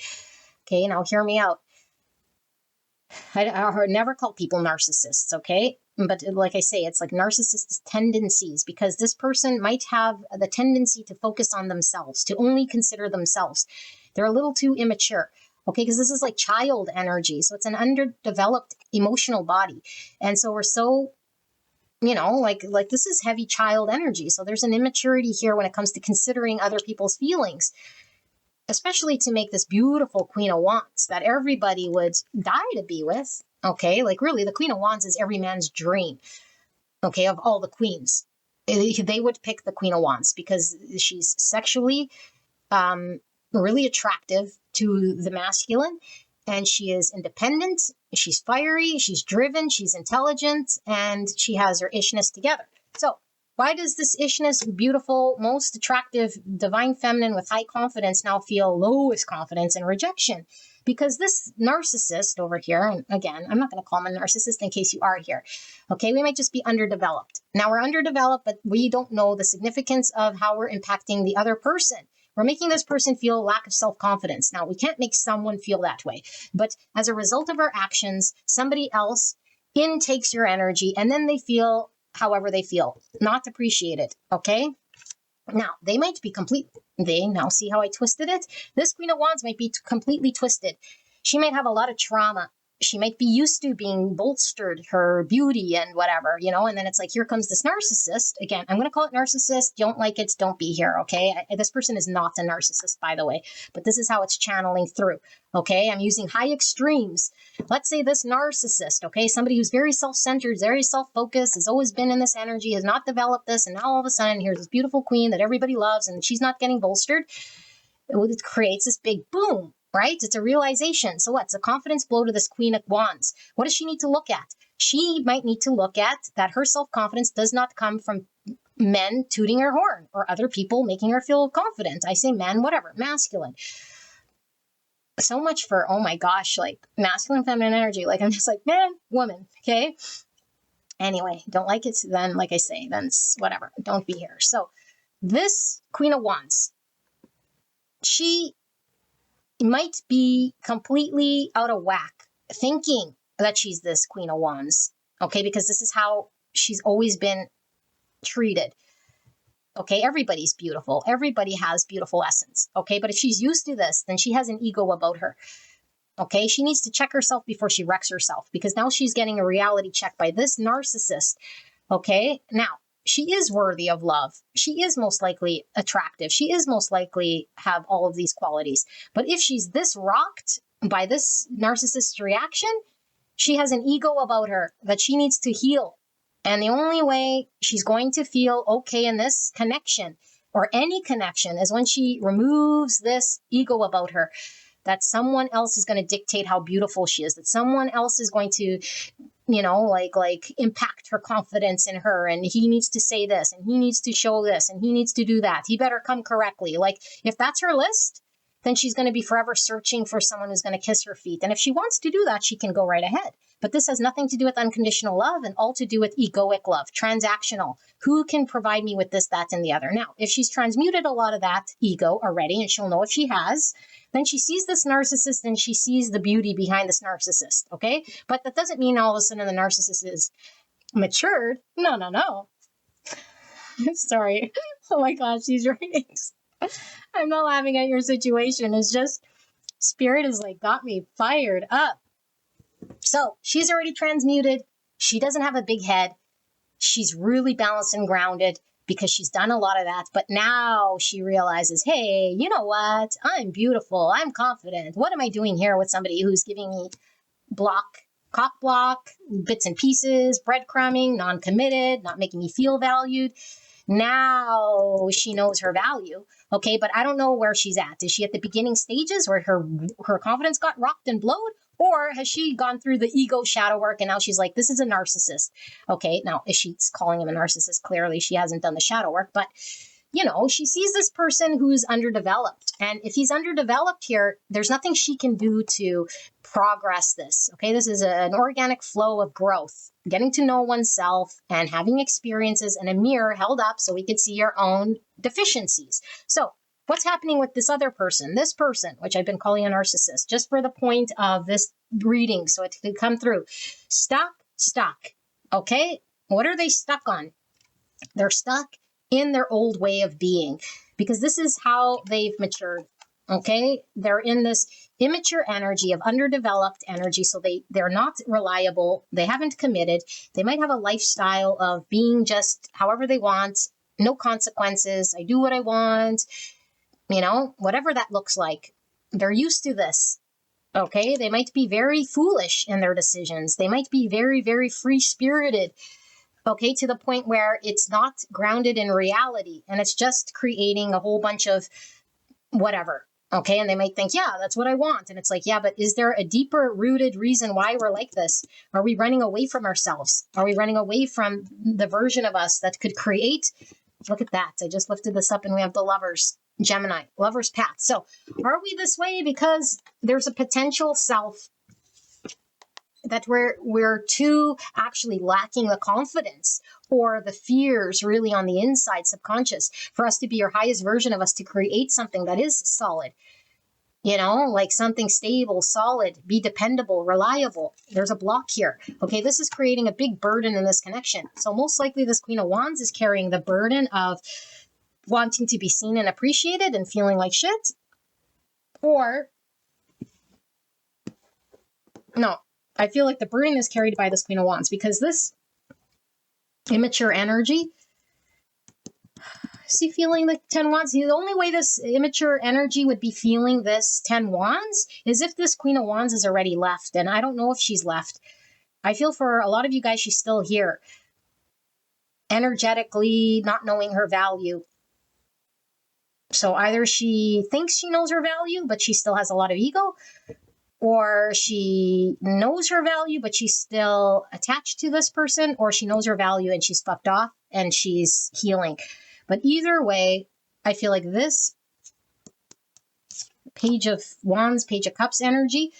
Okay, now hear me out. I never call people narcissists, okay? But like I say, it's like narcissist tendencies, because this person might have the tendency to focus on themselves, to only consider themselves. They're a little too immature, okay? Because this is like child energy. So it's an underdeveloped emotional body. And so we're so, like this is heavy child energy. So there's an immaturity here when it comes to considering other people's feelings, especially to make this beautiful Queen of Wands that everybody would die to be with. Okay, like really, the Queen of Wands is every man's dream. Okay, of all the queens, they would pick the Queen of Wands because she's sexually really attractive to the masculine, and she is independent, she's fiery, she's driven, she's intelligent, and she has her ishness together. So why does this ishness, beautiful, most attractive, divine feminine with high confidence now feel lowest confidence and rejection? Because this narcissist over here, and again, I'm not going to call him a narcissist in case you are here. Okay, we might just be underdeveloped. Now we're underdeveloped, but we don't know the significance of how we're impacting the other person. We're making this person feel lack of self-confidence. Now, we can't make someone feel that way, but as a result of our actions, somebody else intakes your energy, and then they feel however they feel, not appreciated, okay? Now, they might be now see how I twisted it? This Queen of Wands might be completely twisted. She might have a lot of trauma. She might be used to being bolstered, her beauty and whatever, and then it's like, here comes this narcissist. Again, I'm going to call it narcissist. Don't like it, don't be here, okay? This person is not a narcissist, by the way, but this is how it's channeling through, okay? I'm using high extremes. Let's say this narcissist, okay? Somebody who's very self-centered, very self-focused, has always been in this energy, has not developed this, and now all of a sudden, here's this beautiful queen that everybody loves, and she's not getting bolstered. It creates this big boom. Right? It's a realization. So what's a confidence blow to this Queen of Wands? What does she need to look at? She might need to look at that her self-confidence does not come from men tooting her horn or other people making her feel confident. I say men, whatever, masculine. So much for, oh my gosh, like masculine, feminine energy. Like I'm just like, man, woman, okay? Anyway, don't like it, then like I say, then whatever, don't be here. So this Queen of Wands, she might be completely out of whack thinking that she's this Queen of Wands, okay? Because this is how she's always been treated, okay? Everybody's beautiful. Everybody has beautiful essence, okay? But if she's used to this, then she has an ego about her, okay? She needs to check herself before she wrecks herself, because now she's getting a reality check by this narcissist, okay? Now, she is worthy of love. She is most likely attractive. She is most likely have all of these qualities. But if she's this rocked by this narcissist reaction, she has an ego about her that she needs to heal. And the only way she's going to feel okay in this connection or any connection is when she removes this ego about her, that someone else is going to dictate how beautiful she is, that someone else is going to like impact her confidence in her, and he needs to say this, and he needs to show this, and he needs to do that. He better come correctly. Like, if that's her list, then she's going to be forever searching for someone who's going to kiss her feet. And if she wants to do that, she can go right ahead. But this has nothing to do with unconditional love and all to do with egoic love, transactional. Who can provide me with this, that, and the other? Now, if she's transmuted a lot of that ego already, and she'll know if she has, then she sees this narcissist and she sees the beauty behind this narcissist, okay? But that doesn't mean all of a sudden the narcissist is matured. No. Sorry. Oh my gosh, these readings. I'm not laughing at your situation. It's just, spirit has like got me fired up. So she's already transmuted. She doesn't have a big head. She's really balanced and grounded because she's done a lot of that. But now she realizes, hey, you know what? I'm beautiful. I'm confident. What am I doing here with somebody who's giving me cock block, bits and pieces, breadcrumbing, non-committed, not making me feel valued? Now she knows her value. Okay, but I don't know where she's at. Is she at the beginning stages where her confidence got rocked and blowed? Or has she gone through the ego shadow work and now she's like, this is a narcissist? Okay, now, is she calling him a narcissist? Clearly, she hasn't done the shadow work, but she sees this person who's underdeveloped. And if he's underdeveloped here, there's nothing she can do to progress this. Okay, this is an organic flow of growth, getting to know oneself and having experiences and a mirror held up so we could see your own deficiencies. So what's happening with this other person, which I've been calling a narcissist, just for the point of this reading, so it could come through. Stuck. Okay, what are they stuck on? They're stuck in their old way of being, because this is how they've matured. Okay, they're in this immature energy of underdeveloped energy, so they're not reliable. They haven't committed. They might have a lifestyle of being just however they want, no consequences. I do what I want, whatever that looks like. They're used to this. Okay, they might be very foolish in their decisions. They might be very, very free-spirited. Okay, to the point where it's not grounded in reality and it's just creating a whole bunch of whatever. Okay, and they might think, yeah, that's what I want. And it's like, yeah, but is there a deeper rooted reason why we're like this? Are we running away from ourselves? Are we running away from the version of us that could create? Look at that. I just lifted this up and we have the Lovers, Gemini, Lovers path. So are we this way because there's a potential self that we're too actually lacking the confidence or the fears really on the inside, subconscious, for us to be our highest version of us, to create something that is solid, like something stable, solid, be dependable, reliable. There's a block here. Okay, this is creating a big burden in this connection. So most likely this Queen of Wands is carrying the burden of wanting to be seen and appreciated and feeling like shit. Or, no, I feel like the burden is carried by this Queen of Wands, because this immature energy, see, feeling the 10 Wands, the only way this immature energy would be feeling this 10 Wands is if this Queen of Wands is already left. And I don't know if she's left. I feel for a lot of you guys, she's still here. Energetically not knowing her value. So either she thinks she knows her value, but she still has a lot of ego, or she knows her value, but she's still attached to this person, or she knows her value and she's fucked off and she's healing. But either way, I feel like this Page of Wands, Page of Cups energy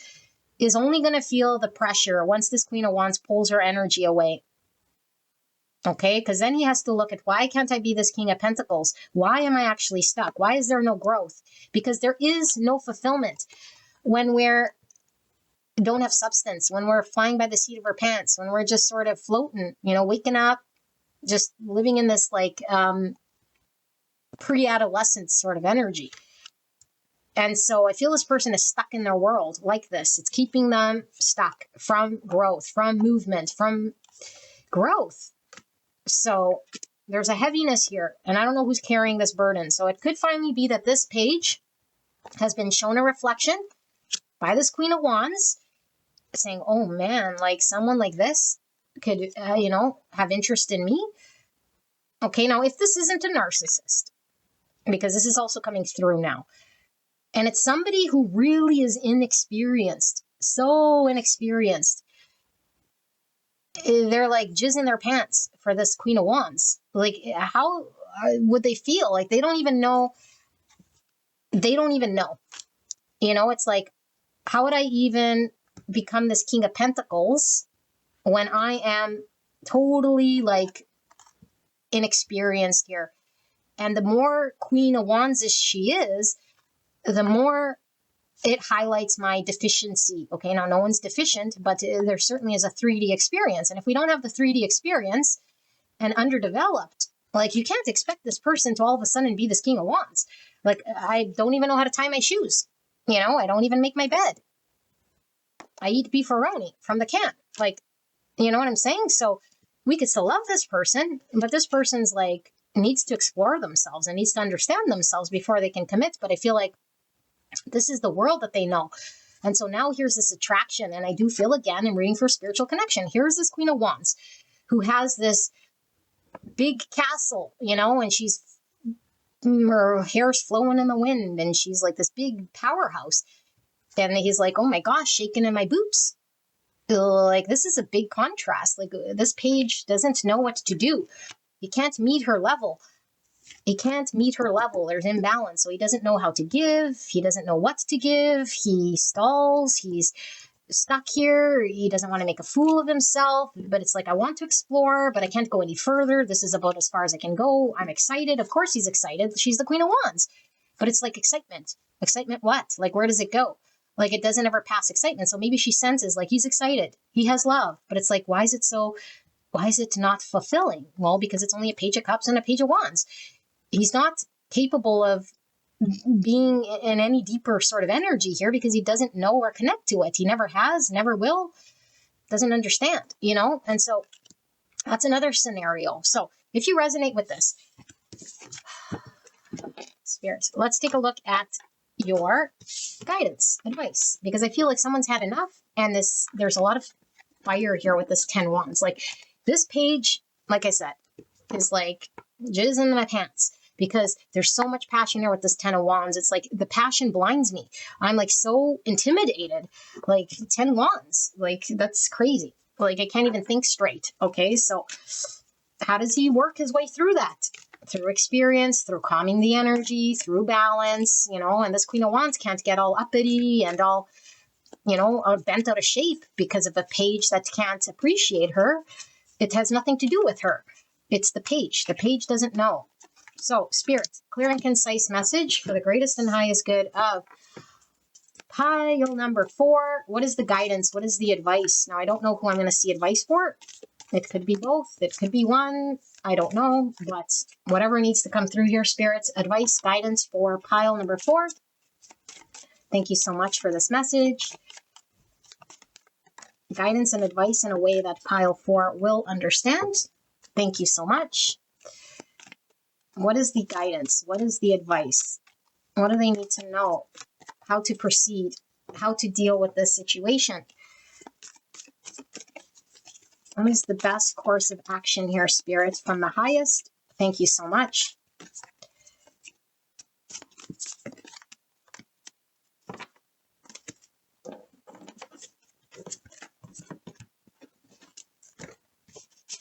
is only going to feel the pressure once this Queen of Wands pulls her energy away. Okay, because then he has to look at, why can't I be this King of Pentacles? Why am I actually stuck? Why is there no growth? Because there is no fulfillment. When we're don't have substance, when we're flying by the seat of our pants, when we're just sort of floating, waking up, just living in this like pre-adolescence sort of energy. And so I feel this person is stuck in their world like this. It's keeping them stuck from growth, from movement, from growth. So there's a heaviness here, and I don't know who's carrying this burden. So it could finally be that this page has been shown a reflection by this Queen of Wands, saying, oh man, like someone like this could, have interest in me. Okay, now if this isn't a narcissist, because this is also coming through now, and it's somebody who really is inexperienced, so inexperienced, they're like jizzing their pants for this Queen of Wands. Like, how would they feel? Like, they don't even know. It's like, how would I even become this King of Pentacles when I am totally like inexperienced here? And the more Queen of Wands she is, the more it highlights my deficiency. Okay, now no one's deficient, but there certainly is a 3D experience. And if we don't have the 3D experience and underdeveloped, like, you can't expect this person to all of a sudden be this King of Wands. Like, I don't even know how to tie my shoes. I don't even make my bed. I eat beefaroni from the can. Like, you know what I'm saying? So we could still love this person, but this person's like, needs to explore themselves and needs to understand themselves before they can commit. But I feel like this is the world that they know. And so now here's this attraction. And I do feel, again, I'm reading for spiritual connection. Here's this Queen of Wands who has this big castle, and her hair's flowing in the wind and she's like this big powerhouse. And he's like, oh my gosh, shaking in my boots. Like, this is a big contrast. Like, this page doesn't know what to do. You can't meet her level. he can't meet her level. There's imbalance. So he doesn't know how to give. He doesn't know what to give. He stalls. He's stuck here. He doesn't want to make a fool of himself, but it's like, I want to explore, but I can't go any further. This is about as far as I can go. I'm excited. Of course he's excited. She's the Queen of Wands, but it's like excitement. Excitement what? Like, where does it go? Like, it doesn't ever pass excitement. So maybe she senses like he's excited. He has love, but it's like, why is it not fulfilling? Well, because it's only a Page of Cups and a Page of Wands. He's not capable of being in any deeper sort of energy here because he doesn't know or connect to it. He never has, never will, doesn't understand, And so that's another scenario. So if you resonate with this, spirits, let's take a look at your guidance, advice, because I feel like someone's had enough, and there's a lot of fire here with this 10 wands. Like, this page, like I said, is like jizz in my pants, because there's so much passion here with this 10 of wands. It's like the passion blinds me. I'm like so intimidated. Like, 10 wands, like, that's crazy. Like, I can't even think straight. Okay, so how does he work his way through that? Through experience, through calming the energy, through balance, and this Queen of Wands can't get all uppity and all, bent out of shape because of a page that can't appreciate her. It has nothing to do with her. It's the page. The page doesn't know. So, Spirit, clear and concise message for the greatest and highest good of pile number 4. What is the guidance? What is the advice? Now, I don't know who I'm going to see advice for. It could be both. It could be one. I don't know. But whatever needs to come through here, Spirits, advice, guidance for pile number 4. Thank you so much for this message. Guidance and advice in a way that pile 4 will understand. Thank you so much. What is the guidance? What is the advice? What do they need to know? How to proceed? How to deal with this situation? What is the best course of action here, Spirits, from the highest? Thank you so much.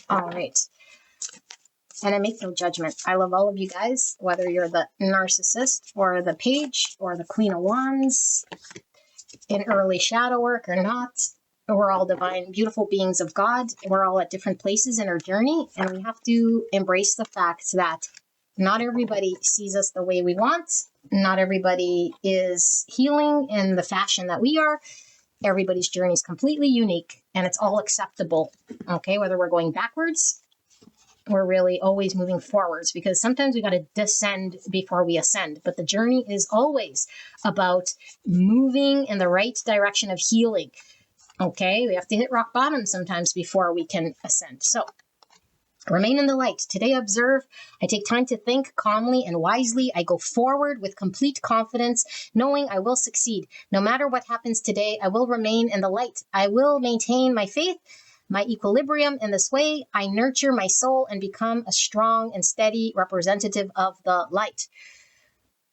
All right. And I make no judgment. I love all of you guys, whether you're the narcissist or the page or the Queen of Wands, in early shadow work or not. We're all divine, beautiful beings of God. We're all at different places in our journey, and we have to embrace the fact that not everybody sees us the way we want. Not everybody is healing in the fashion that we are. Everybody's journey is completely unique, and it's all acceptable. Okay, whether we're going backwards, we're really always moving forwards, because sometimes we got to descend before we ascend. But the journey is always about moving in the right direction of healing. Okay, we have to hit rock bottom sometimes before we can ascend. So remain in the light. Today, observe. I take time to think calmly and wisely. I go forward with complete confidence, knowing I will succeed. No matter what happens today, I will remain in the light. I will maintain my faith, my equilibrium in this way. I nurture my soul and become a strong and steady representative of the light.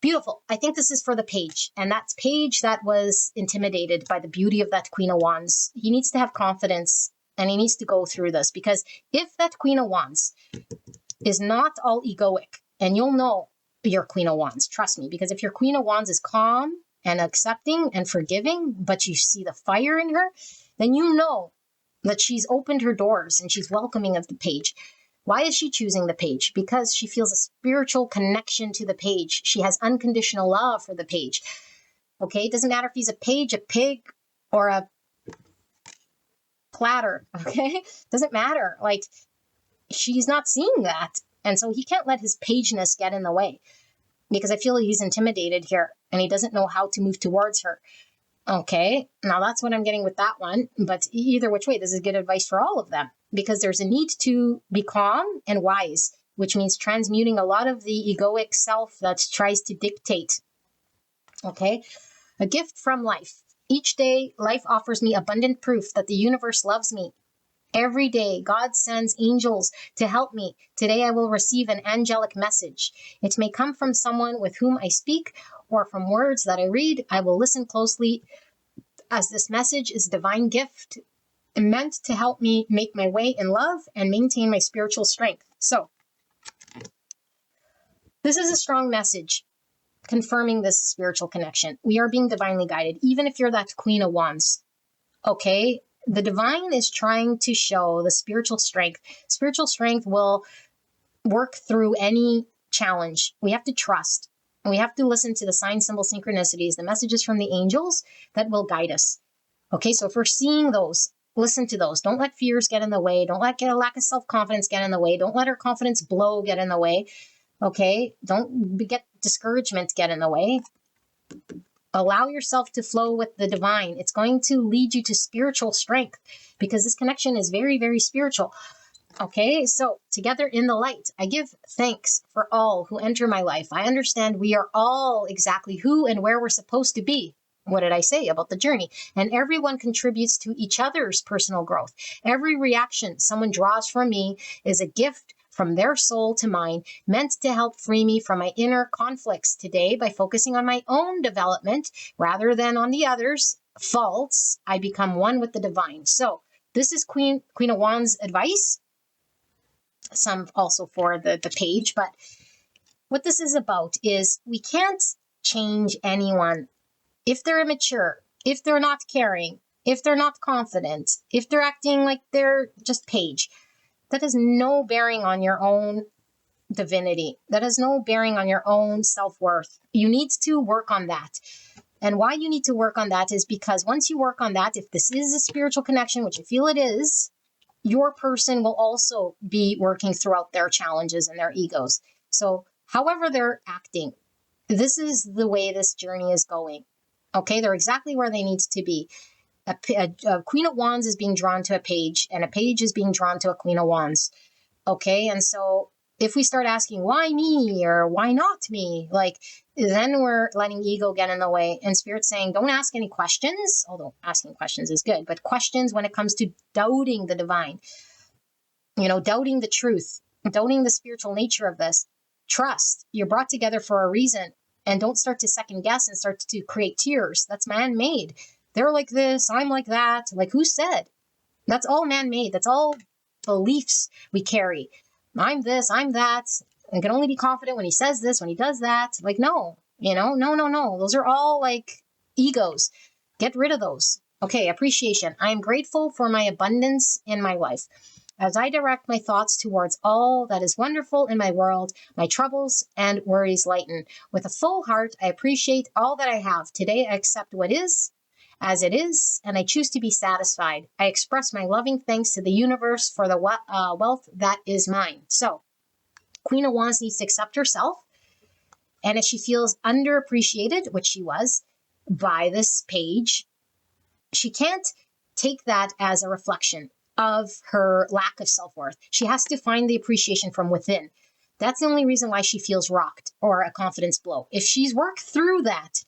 Beautiful. I think this is for the page, and that's page that was intimidated by the beauty of that Queen of Wands. He needs to have confidence, and he needs to go through this, because if that Queen of Wands is not all egoic, and you'll know your Queen of Wands, trust me, because if your Queen of Wands is calm and accepting and forgiving, but you see the fire in her, then you know that she's opened her doors and she's welcoming of the page. Why is she choosing the page? Because she feels a spiritual connection to the page. She has unconditional love for the page. Okay, it doesn't matter if he's a page, a pig, or a platter. Okay, doesn't matter. Like, she's not seeing that. And so he can't let his pageness get in the way, because I feel he's intimidated here and he doesn't know how to move towards her. Okay, now that's what I'm getting with that one. But either which way, this is good advice for all of them, because there's a need to be calm and wise, which means transmuting a lot of the egoic self that tries to dictate. Okay, a gift from life. Each day, life offers me abundant proof that the universe loves me. Every day, God sends angels to help me. Today, I will receive an angelic message. It may come from someone with whom I speak or from words that I read. I will listen closely, as this message is a divine gift meant to help me make my way in love and maintain my spiritual strength. So, This is a strong message confirming this spiritual connection. We are being divinely guided, even if you're that Queen of Wands. Okay? The divine is trying to show the spiritual strength. Spiritual strength will work through any challenge. We have to trust. We have to listen to the sign, symbol, synchronicities, the messages from the angels that will guide us. Okay, so if we're seeing those, listen to those. Don't let fears get in the way. Don't let a lack of self-confidence get in the way. Don't let our confidence blow get in the way. Okay, don't get discouragement get in the way. Allow yourself to flow with the divine. It's going to lead you to spiritual strength because this connection is very, very spiritual. Okay, so together in the light, I give thanks for all who enter my life. I understand we are all exactly who and where we're supposed to be. What did I say about the journey? And everyone contributes to each other's personal growth. Every reaction someone draws from me is a gift from their soul to mine, meant to help free me from my inner conflicts today by focusing on my own development rather than on the others' faults. I become one with the divine. So this is Queen of Wands advice. Some also for the page, but what this is about is we can't change anyone if they're immature, if they're not caring, if they're not confident, if they're acting like they're just page. That has no bearing on your own divinity. That has no bearing on your own self-worth. You need to work on that. And why you need to work on that is because once you work on that, if this is a spiritual connection, which I feel it is, your person will also be working throughout their challenges and their egos. So however they're acting, this is the way this journey is going. Okay, they're exactly where they need to be. A Queen of Wands is being drawn to a page, and a page is being drawn to a Queen of Wands. Okay, and so if we start asking, why me or why not me? Like, then we're letting ego get in the way. And Spirit's saying, don't ask any questions, although asking questions is good, but questions when it comes to doubting the divine, doubting the truth, doubting the spiritual nature of this. Trust, you're brought together for a reason, and don't start to second guess and start to create tears. That's man-made. They're like this, I'm like that. Like, who said? That's all man-made. That's all beliefs we carry. I'm this, I'm that. I can only be confident when he says this, when he does that. Like, no, no. Those are all like egos. Get rid of those. Okay, appreciation. I am grateful for my abundance in my life. As I direct my thoughts towards all that is wonderful in my world, my troubles and worries lighten. With a full heart, I appreciate all that I have. Today, I accept what is, as it is, and I choose to be satisfied. I express my loving thanks to the universe for the wealth that is mine. So, Queen of Wands needs to accept herself, and if she feels underappreciated, which she was, by this page, she can't take that as a reflection of her lack of self-worth. She has to find the appreciation from within. That's the only reason why she feels rocked or a confidence blow. If she's worked through that,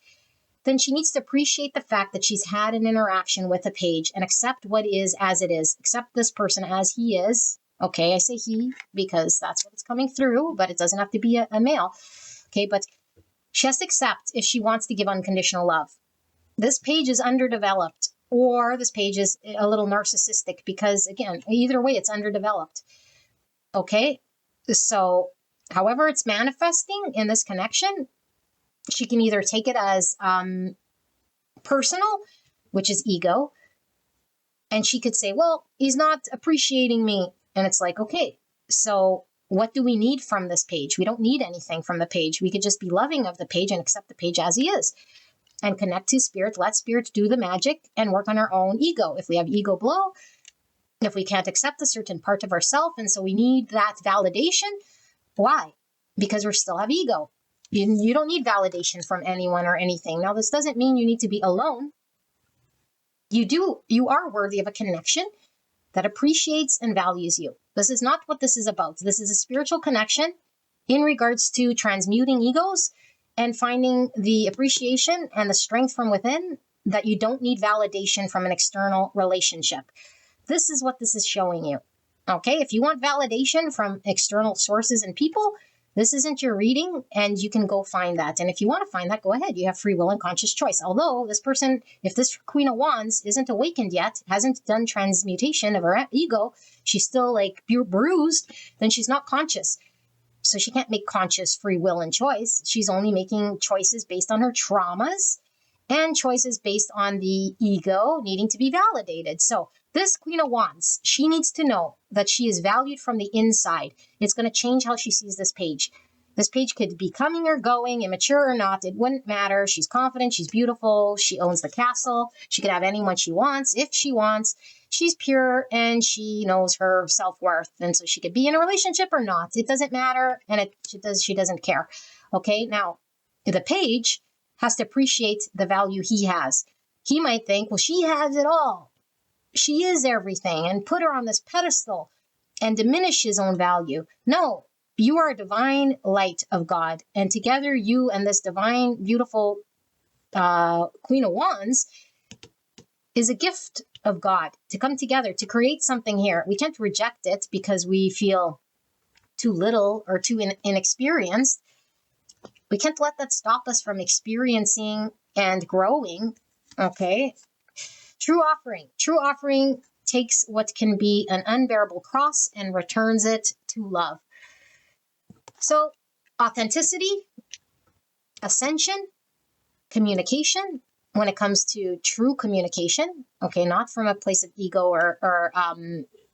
then she needs to appreciate the fact that she's had an interaction with a page and accept what is as it is. Accept this person as he is. Okay, I say he because that's what it's coming through, but it doesn't have to be a male. Okay, but she has to accept if she wants to give unconditional love. This page is underdeveloped, or this page is a little narcissistic because, again, either way, it's underdeveloped. Okay, so however it's manifesting in this connection, she can either take it as personal, which is ego, and she could say, well, he's not appreciating me. And it's like, okay, so what do we need from this page? We don't need anything from the page. We could just be loving of the page and accept the page as he is and connect to Spirit, let Spirit do the magic and work on our own ego. If we have ego blow, if we can't accept a certain part of ourselves, and so we need that validation, why? Because we still have ego. You don't need validation from anyone or anything. Now, this doesn't mean you need to be alone. You are worthy of a connection that appreciates and values you. This is not what this is about. This is a spiritual connection in regards to transmuting egos and finding the appreciation and the strength from within that you don't need validation from an external relationship. This is what this is showing you. Okay, if you want validation from external sources and people, this isn't your reading, and you can go find that. And if you want to find that, go ahead. You have free will and conscious choice. Although this person, if this Queen of Wands isn't awakened yet, hasn't done transmutation of her ego, she's still like bruised, then she's not conscious. So she can't make conscious free will and choice. She's only making choices based on her traumas and choices based on the ego needing to be validated. So this Queen of Wands, she needs to know that she is valued from the inside. It's going to change how she sees this page. This page could be coming or going, immature or not. It wouldn't matter. She's confident. She's beautiful. She owns the castle. She could have anyone she wants if she wants. She's pure and she knows her self-worth. And so she could be in a relationship or not. It doesn't matter. And she doesn't care. Okay. Now, the page has to appreciate the value he has. He might think, well, she has it all. She is everything, and put her on this pedestal and diminish his own value. No, you are a divine light of God. And together, you and this divine, beautiful Queen of Wands is a gift of God to come together, to create something here. We can't reject it because we feel too little or too inexperienced. We can't let that stop us from experiencing and growing. Okay. True offering takes what can be an unbearable cross and returns it to love. So authenticity, ascension, communication, when it comes to true communication, okay, not from a place of ego or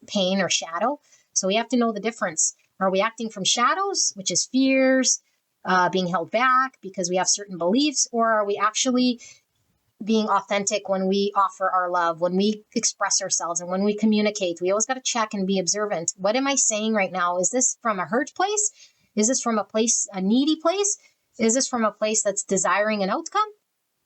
pain or shadow. So we have to know the difference. Are we acting from shadows, which is fears, being held back because we have certain beliefs, or are we actually being authentic when we offer our love, when we express ourselves, and when we communicate? We always got to check and be observant. What am I saying right now? Is this from a hurt place? Is this from a needy place? Is this from a place that's desiring an outcome,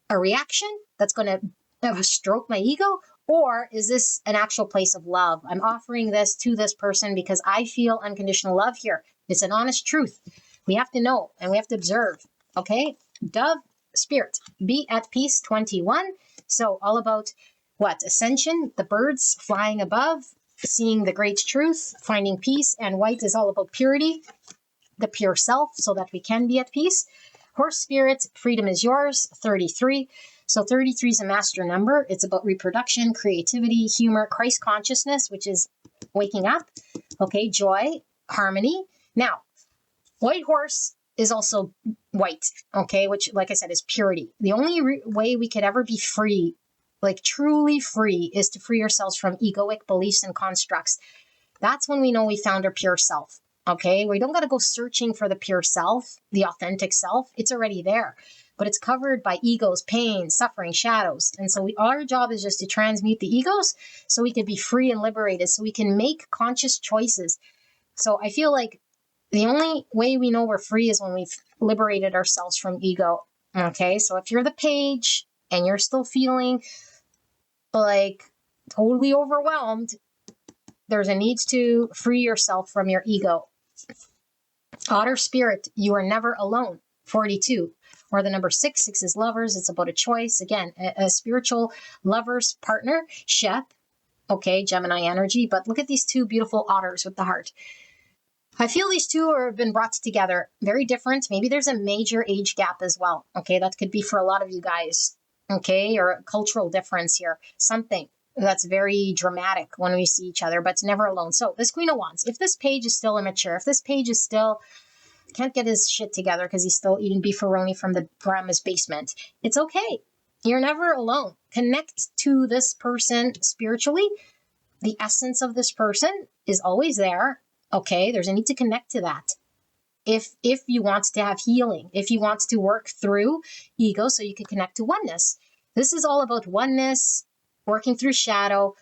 a reaction that's going to stroke my ego? Or is this an actual place of love? I'm offering this to this person because I feel unconditional love here. It's an honest truth. We have to know and we have to observe. Okay? Dove Spirit, be at peace 21. So all about what? Ascension, the birds flying above, seeing the great truth, finding peace. And white is all about purity, the pure self, so that we can be at peace. Horse Spirit, freedom is yours, 33. So 33 is a master number. It's about reproduction, creativity, humor, Christ consciousness, which is waking up. Okay, joy, harmony. Now, white horse is also white, okay, which, like I said, is purity. The only way we could ever be free, like truly free, is to free ourselves from egoic beliefs and constructs. That's when we know we found our pure self, okay? We don't got to go searching for the pure self, the authentic self. It's already there, but it's covered by egos, pain, suffering, shadows. And so our job is just to transmute the egos so we can be free and liberated, so we can make conscious choices. So I feel like the only way we know we're free is when we've liberated ourselves from ego. Okay, so if you're the page and you're still feeling like totally overwhelmed, there's a need to free yourself from your ego. Otter Spirit, you are never alone, 42. Or the number 6, 6 is lovers. It's about a choice. Again, a spiritual lover's partnership. Okay, Gemini energy. But look at these two beautiful otters with the heart. I feel these two have been brought together. Very different. Maybe there's a major age gap as well. Okay, that could be for a lot of you guys. Okay, or a cultural difference here. Something that's very dramatic when we see each other, but never alone. So this Queen of Wands, if this page is still immature, if this page is still can't get his shit together because he's still eating beefaroni from the grandma's basement, it's okay. You're never alone. Connect to this person spiritually. The essence of this person is always there. Okay, there's a need to connect to that. If you want to have healing, if you want to work through ego so you can connect to oneness. This is all about oneness, working through shadow,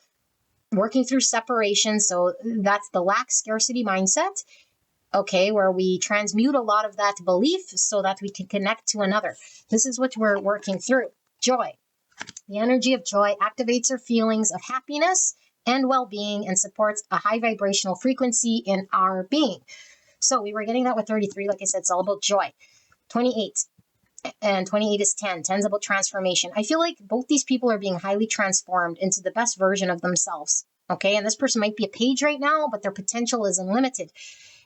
working through separation. So that's the lack scarcity mindset. Okay, where we transmute a lot of that belief so that we can connect to another. This is what we're working through. Joy. The energy of joy activates our feelings of happiness and well-being and supports a high vibrational frequency in our being. So we were getting that with 33. Like I said, it's all about joy. 28. And 28 is 10. 10 is about transformation. I feel like both these people are being highly transformed into the best version of themselves. Okay, and this person might be a page right now, but their potential is unlimited.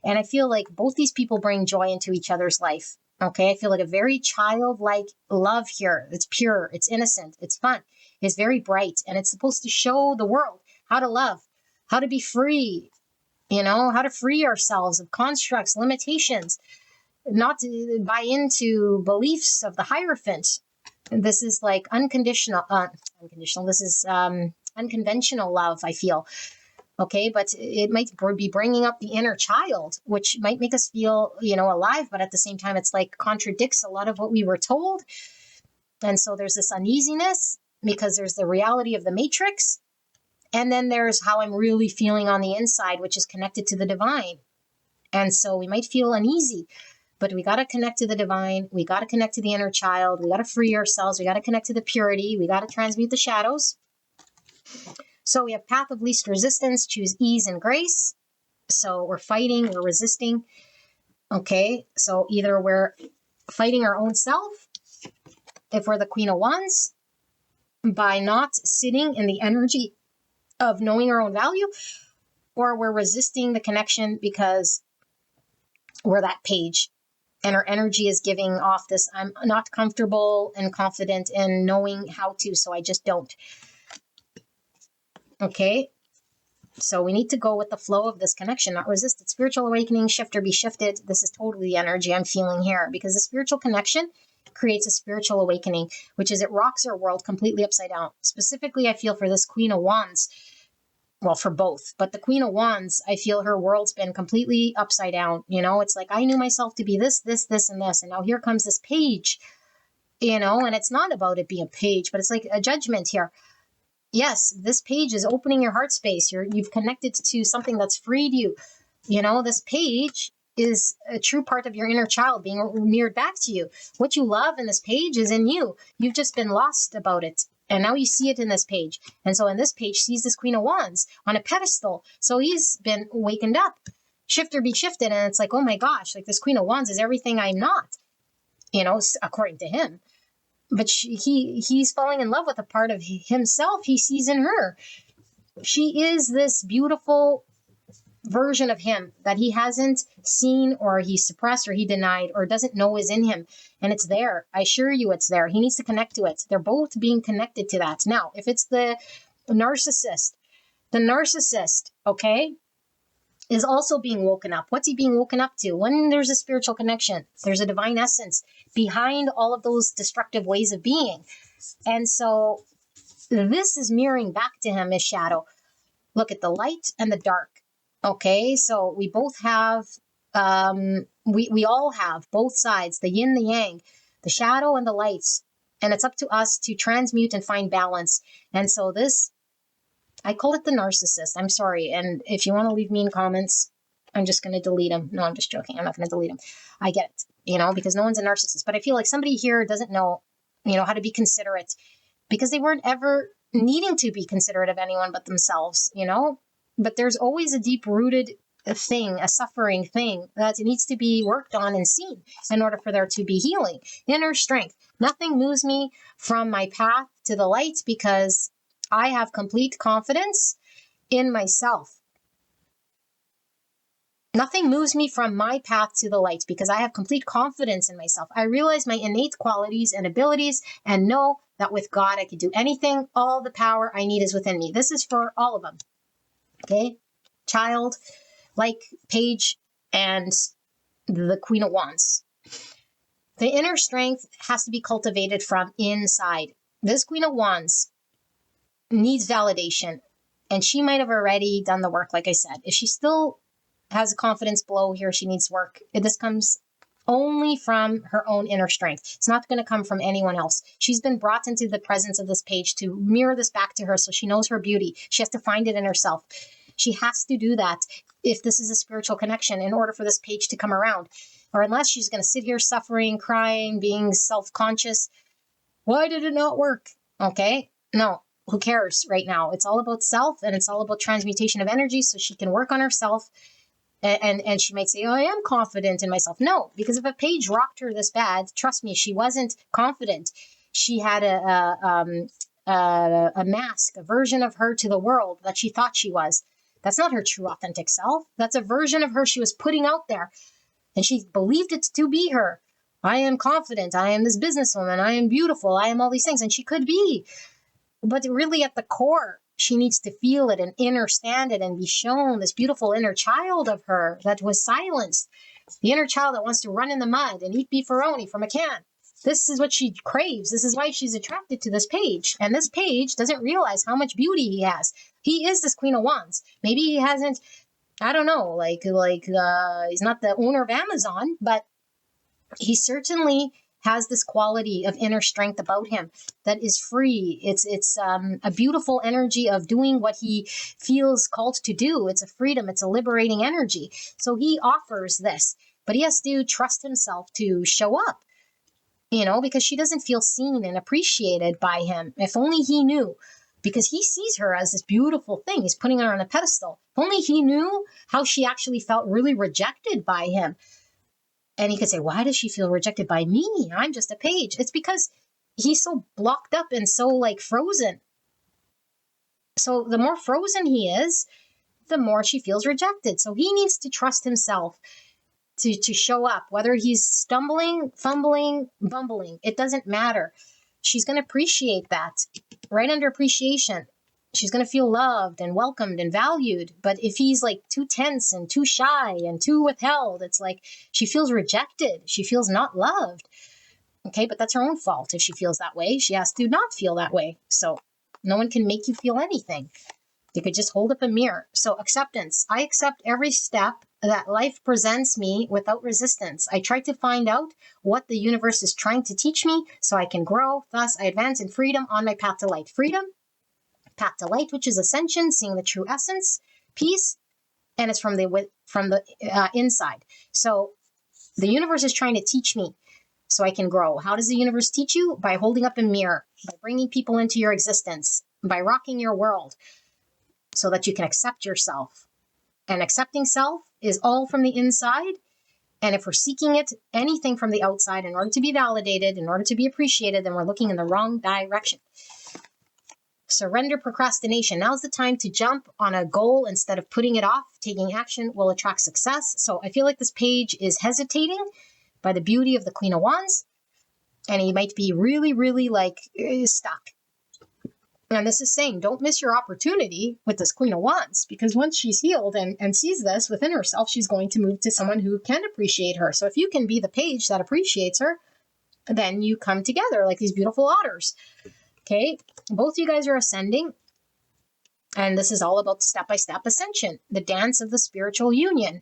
And I feel like both these people bring joy into each other's life. Okay, I feel like a very childlike love here. It's pure, it's innocent, it's fun, it's very bright, and it's supposed to show the world how to love, how to be free, how to free ourselves of constructs, limitations, not to buy into beliefs of the Hierophant. This is like unconditional. This is unconventional love, I feel. Okay, but it might be bringing up the inner child, which might make us feel, alive, but at the same time, it's like contradicts a lot of what we were told. And so there's this uneasiness because there's the reality of the matrix. And then there's how I'm really feeling on the inside, which is connected to the divine. And so we might feel uneasy, but we got to connect to the divine. We got to connect to the inner child. We got to free ourselves. We got to connect to the purity. We got to transmute the shadows. So we have path of least resistance, choose ease and grace. So we're fighting, we're resisting. Okay, so either we're fighting our own self, if we're the Queen of Wands, by not sitting in the energy of knowing our own value, or we're resisting the connection because we're that page and our energy is giving off this, I'm not comfortable and confident in knowing how to, so I just don't. Okay, so we need to go with the flow of this connection, not resist it. Spiritual awakening, shift or be shifted. This is totally the energy I'm feeling here, because the spiritual connection creates a spiritual awakening, which is it rocks our world completely upside down. Specifically, I feel for this Queen of Wands, well, for both, but the Queen of Wands, I feel her world's been completely upside down. It's like, I knew myself to be this, this, this, and this. And now here comes this page, and it's not about it being a page, but it's like a judgment here. Yes, this page is opening your heart space. You've connected to something that's freed you. This page is a true part of your inner child being mirrored back to you. What you love in this page is in you. You've just been lost about it. And now you see it in this page. And so in this page sees this Queen of Wands on a pedestal. So he's been wakened up. Shift or be shifted. And it's like, oh my gosh, like this Queen of Wands is everything I'm not, according to him. But he's falling in love with a part of himself he sees in her. She is this beautiful version of him that he hasn't seen, or he suppressed, or he denied, or doesn't know is in him. And it's there. I assure you it's there. He needs to connect to it. They're both being connected to that. Now, if it's the narcissist, okay, is also being woken up. What's he being woken up to? When there's a spiritual connection, there's a divine essence behind all of those destructive ways of being. And so this is mirroring back to him as shadow. Look at the light and the dark. Okay, so we both have, we all have both sides, the yin, the yang, the shadow and the lights. And it's up to us to transmute and find balance. And so this, I call it the narcissist. I'm sorry. And if you want to leave mean comments, I'm just going to delete them. No, I'm just joking. I'm not going to delete them. I get it, because no one's a narcissist. But I feel like somebody here doesn't know, how to be considerate, because they weren't ever needing to be considerate of anyone but themselves, But there's always a deep-rooted thing, a suffering thing that needs to be worked on and seen in order for there to be healing. Inner strength. Nothing moves me from my path to the light because I have complete confidence in myself. Nothing moves me from my path to the light because I have complete confidence in myself. I realize my innate qualities and abilities and know that with God I can do anything. All the power I need is within me. This is for all of them. Okay? Child, like Page, and the Queen of Wands. The inner strength has to be cultivated from inside. This Queen of Wands needs validation, and she might have already done the work, like I said. If she still has a confidence blow here, she needs work. This comes only from her own inner strength. It's not going to come from anyone else. She's been brought into the presence of this page to mirror this back to her so she knows her beauty. She has to find it in herself. She has to do that if this is a spiritual connection in order for this page to come around. Or unless she's going to sit here suffering, crying, being self-conscious. Why did it not work? Okay, no. Who cares right now? It's all about self, and it's all about transmutation of energy so she can work on herself. And she might say, oh, I am confident in myself. No, because if a page rocked her this bad, trust me, she wasn't confident. She had a mask, a version of her to the world that she thought she was. That's not her true authentic self. That's a version of her she was putting out there. And she believed it to be her. I am confident. I am this businesswoman. I am beautiful. I am all these things. And she could be. But really at the core, She needs to feel it and understand it and be shown this beautiful inner child of her that was silenced. The inner child that wants to run in the mud and eat beefaroni from a can. This is what she craves. This is why she's attracted to this page. And this page doesn't realize how much beauty he has. He is this Queen of Wands. Maybe he hasn't, I don't know, he's not the owner of Amazon, but he certainly has this quality of inner strength about him that is free. It's a beautiful energy of doing what he feels called to do. It's a freedom. It's a liberating energy. So he offers this, but he has to trust himself to show up, because she doesn't feel seen and appreciated by him. If only he knew, because he sees her as this beautiful thing. He's putting her on a pedestal. If only he knew how she actually felt really rejected by him. And he could say, why does she feel rejected by me? I'm just a page. It's because he's so blocked up and so frozen. So the more frozen he is, the more she feels rejected. So he needs to trust himself to show up, whether he's stumbling, fumbling, bumbling. It doesn't matter. She's going to appreciate that. Right under appreciation, she's going to feel loved and welcomed and valued. But if he's too tense and too shy and too withheld, it's she feels rejected. She feels not loved. Okay, but that's her own fault. If she feels that way, she has to not feel that way. So no one can make you feel anything. You could just hold up a mirror. So acceptance. I accept every step that life presents me without resistance. I try to find out what the universe is trying to teach me so I can grow. Thus, I advance in freedom on my path to light. Freedom, path to light, which is ascension, seeing the true essence, peace, and it's from the inside. So the universe is trying to teach me so I can grow. How does the universe teach you? By holding up a mirror, by bringing people into your existence, by rocking your world so that you can accept yourself. And accepting self is all from the inside. And if we're seeking anything from the outside in order to be validated, in order to be appreciated, then we're looking in the wrong direction. Surrender procrastination. Now's the time to jump on a goal instead of putting it off. Taking action will attract success. So I feel like this page is hesitating by the beauty of the Queen of Wands. And he might be really, really stuck. And this is saying, don't miss your opportunity with this Queen of Wands, because once she's healed and sees this within herself, she's going to move to someone who can appreciate her. So if you can be the page that appreciates her, then you come together like these beautiful otters. Okay, both you guys are ascending, and this is all about step-by-step ascension, the dance of the spiritual union.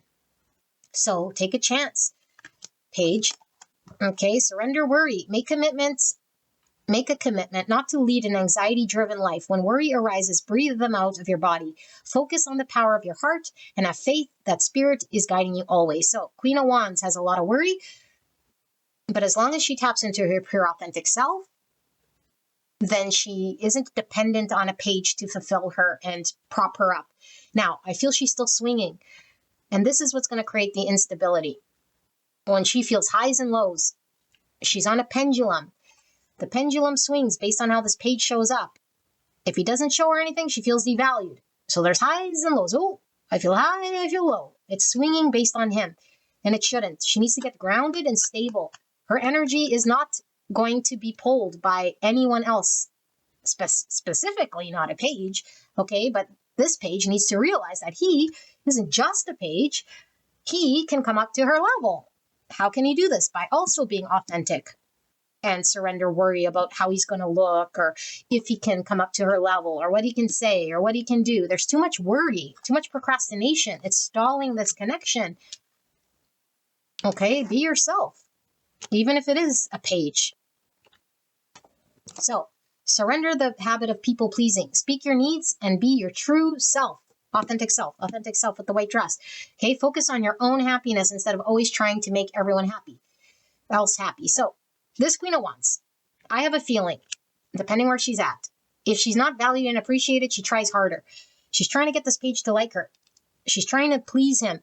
So take a chance, page. Okay, surrender worry, make commitments. Make a commitment not to lead an anxiety-driven life. When worry arises, breathe them out of your body. Focus on the power of your heart and have faith that spirit is guiding you always. So Queen of Wands has a lot of worry, but as long as she taps into her pure authentic self, then she isn't dependent on a page to fulfill her and prop her up. Now, I feel she's still swinging, and this is what's going to create the instability. When she feels highs and lows, she's on a pendulum. The pendulum swings based on how this page shows up. If he doesn't show her anything, she feels devalued. So there's highs and lows. Oh, I feel high, I feel low. It's swinging based on him, and it shouldn't. She needs to get grounded and stable. Her energy is not going to be pulled by anyone else, specifically not a page, okay? But this page needs to realize that he isn't just a page. He can come up to her level. How can he do this? By also being authentic and surrender worry about how he's going to look, or if he can come up to her level, or what he can say, or what he can do. There's too much worry, too much procrastination. It's stalling this connection. Okay, be yourself, even if it is a page. So surrender the habit of people pleasing. Speak your needs and be your true self. Authentic self with the white dress. Okay, focus on your own happiness instead of always trying to make everyone happy. So this Queen of Wands, I have a feeling, depending where she's at, if she's not valued and appreciated, she tries harder. She's trying to get this page to like her. She's trying to please him.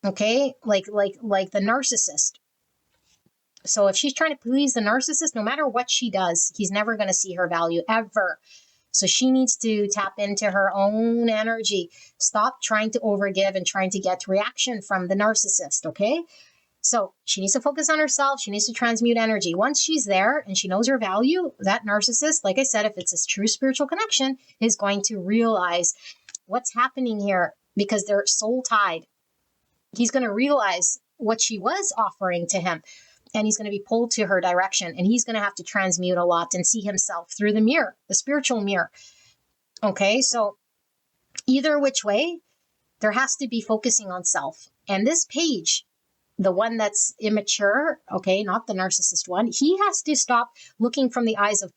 Okay, like the narcissist. So if she's trying to please the narcissist, no matter what she does, he's never going to see her value ever. So she needs to tap into her own energy. Stop trying to overgive and trying to get reaction from the narcissist, okay? So she needs to focus on herself. She needs to transmute energy. Once she's there and she knows her value, that narcissist, like I said, if it's a true spiritual connection, is going to realize what's happening here because they're soul tied. He's going to realize what she was offering to him, and he's going to be pulled to her direction, and he's going to have to transmute a lot and see himself through the mirror, the spiritual mirror. Okay, so either which way, there has to be focusing on self. And this page, the one that's immature, okay, not the narcissist one, he has to stop looking from the eyes of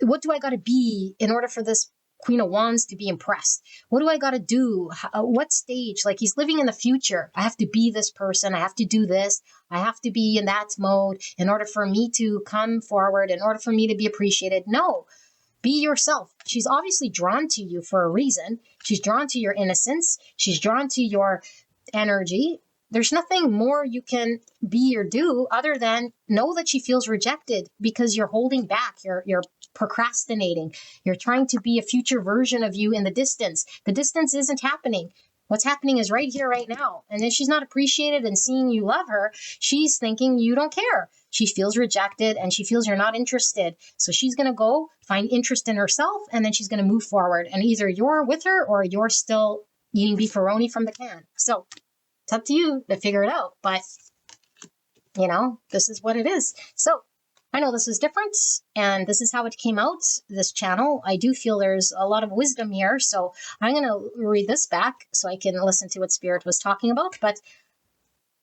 what do I got to be in order for this Queen of Wands to be impressed? What do I got to do? What stage? Like, he's living in the future. I have to be this person. I have to do this. I have to be in that mode in order for me to come forward, in order for me to be appreciated. No, be yourself. She's obviously drawn to you for a reason. She's drawn to your innocence. She's drawn to your energy. There's nothing more you can be or do other than know that she feels rejected because you're holding back. You're procrastinating. You're trying to be a future version of you in the distance. The distance isn't happening. What's happening is right here, right now. And if she's not appreciated and seeing you love her, she's thinking you don't care. She feels rejected and she feels you're not interested. So she's going to go find interest in herself, and then she's going to move forward. And either you're with her or you're still eating beefaroni from the can. So it's up to you to figure it out. But, this is what it is. So I know this is different, and this is how it came out, this channel. I do feel there's a lot of wisdom here, so I'm going to read this back so I can listen to what Spirit was talking about. But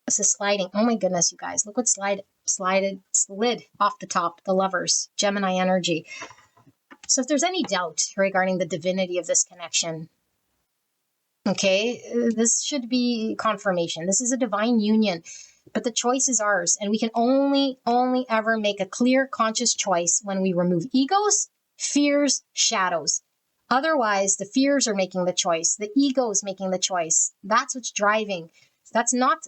this is sliding. Oh my goodness, you guys. Look what slid off the top, the Lovers, Gemini energy. So if there's any doubt regarding the divinity of this connection, okay, this should be confirmation. This is a divine union. But the choice is ours, and we can only ever make a clear, conscious choice when we remove egos, fears, shadows. Otherwise, the fears are making the choice. The ego is making the choice. That's what's driving. That's not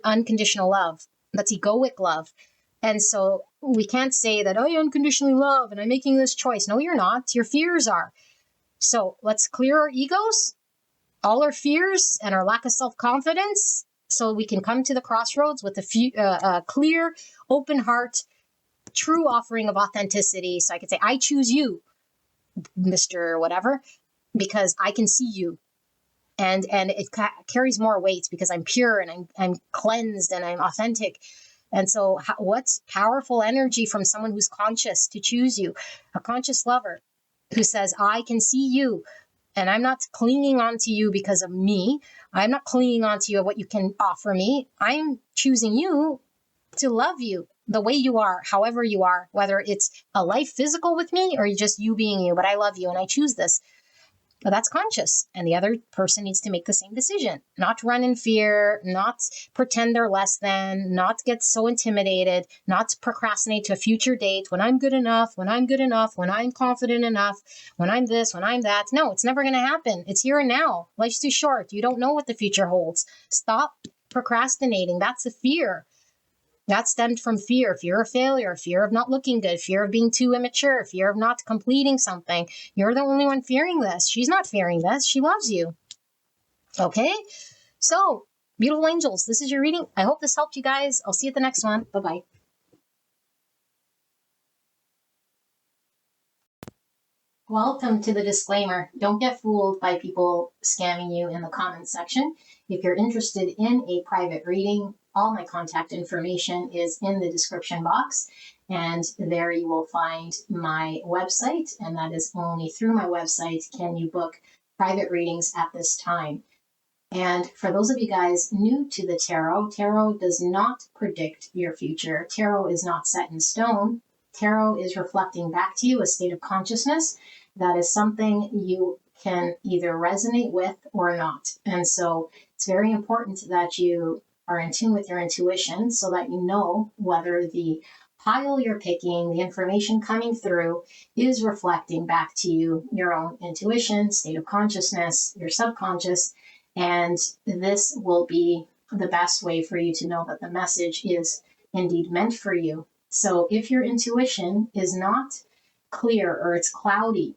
unconditional love. That's egoic love. And so we can't say that, I unconditionally love and I'm making this choice. No, you're not. Your fears are. So let's clear our egos, all our fears, and our lack of self-confidence, so we can come to the crossroads with a clear, open heart, true offering of authenticity. So I can say, I choose you, Mr. Whatever, because I can see you. And it carries more weight because I'm pure and I'm cleansed and I'm authentic. And so what's powerful energy from someone who's conscious to choose you, a conscious lover who says, I can see you. And I'm not clinging on to you because of me. I'm not clinging on to you of what you can offer me. I'm choosing you to love you the way you are, however you are, whether it's a life physical with me or just you being you, but I love you and I choose this. But that's conscious. And the other person needs to make the same decision, not run in fear, not pretend they're less than, not get so intimidated, not procrastinate to a future date when I'm good enough, when I'm confident enough, when I'm this, when I'm that. No, it's never going to happen. It's here and now. Life's too short. You don't know what the future holds. Stop procrastinating. That's a fear. That stemmed from fear of failure, fear of not looking good, fear of being too immature, fear of not completing something. You're the only one fearing this. She's not fearing this. She loves you. Okay? So, beautiful angels, this is your reading. I hope this helped you guys. I'll see you at the next one. Bye-bye. Welcome to the disclaimer. Don't get fooled by people scamming you in the comments section. If you're interested in a private reading, all my contact information is in the description box, and there you will find my website, and that is only through my website can you book private readings at this time. And for those of you guys new to the tarot, tarot does not predict your future. Tarot is not set in stone. Tarot is reflecting back to you a state of consciousness that is something you can either resonate with or not. And so it's very important that you are in tune with your intuition so that you know whether the pile you're picking, the information coming through, is reflecting back to you your own intuition, state of consciousness, your subconscious. And this will be the best way for you to know that the message is indeed meant for you. So if your intuition is not clear or it's cloudy,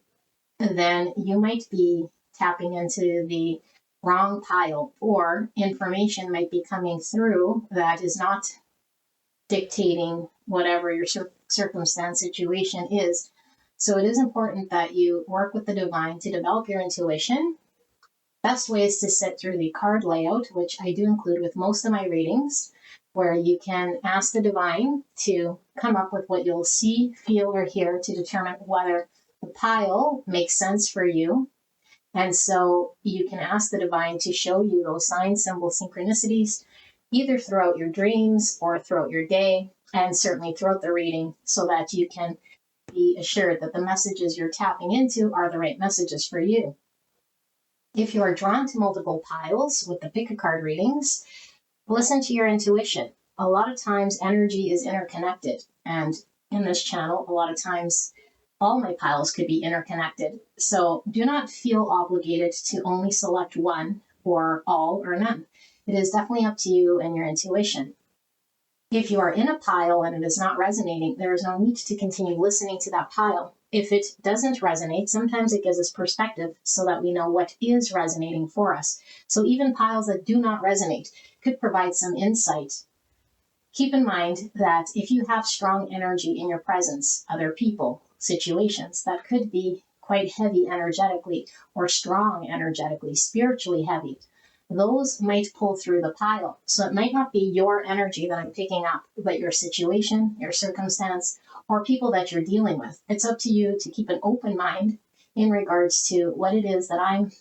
then you might be tapping into the wrong pile, or information might be coming through that is not dictating whatever your circumstance situation is. So it is important that you work with the divine to develop your intuition. Best way is to sit through the card layout, which I do include with most of my readings, where you can ask the divine to come up with what you'll see, feel, or hear to determine whether the pile makes sense for you. And so you can ask the divine to show you those signs, symbols, synchronicities, either throughout your dreams or throughout your day, and certainly throughout the reading, so that you can be assured that the messages you're tapping into are the right messages for you. If you are drawn to multiple piles with the pick a card readings, listen to your intuition. A lot of times energy is interconnected, and in this channel, a lot of times all my piles could be interconnected. So do not feel obligated to only select one or all or none. It is definitely up to you and your intuition. If you are in a pile and it is not resonating, there is no need to continue listening to that pile. If it doesn't resonate, sometimes it gives us perspective so that we know what is resonating for us. So even piles that do not resonate could provide some insight. Keep in mind that if you have strong energy in your presence, other people, situations, that could be quite heavy energetically or strong energetically, spiritually heavy, those might pull through the pile. So it might not be your energy that I'm picking up, but your situation, your circumstance, or people that you're dealing with. It's up to you to keep an open mind in regards to what it is that I'm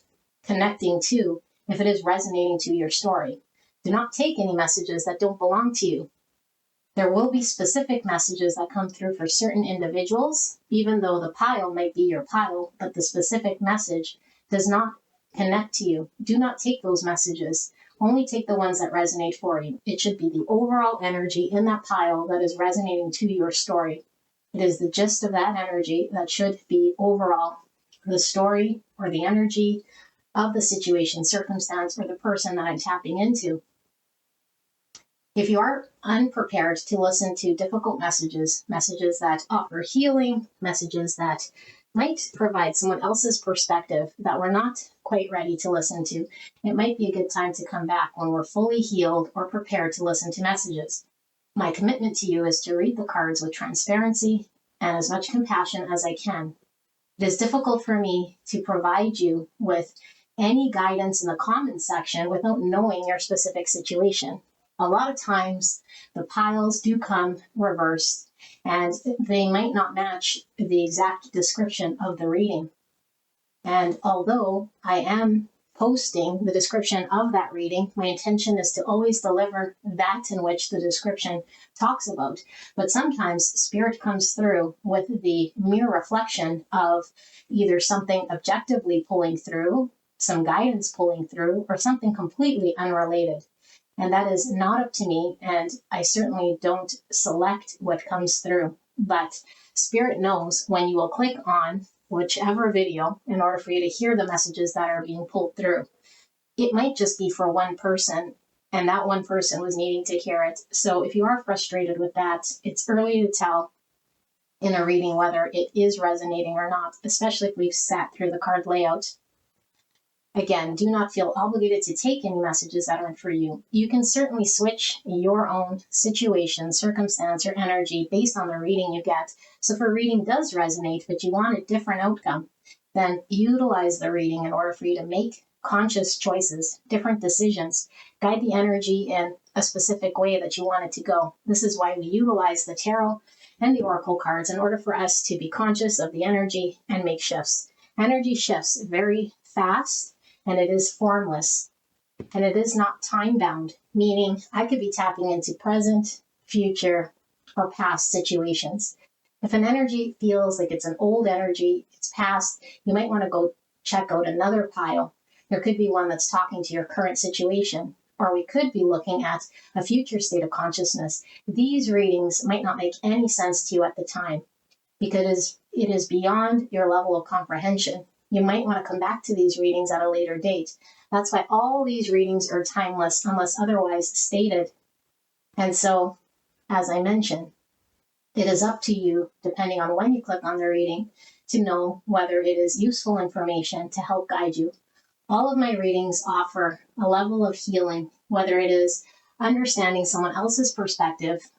connecting to, if it is resonating to your story. Do not take any messages that don't belong to you. There will be specific messages that come through for certain individuals, even though the pile might be your pile, but the specific message does not connect to you. Do not take those messages. Only take the ones that resonate for you. It should be the overall energy in that pile that is resonating to your story. It is the gist of that energy that should be overall the story or the energy of the situation, circumstance, or the person that I'm tapping into. If you are unprepared to listen to difficult messages, messages that offer healing, messages that might provide someone else's perspective that we're not quite ready to listen to, it might be a good time to come back when we're fully healed or prepared to listen to messages. My commitment to you is to read the cards with transparency and as much compassion as I can. It is difficult for me to provide you with any guidance in the comments section without knowing your specific situation. A lot of times the piles do come reversed and they might not match the exact description of the reading. And although I am posting the description of that reading, my intention is to always deliver that in which the description talks about. But sometimes spirit comes through with the mere reflection of either something objectively pulling through, some guidance pulling through, or something completely unrelated. And that is not up to me, and I certainly don't select what comes through. But Spirit knows when you will click on whichever video in order for you to hear the messages that are being pulled through. It might just be for one person, and that one person was needing to hear it. So if you are frustrated with that, it's early to tell in a reading whether it is resonating or not, especially if we've sat through the card layout. Again, do not feel obligated to take any messages that aren't for you. You can certainly switch your own situation, circumstance, or energy based on the reading you get. So if a reading does resonate, but you want a different outcome, then utilize the reading in order for you to make conscious choices, different decisions, guide the energy in a specific way that you want it to go. This is why we utilize the tarot and the oracle cards in order for us to be conscious of the energy and make shifts. Energy shifts very fast, and it is formless, and it is not time-bound, meaning I could be tapping into present, future, or past situations. If an energy feels like it's an old energy, it's past, you might want to go check out another pile. There could be one that's talking to your current situation, or we could be looking at a future state of consciousness. These readings might not make any sense to you at the time because it is beyond your level of comprehension. You might want to come back to these readings at a later date. That's why all these readings are timeless unless otherwise stated. And so, as I mentioned, it is up to you, depending on when you click on the reading, to know whether it is useful information to help guide you. All of my readings offer a level of healing, whether it is understanding someone else's perspective,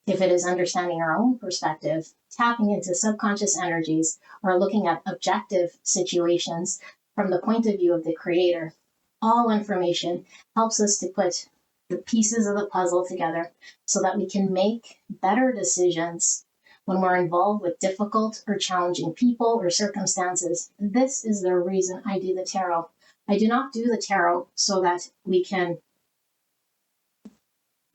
if it is understanding our own perspective, tapping into subconscious energies, or looking at objective situations from the point of view of the creator. All information helps us to put the pieces of the puzzle together so that we can make better decisions when we're involved with difficult or challenging people or circumstances. This is the reason I do the tarot. I do not do the tarot so that we can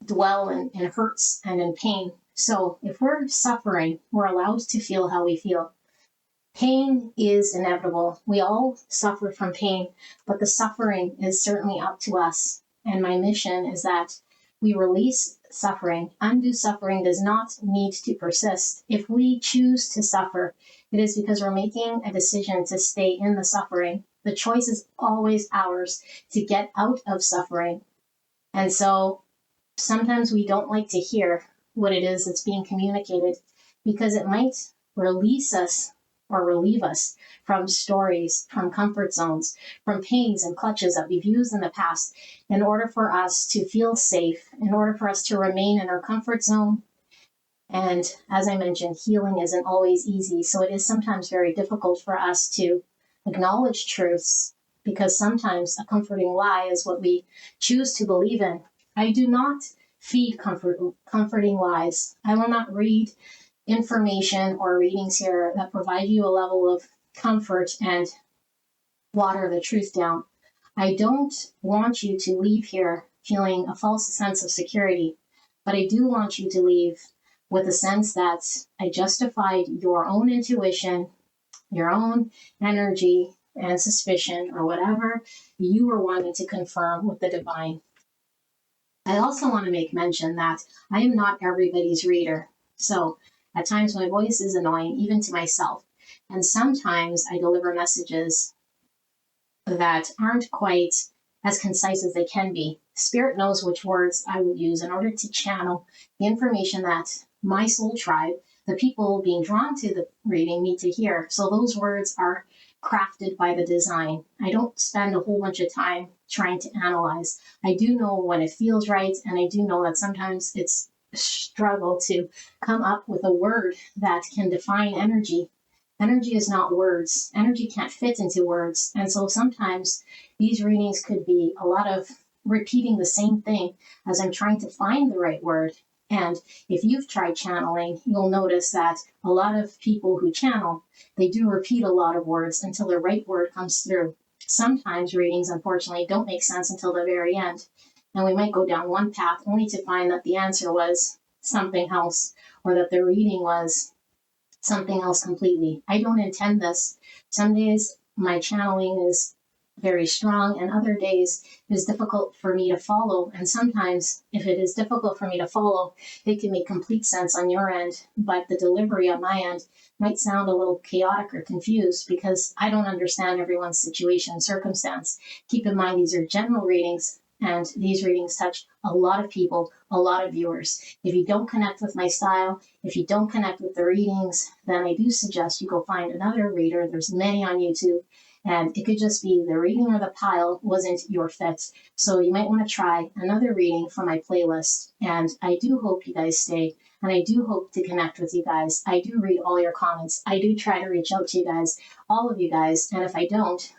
dwell in hurts and in pain. So if we're suffering, we're allowed to feel how we feel. Pain is inevitable. We all suffer from pain, but the suffering is certainly up to us. And my mission is that we release suffering. Undue suffering does not need to persist. If we choose to suffer, it is because we're making a decision to stay in the suffering. The choice is always ours to get out of suffering. And so sometimes we don't like to hear what it is that's being communicated because it might release us or relieve us from stories, from comfort zones, from pains and clutches that we've used in the past in order for us to feel safe, in order for us to remain in our comfort zone. And as I mentioned, healing isn't always easy. So it is sometimes very difficult for us to acknowledge truths because sometimes a comforting lie is what we choose to believe in. I do not feed comforting lies. I will not read information or readings here that provide you a level of comfort and water the truth down. I don't want you to leave here feeling a false sense of security, but I do want you to leave with a sense that I justified your own intuition, your own energy and suspicion, or whatever you were wanting to confirm with the divine. I also want to make mention that I am not everybody's reader. So at times my voice is annoying, even to myself. And sometimes I deliver messages that aren't quite as concise as they can be. Spirit knows which words I will use in order to channel the information that my soul tribe, the people being drawn to the reading, need to hear. So those words are crafted by the design. I don't spend a whole bunch of time trying to analyze. I do know when it feels right, and I do know that sometimes it's a struggle to come up with a word that can define energy. Energy is not words. Energy can't fit into words. And so sometimes these readings could be a lot of repeating the same thing as I'm trying to find the right word. And if you've tried channeling, you'll notice that a lot of people who channel, they do repeat a lot of words until the right word comes through. Sometimes readings, unfortunately, don't make sense until the very end. And we might go down one path only to find that the answer was something else, or that the reading was something else completely. I don't intend this. Some days my channeling is very strong, and other days it is difficult for me to follow. And sometimes if it is difficult for me to follow, it can make complete sense on your end, but the delivery on my end might sound a little chaotic or confused because I don't understand everyone's situation and circumstance. Keep in mind, these are general readings, and these readings touch a lot of people, a lot of viewers. If you don't connect with my style, if you don't connect with the readings, then I do suggest you go find another reader. There's many on YouTube. And it could just be the reading or the pile wasn't your fit. So you might want to try another reading from my playlist. And I do hope you guys stay. And I do hope to connect with you guys. I do read all your comments. I do try to reach out to you guys, all of you guys. And if I don't,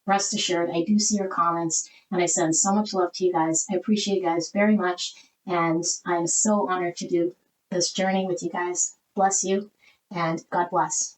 rest assured, I do see your comments. And I send so much love to you guys. I appreciate you guys very much. And I'm so honored to do this journey with you guys. Bless you and God bless.